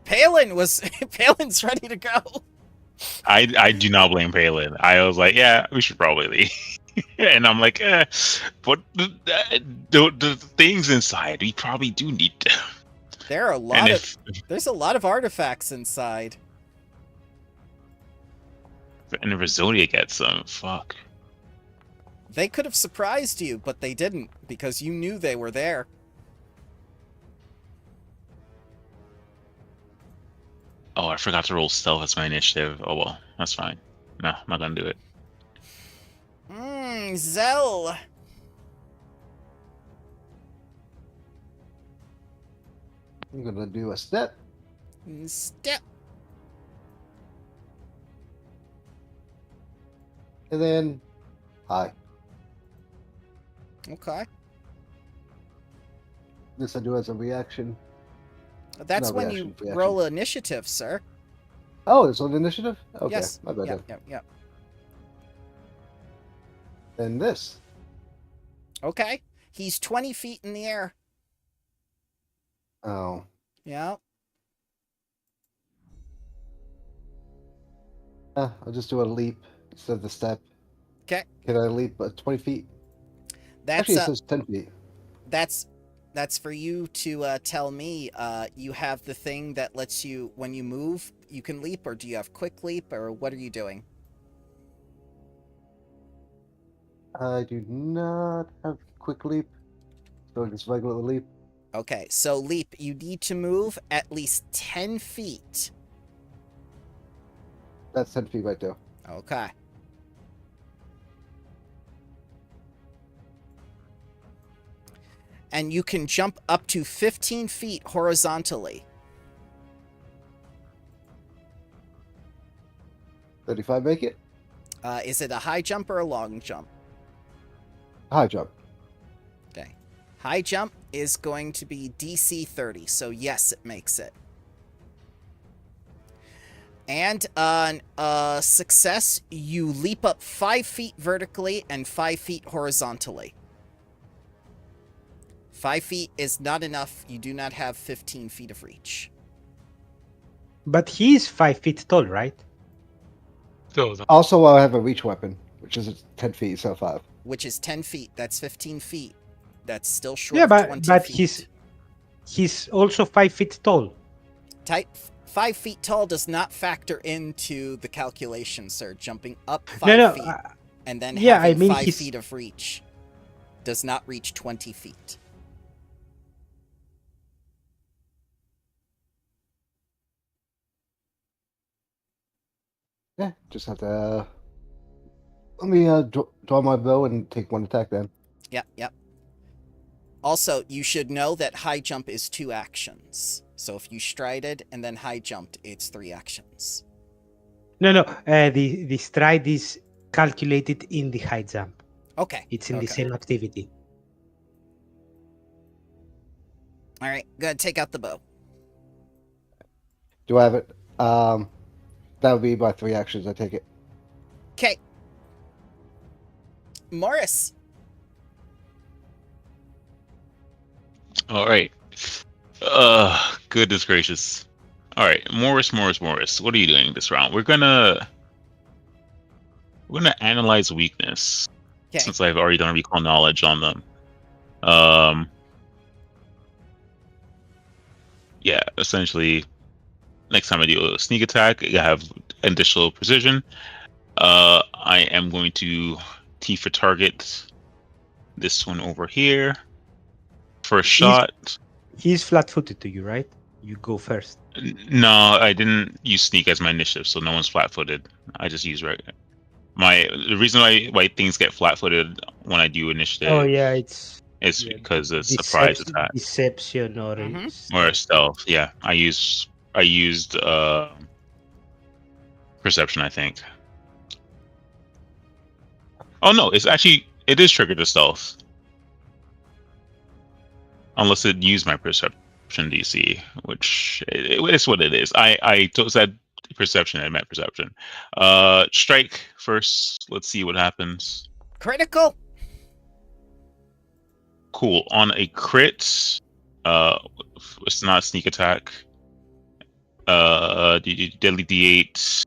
Palin's ready to go. I do not blame Palin. I was like, yeah, we should probably leave. And I'm like, but the things inside, we probably do need to. There are there's a lot of artifacts inside. And if Rizzonia gets some, fuck. They could have surprised you, but they didn't, because you knew they were there. Oh, I forgot to roll stealth as my initiative. Oh well, that's fine. No, I'm not gonna do it. Zell. I'm gonna do a step. Step. And then hi. Okay. This I do as a reaction. That's No, when reaction, you reaction. roll initiative, sir. Oh, it's on initiative? Okay. Yes. My bad. Yep. And this. Okay. He's 20 feet in the air. Oh. Yeah. I'll just do a leap instead of the step. Okay. Can I leap 20 feet? That's Actually, it says 10 feet. That's for you to tell me. You have the thing that lets you, when you move, you can leap, or do you have quick leap, or what are you doing? I do not have quick leap. So just regular leap. Okay, so leap, you need to move at least 10 feet. That's 10 feet right there. Okay. And you can jump up to 15 feet horizontally. 35 make it? Is it a high jump or a long jump? High jump. Okay. High jump is going to be DC 30, so yes, it makes it. And on success, you leap up 5 feet vertically and 5 feet horizontally. 5 feet is not enough. You do not have 15 feet of reach. But he's 5 feet tall, right? Still, Also, I have a reach weapon, which is 10 feet, so 5. Which is 10 feet. That's 15 feet. That's still short Yeah, of 20 but feet. he's also 5 feet tall. Type 5 feet tall does not factor into the calculation, sir. Jumping up 5 No, feet and then yeah, having I mean 5 he's- feet of reach does not reach 20 feet. Yeah, just have to. Let me draw my bow and take one attack then. Yep. Also, you should know that high jump is 2 actions. So if you strided and then high jumped, it's 3 actions. No. The stride is calculated in the high jump. Okay. It's in the okay. same activity. All right, go ahead, take out the bow. Do I have it? That would be my 3 actions. I take it. Okay. Morris. All right. Goodness gracious. All right, Morris. What are you doing this round? We're gonna analyze weakness. Okay. Since I've already done a recall knowledge on them. Yeah, essentially, next time I do a sneak attack, I have additional precision. I am going to T for target this one over here. First shot. He's flat-footed to you, right? You go first. No, I didn't use sneak as my initiative, so no one's flat-footed. I just use the reason why things get flat-footed when I do initiative. Oh yeah, it's because it's surprise attack deception or or stealth. Yeah, I used perception, I think. Oh no, it is triggered to stealth. Unless it used my perception DC, which it's what it is. I said perception, I meant perception. Strike first. Let's see what happens. Critical. Cool. On a crit, it's not a sneak attack. Deadly D8.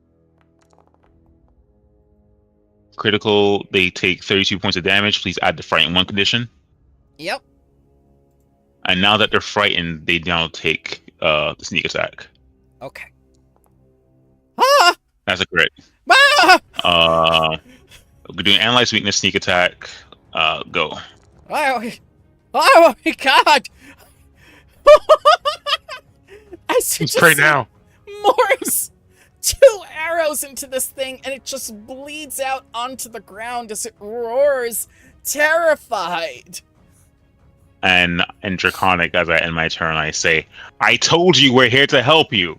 Critical, they take 32 points of damage. Please add the frightened 1 condition. Yep. And now that they're frightened, they now take the sneak attack. Okay. Ah! That's a crit. Ah! We're doing analyze weakness, sneak attack. Go. Oh my god! As you just Pray see now. Morris, 2 arrows into this thing, and it just bleeds out onto the ground as it roars, terrified. And Draconic, as I end my turn, I say, I told you we're here to help you.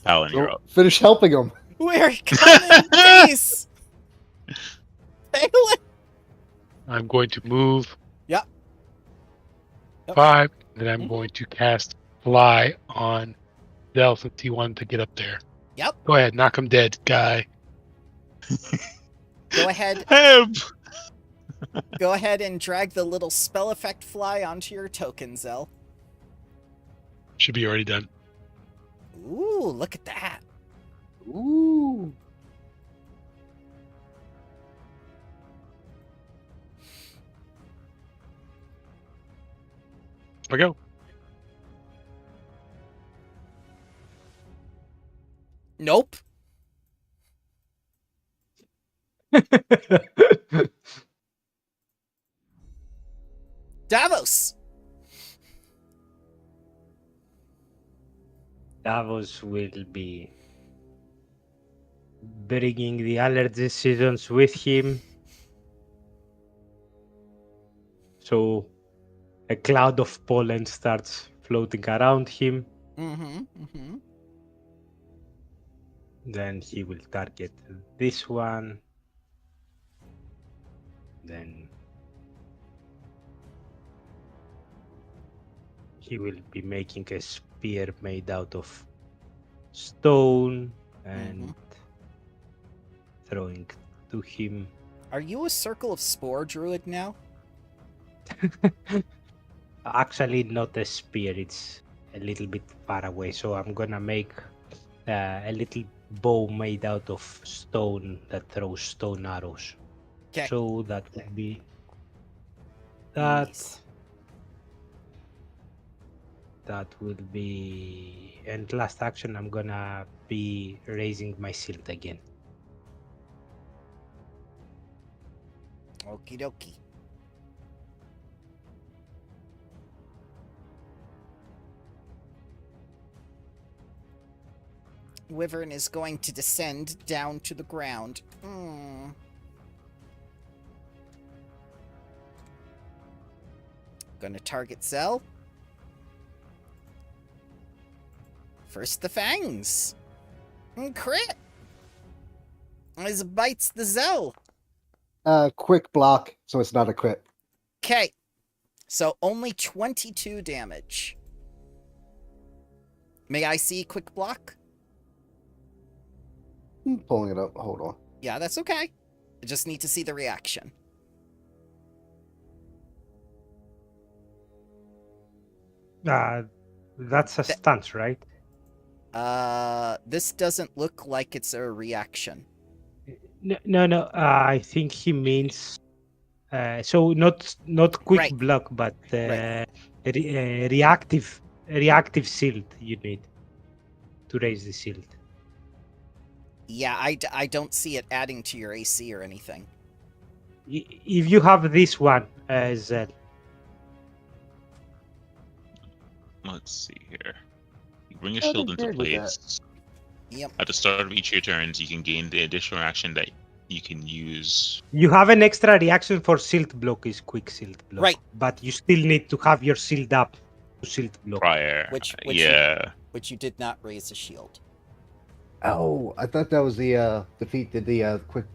Paladin, you're up. Finish helping him. We're coming, peace. Phelan. I'm going to move. Yep. 5. Then I'm going to cast Fly on Del since he wanted to get up there. Yep. Go ahead, knock him dead, guy. Go ahead. Help! Go ahead and drag the little spell effect fly onto your token, Zell. Should be already done. Ooh, look at that. Ooh. Here we go. Nope. Davos. Davos will be bringing the allergy seasons with him. So a cloud of pollen starts floating around him. Then he will target this one. Then he will be making a spear made out of stone and throwing to him. Are you a Circle of Spore druid now? Actually, not a spear. It's a little bit far away. So I'm gonna make a little bow made out of stone that throws stone arrows. Okay. So that would be that. Nice. That will be, and last action I'm gonna be raising my shield again. Okie dokie. Wyvern is going to descend down to the ground. Gonna target Zell. First the fangs. And crit. As it bites the Zell. Quick block, so it's not a crit. Okay. So only 22 damage. May I see quick block? I'm pulling it up. Hold on. Yeah, that's okay. I just need to see the reaction. That's a stunt, right? This doesn't look like it's a reaction. No. I think he means so not quick Right. block, but Right. reactive shield you need to raise the shield. Yeah, I don't see it adding to your AC or anything. If you have this one as Let's see here. You bring your Oh, shield they into did with that. place. Yep. At the start of each of your turns, you can gain the additional action that you can use. you have an extra reaction for shield block is quick shield block. Right. But you still need to have your shield up to shield block. Prior. Which Yeah. Which you did not raise a shield. Oh, I thought that was the feat did the quick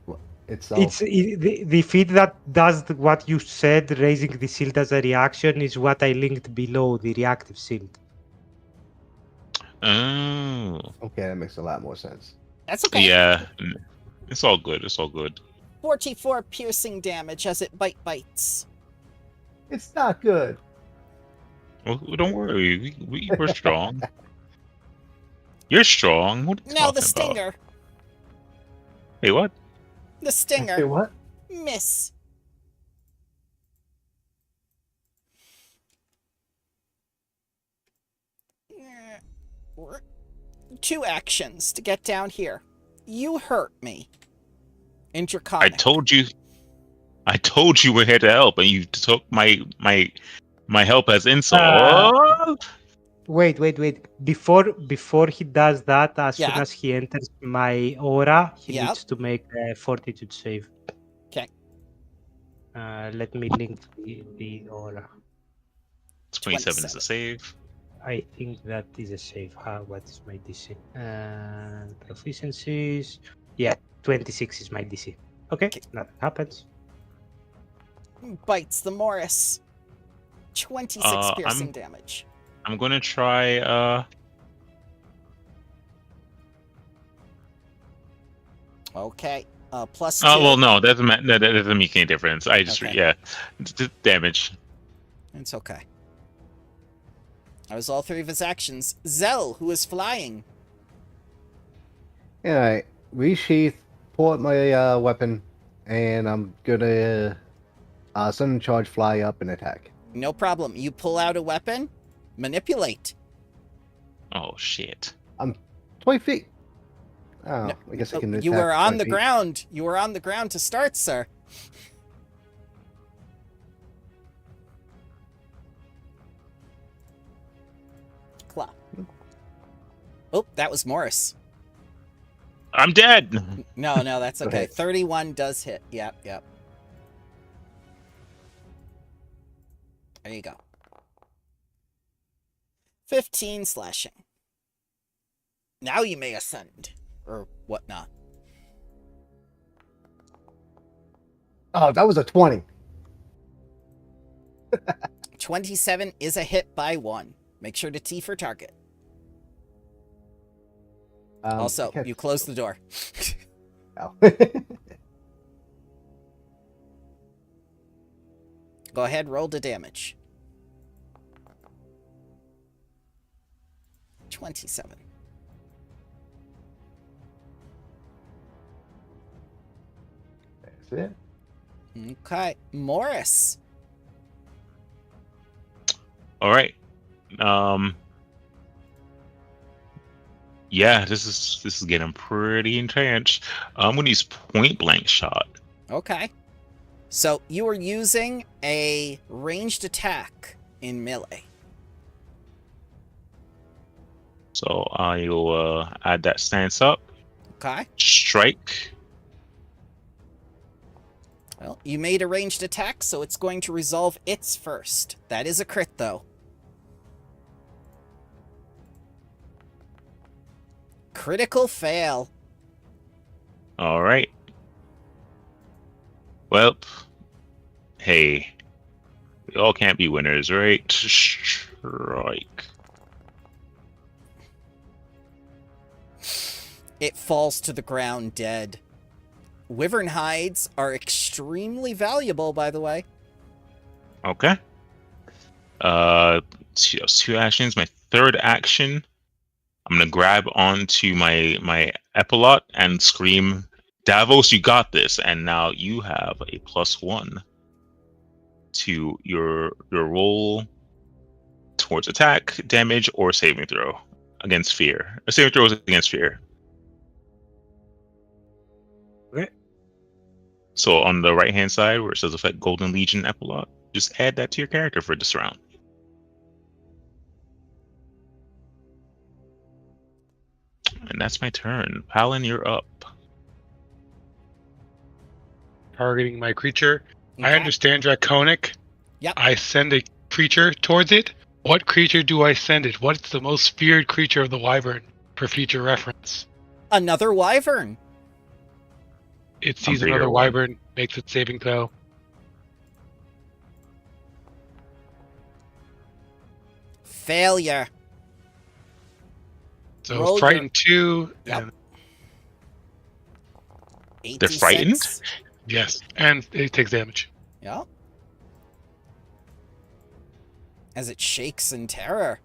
itself. It's the feat that does what you said, raising the shield as a reaction, is what I linked below the reactive shield. Oh. Okay, that makes a lot more sense. That's okay. Yeah. It's all good. It's all good. 44 piercing damage as it bites. It's not good. Well, don't worry. We're strong. You're strong. What are you Now the talking about? stinger. Hey, what? The Say stinger. what? Miss. Two actions to get down here. You hurt me. In Draconic. I told you we're here to help, and you took my help as insult. Wait. Before he does that, as soon Yeah. as he enters my aura, he Yep. needs to make a fortitude save. 'Kay. Let me link the aura. 27 is a save. I think that is a save. What is my DC? Proficiencies. Yeah, 26 is my DC. Okay, that happens. Bites the Morris. 26 piercing I'm- damage. I'm gonna try. Okay. Plus 2. Well, no, that doesn't make any difference. I just Okay. yeah, damage. It's okay. That was all 3 of his actions. Zell, who is flying. Alright, resheath, pull out my weapon, and I'm gonna sudden charge, fly up, and attack. No problem. You pull out a weapon, manipulate. Oh shit. 20 feet. Oh, No, I guess I can. You attack were on 20 the feet. ground. You were on the ground to start, sir. Claw. Oh, that was Morris. I'm dead. No, that's Go okay. ahead. 31 does hit. Yep. There you go. 15 slashing. Now you may ascend. Or whatnot. Oh, that was a 20. 27 is a hit by 1. Make sure to T for target. Also, Okay. you close the door. Oh. Go ahead, roll the damage. 27. That's it. Okay, Morris. All right. Yeah, this is getting pretty intense. I'm gonna use point blank shot. Okay. So you are using a ranged attack in melee. So I'll add that stance up. Okay. Strike. Well, you made a ranged attack, so it's going to resolve its first. That is a crit, though. Critical fail. All right. Well, hey, we all can't be winners, right? Strike. It falls to the ground dead. Wyvern hides are extremely valuable, by the way. Okay. Two actions. My third action, I'm gonna grab onto my epaulet and scream, "Davos, you got this!" And now you have a +1 to your roll towards attack, damage, or saving throw against fear. A saving throw is against fear. Okay. So on the right hand side where it says effect Golden Legion epaulet, just add that to your character for this round. And that's my turn. Palin, you're up. Targeting my creature. I Okay. understand Draconic. Yep. I send a creature towards it. What creature do I send it? What's the most feared creature of the Wyvern for future reference? Another wyvern. It sees bigger another one. Wyvern, makes its saving throw. Failure. So Roll frightened 2. Yep. And, 86. frightened? yes, and it takes damage. Yep. As it shakes in terror.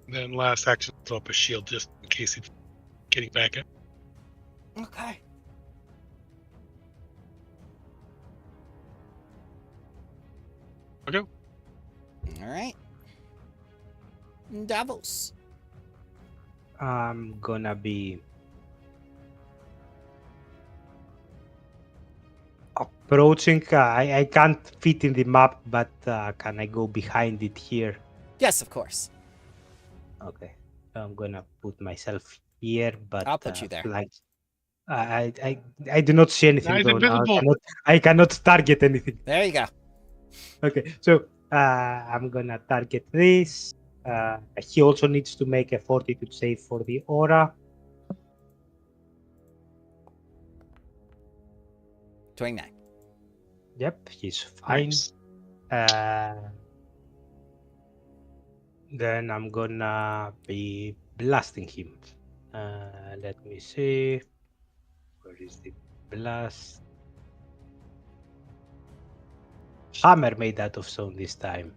Then last action, throw up a shield just in case it's getting back at. Okay. Okay. All right. Davos. I'm gonna be approaching. I can't fit in the map, but can I go behind it here? Yes, of course. Okay. I'm gonna put myself here, but I'll put you there. Like, I do not see anything. Now he's Though. Now invisible. I cannot target anything. There you go. Okay, so I'm gonna target this. He also needs to make a fortitude save for the aura. 29. Yep, he's fine. Nice. Then I'm gonna be blasting him. Let me see. Where is the blast? Hammer made out of stone this time.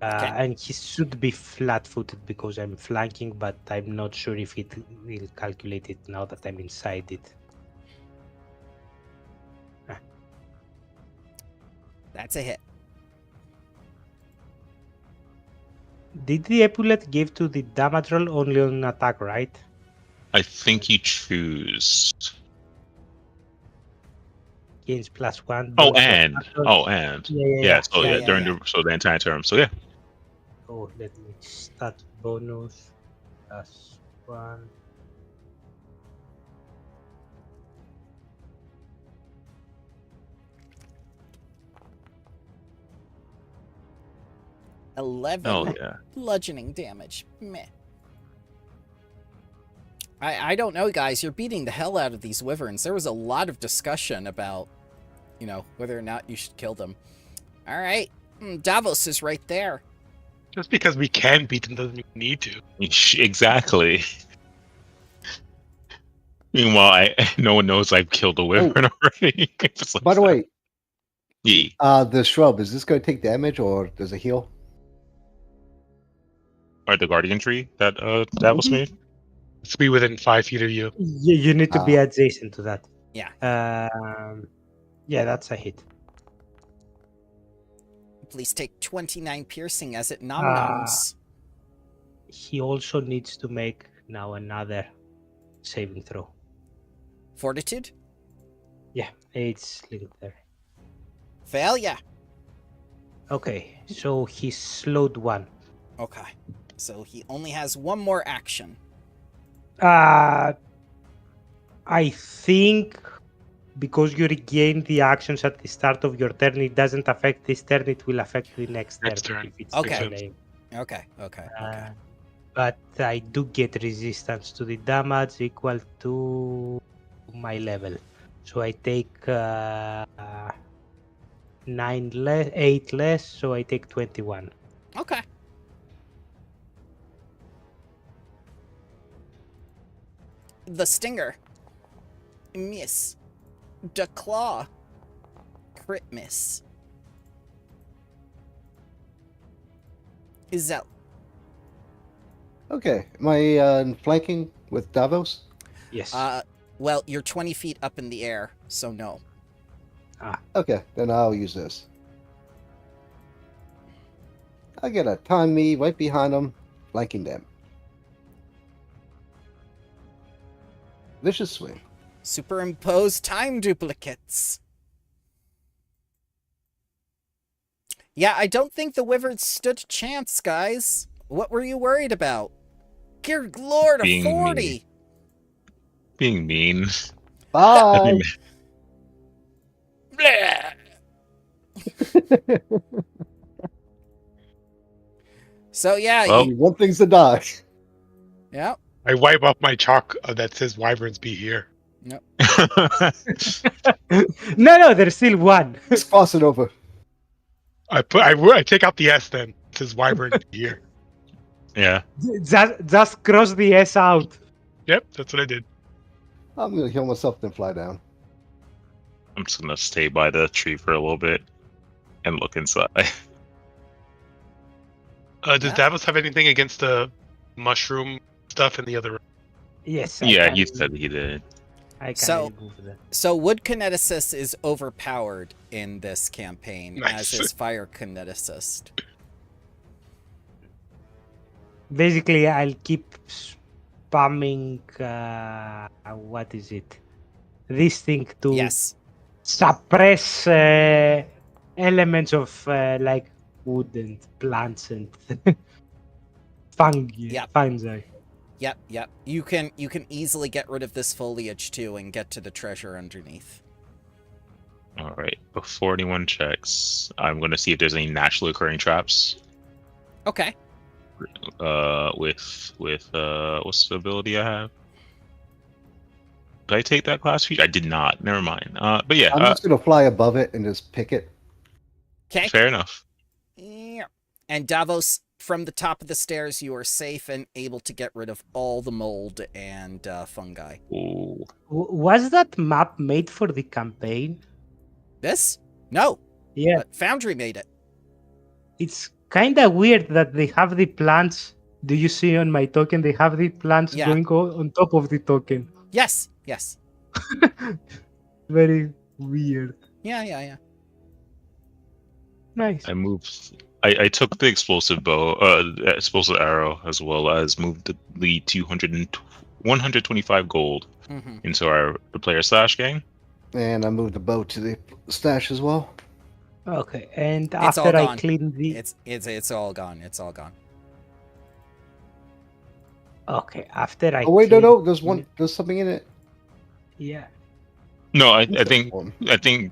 Okay. And he should be flat-footed because I'm flanking, but I'm not sure if it will calculate it now that I'm inside it. That's a hit. Did the epaulet give to the damage roll only on attack, right? I think you choose. Gains +1. Oh, bonus and attack roll. yeah. So Yeah, yeah, yeah, during yeah. the the entire term. So yeah. Oh, let me start bonus +1. $11 Oh yeah. bludgeoning damage. Meh. I don't know, guys. You're beating the hell out of these wyverns. There was a lot of discussion about, whether or not you should kill them. All right. Davos is right there. Just because we can beat them doesn't mean we need to. Exactly. Meanwhile, no one knows I've killed a wyvern already. It's like By the way, yeah. the shrub, is this going to take damage or does it heal? Or the guardian tree that Davos Mm-hmm. made. Let's be within 5 feet of you. You need to be adjacent to that. Yeah. Yeah, that's a hit. Please take 29 piercing as it nom-noms. He also needs to make now another saving throw. Fortitude? Yeah, it's linked there. Failure. Okay, so he's slowed 1. Okay. So he only has one more action. I think because you regain the actions at the start of your turn, it doesn't affect this turn. It will affect the next Next turn. turn. If it's Okay. the same. Okay. Okay. Okay. But I do get resistance to the damage equal to my level. So I take 8 less, so I take 21. Okay. The stinger. Miss. The claw. Crit miss. Is that Okay. Am I flanking with Davos? Yes. well, you're 20 feet up in the air, so no. Okay, then I'll use this. I gotta time me right behind them, flanking them. Vicious swing. Superimpose time duplicates. Yeah, I don't think the Wyverns stood a chance, guys. What were you worried about? Dear Lord, a Being 40! mean. Being mean. Bye. Bleh. So yeah, Well- You want things to die. yeah. I wipe off my chalk that says Wyverns be here. No, there's still one. Let's cross it over. I take out the S then. It says Wyverns be here. Yeah. Just cross the S out. Yep, that's what I did. I'm gonna heal myself, then fly down. I'm just gonna stay by the tree for a little bit and look inside. Does Yeah. Davos have anything against the mushroom stuff in the other room? Yes. Yeah, he said he did. I can So- remove that. So wood kineticist is overpowered in this campaign, Nice. as is fire kineticist. Basically, I'll keep spamming. What is it? This thing to Yes. suppress elements of like wood and plants and fungi. Yep. Fungi. Yep. You can easily get rid of this foliage too and get to the treasure underneath. All right. Before anyone checks, I'm gonna see if there's any naturally occurring traps. Okay. With what's the ability I have? Did I take that class feature? I did not. Never mind. But yeah, I'm just gonna fly above it and just pick it. Okay. fair enough. Yeah. And Davos, from the top of the stairs, you are safe and able to get rid of all the mold and fungi. Ooh. Was that map made for the campaign? This? No. Yeah. But Foundry made it. It's kind of weird that they have the plants. Do you see on my token? They have the plants Yeah. going on top of the token. Yes. Very weird. Yeah. Nice. I moved. I took the explosive bow, explosive arrow, as well as moved the 125 gold Mm-hmm. into the player slash gang. And I moved the bow to the stash as well. Okay, and It's all after I gone. clean the It's all gone. It's all gone. okay, after I Oh wait, clean, no, there's something in it. yeah, No, I think One.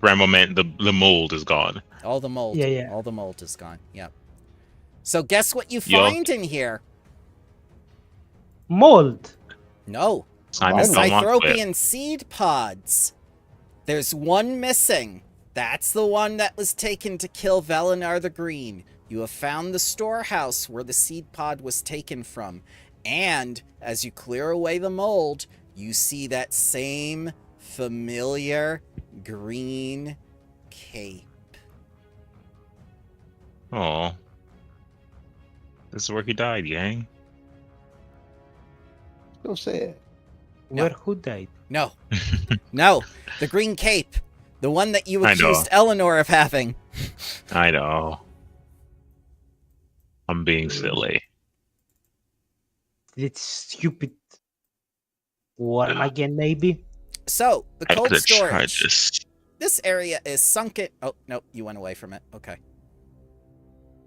Grandma meant the mold is gone. All the mold. Yeah. All the mold is gone. Yep. So guess what you Yup. find in here? mold. No. Simon Oh, Belmont quit. Cythropian seed pods. There's one missing. That's the one that was taken to kill Velinar the Green. You have found the storehouse where the seed pod was taken from. And as you clear away the mold, you see that same familiar green cape. Oh, this is where he died, gang. Go say it. No. Where who died? No. No. The green cape. The one that you I know. accused Eleanor of having. I know. I'm being silly. It's stupid. Worm again, maybe. So, the I cold could have tried storage. this. This area is sunken. Oh, no, you went away from it. Okay.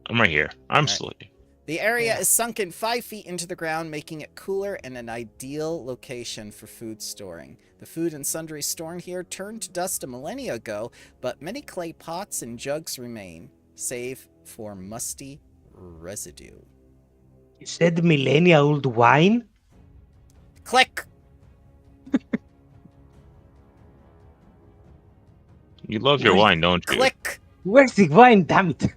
I'm right here. I'm Alright. silly. The area Yeah. is sunken 5 feet into the ground, making it cooler and an ideal location for food storing. The food and sundries stored here turned to dust a millennia ago, but many clay pots and jugs remain, save for musty residue. You said millennia-old wine? Click! You love your Wait, wine, don't you? Click! Where's the wine, damn it?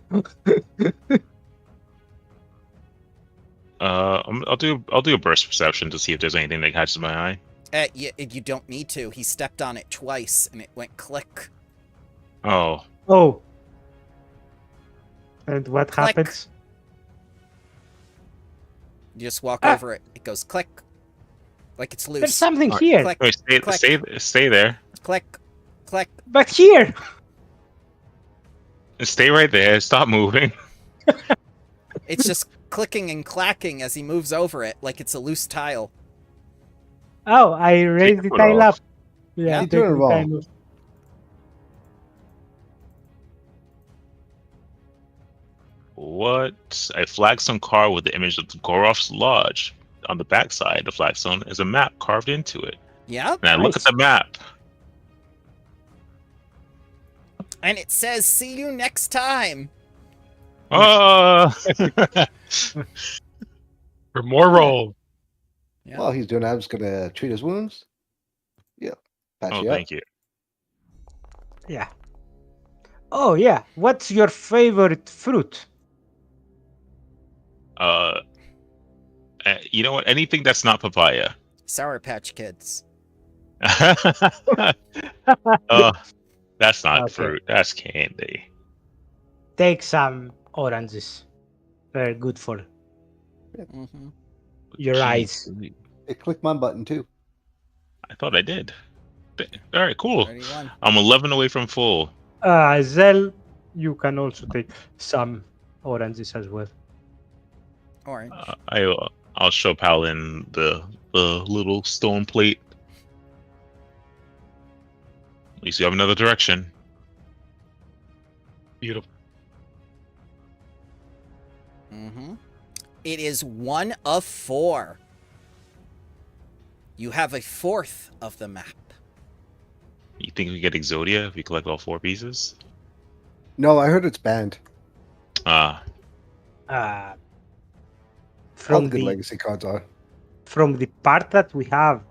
I'll do a burst perception to see if there's anything that catches my eye. You don't need to. He stepped on it twice, and it went click. Oh, Oh. And what Click. happens? You just walk Ah. over it. It goes click. Like it's loose. There's something Alright, here. Click. wait, Click. stay there. Click. Click. But here! Stay right there. Stop moving. It's just clicking and clacking as he moves over it, like it's a loose tile. Oh, I raised the foot tile off. up. Yeah, You take doing the wrong. tile off. What? A flagstone carved with the image of Gorov's lodge. On the backside, the flagstone is a map carved into it. Yeah? And I look at Nice. the map. And it says, see you next time. For more roll. Yeah. While he's doing that, I'm just gonna treat his wounds. Yep. Patch Oh, you up. thank you. Yeah. Oh, yeah. What's your favorite fruit? You know what? Anything that's not papaya. Sour Patch Kids. That's not Okay. fruit. That's candy. Take some oranges. Very good for Mm-hmm. your eyes. Hey, click my button too. I thought I did. All right, cool. 31. I'm 11 away from full. Zell, you can also take some oranges as well. Orange. I'll show Paladin the little stone plate. At least you have another direction. Beautiful. Mm-hmm. It is 1 of 4. You have a 4th of the map. You think we get Exodia if we collect all 4 pieces? No, I heard it's banned. Ah, Uh, How from good the legacy cards are. from the part that we have,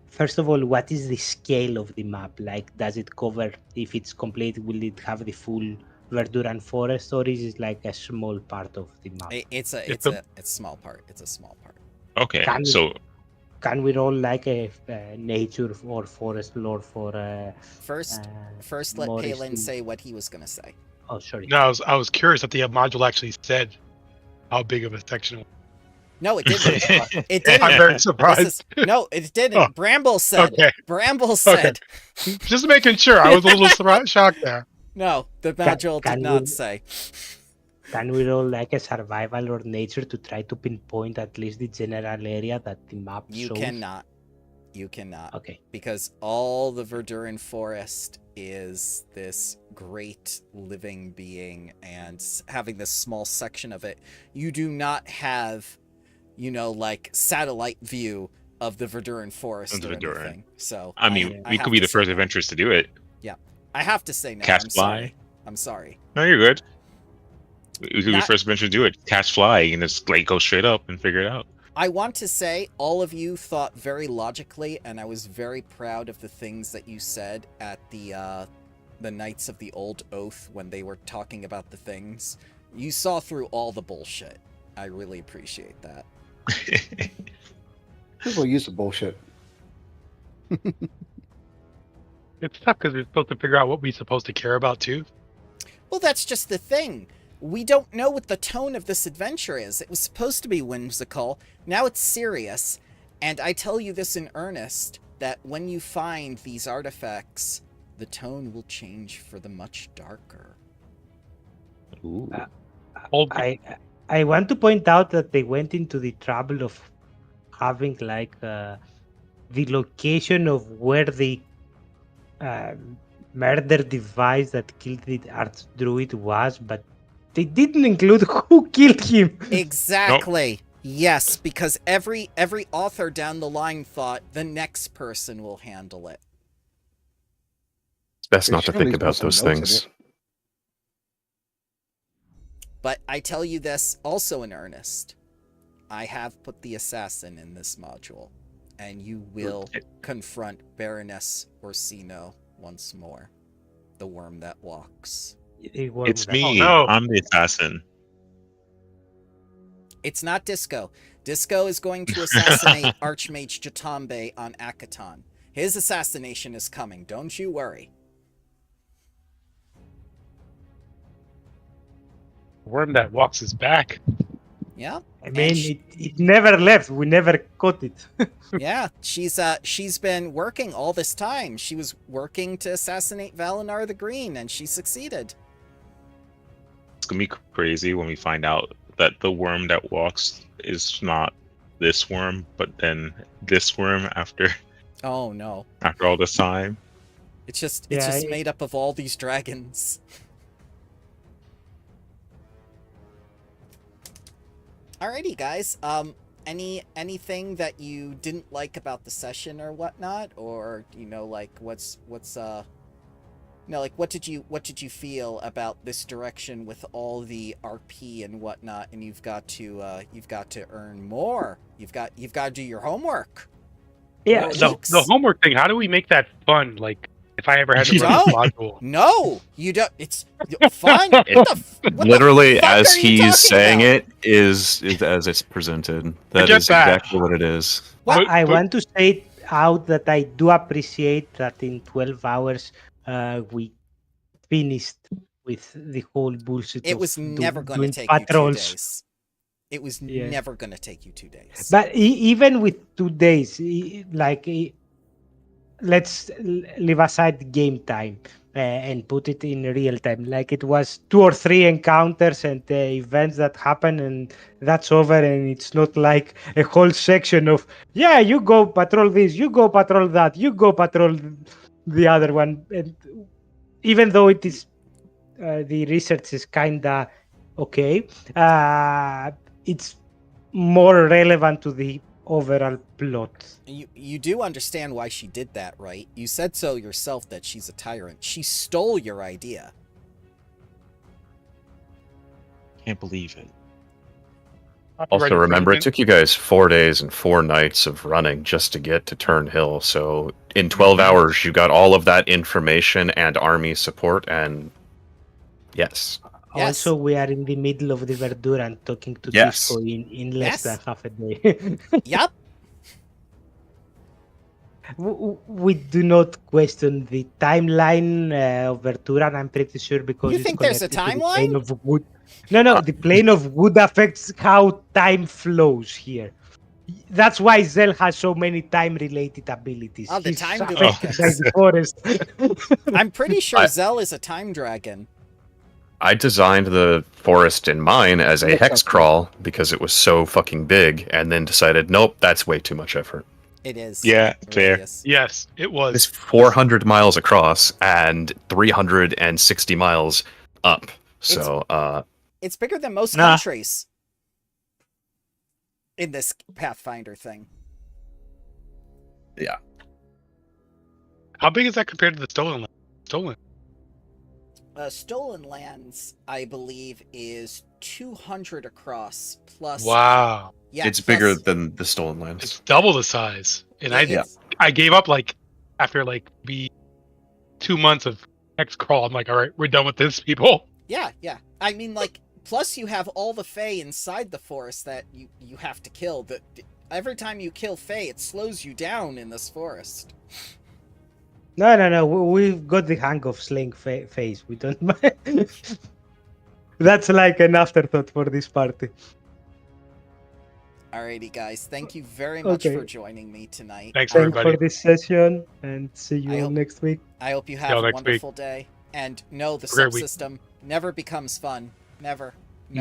first of all, what is the scale of the map? Like, does it cover, if it's complete, will it have the full Verduran forest, or is it like a small part of the map? It's a It's a- small part. It's a small part. okay. Can we- So Can we roll like a nature or forest lore for First, first let Morris Palin to- say what he was gonna say. Oh, sorry. No, I was curious that the module actually said how big of a section it was. No, it didn't. It I'm didn't. very This surprised. is, no, it didn't. Oh, Bramble said. Okay, Bramble said. just making sure. I was a little shocked there. No, the module can did not we- say. Can we roll like a survival or nature to try to pinpoint at least the general area that the map You shows? cannot. You cannot. Okay. Because all the Verduran forest is this great living being, and having this small section of it, you do not have, like satellite view of the Verduran forest Of the or Verduran. anything. So I mean, I we have could be to the say first no. adventurers to do it. I have to say no. Cast I'm fly. sorry. I'm sorry. No, you're good. We could be the Not- first adventure to do it. Cast fly and just like go straight up and figure it out. I want to say all of you thought very logically, and I was very proud of the things that you said at the Knights of the Old Oath when they were talking about the things. You saw through all the bullshit. I really appreciate that. People use the bullshit. It's tough because we're supposed to figure out what we're supposed to care about too. Well, that's just the thing. We don't know what the tone of this adventure is. It was supposed to be whimsical. Now it's serious. And I tell you this in earnest, that when you find these artifacts, the tone will change for the much darker. Ooh. Hold I want to point out that they went into the trouble of having like the location of where the murder device that killed the archdruid was, but they didn't include who killed him. Exactly. Yes, because every author down the line thought the next person will handle it. It's best not to Surely think there's about some those notes in things. But I tell you this also in earnest. I have put the assassin in this module, and you will confront Baroness Orsino once more. The worm that walks. It's me. Oh, no. I'm the assassin. It's not Disco. Disco is going to assassinate Archmage Jatambe on Akaton. His assassination is coming, don't you worry. Worm that walks is back. Yeah? I mean, it never left. We never caught it. Yeah, she's been working all this time. She was working to assassinate Valinar the Green, and she succeeded. It's gonna be crazy when we find out that the worm that walks is not this worm, but then this worm after Oh no. all this time. It's just Yeah, made up of all these dragons. Alrighty, guys. Anything that you didn't like about the session or whatnot, or like what did you feel about this direction with all the RP and whatnot? And you've got to earn more. You've got to do your homework. Yeah, The homework thing, how do we make that fun? Like, if I ever had to run this module. No, you don't. It's fun. What Literally, the fuck as are you he's talking saying about? it, is as it's presented. That get is that. exactly what it is. Well, But- I but- want to say out that I do appreciate that in 12 hours we finished with the whole bullshit. It of was never going to doing take patrols. you 2 days. It was Yeah. never going to take you 2 days. But even with 2 days, let's leave aside the game time and put it in real time. Like it was 2 or 3 encounters and events that happen, and that's over. And it's not like a whole section of you go patrol this, you go patrol that, you go patrol the other one. And even though it is the research is kinda okay, it's more relevant to the overall plot. You do understand why she did that, right? You said so yourself that she's a tyrant. She stole your idea. Can't believe it. Also, remember, it took you guys 4 days and 4 nights of running just to get to Tern Hill. So in 12 hours, you got all of that information and army support, and yes. Yes. Also, we are in the middle of the Verduran talking to Yes. Disco in less Yes. than half a day. Yep. We do not question the timeline of Verduran, I'm pretty sure, because You it's think there's a connected to the plane timeline? of wood. No, the plane of wood affects how time flows here. That's why Zell has so many time-related abilities. Oh, the He's time affected by duplicates. the forest. I'm pretty sure I- Zell is a time dragon. I designed the forest in mine as a Looks hex like it. crawl because it was so fucking big, and then decided, nope, that's way too much effort. It is. Yeah, It really fair. is. Yes, it It's was. 400 miles across and 360 miles up. So, It's bigger than most Nah. countries in this Pathfinder thing. How big is that compared to the stolen land? Stolen. Stolen Lands, I believe, is 200 across plus. Wow. Yeah, it's plus- bigger than the Stolen Lands. It's double the size. And it's- I gave up after 2 months of X crawl. I'm like, all right, we're done with this, people. Yeah. I mean, plus you have all the Fae inside the forest that you have to kill. Every time you kill Fae, it slows you down in this forest. No. We've got the hang of slaying face. We don't mind. That's like an afterthought for this party. Alrighty, guys. Thank you very much Okay. for joining me tonight. Thanks, Thanks everybody. for this session, and see you I all hope- next week. I hope you y'all have a next week. wonderful day. And no, the Great week. subsystem never becomes fun. Never.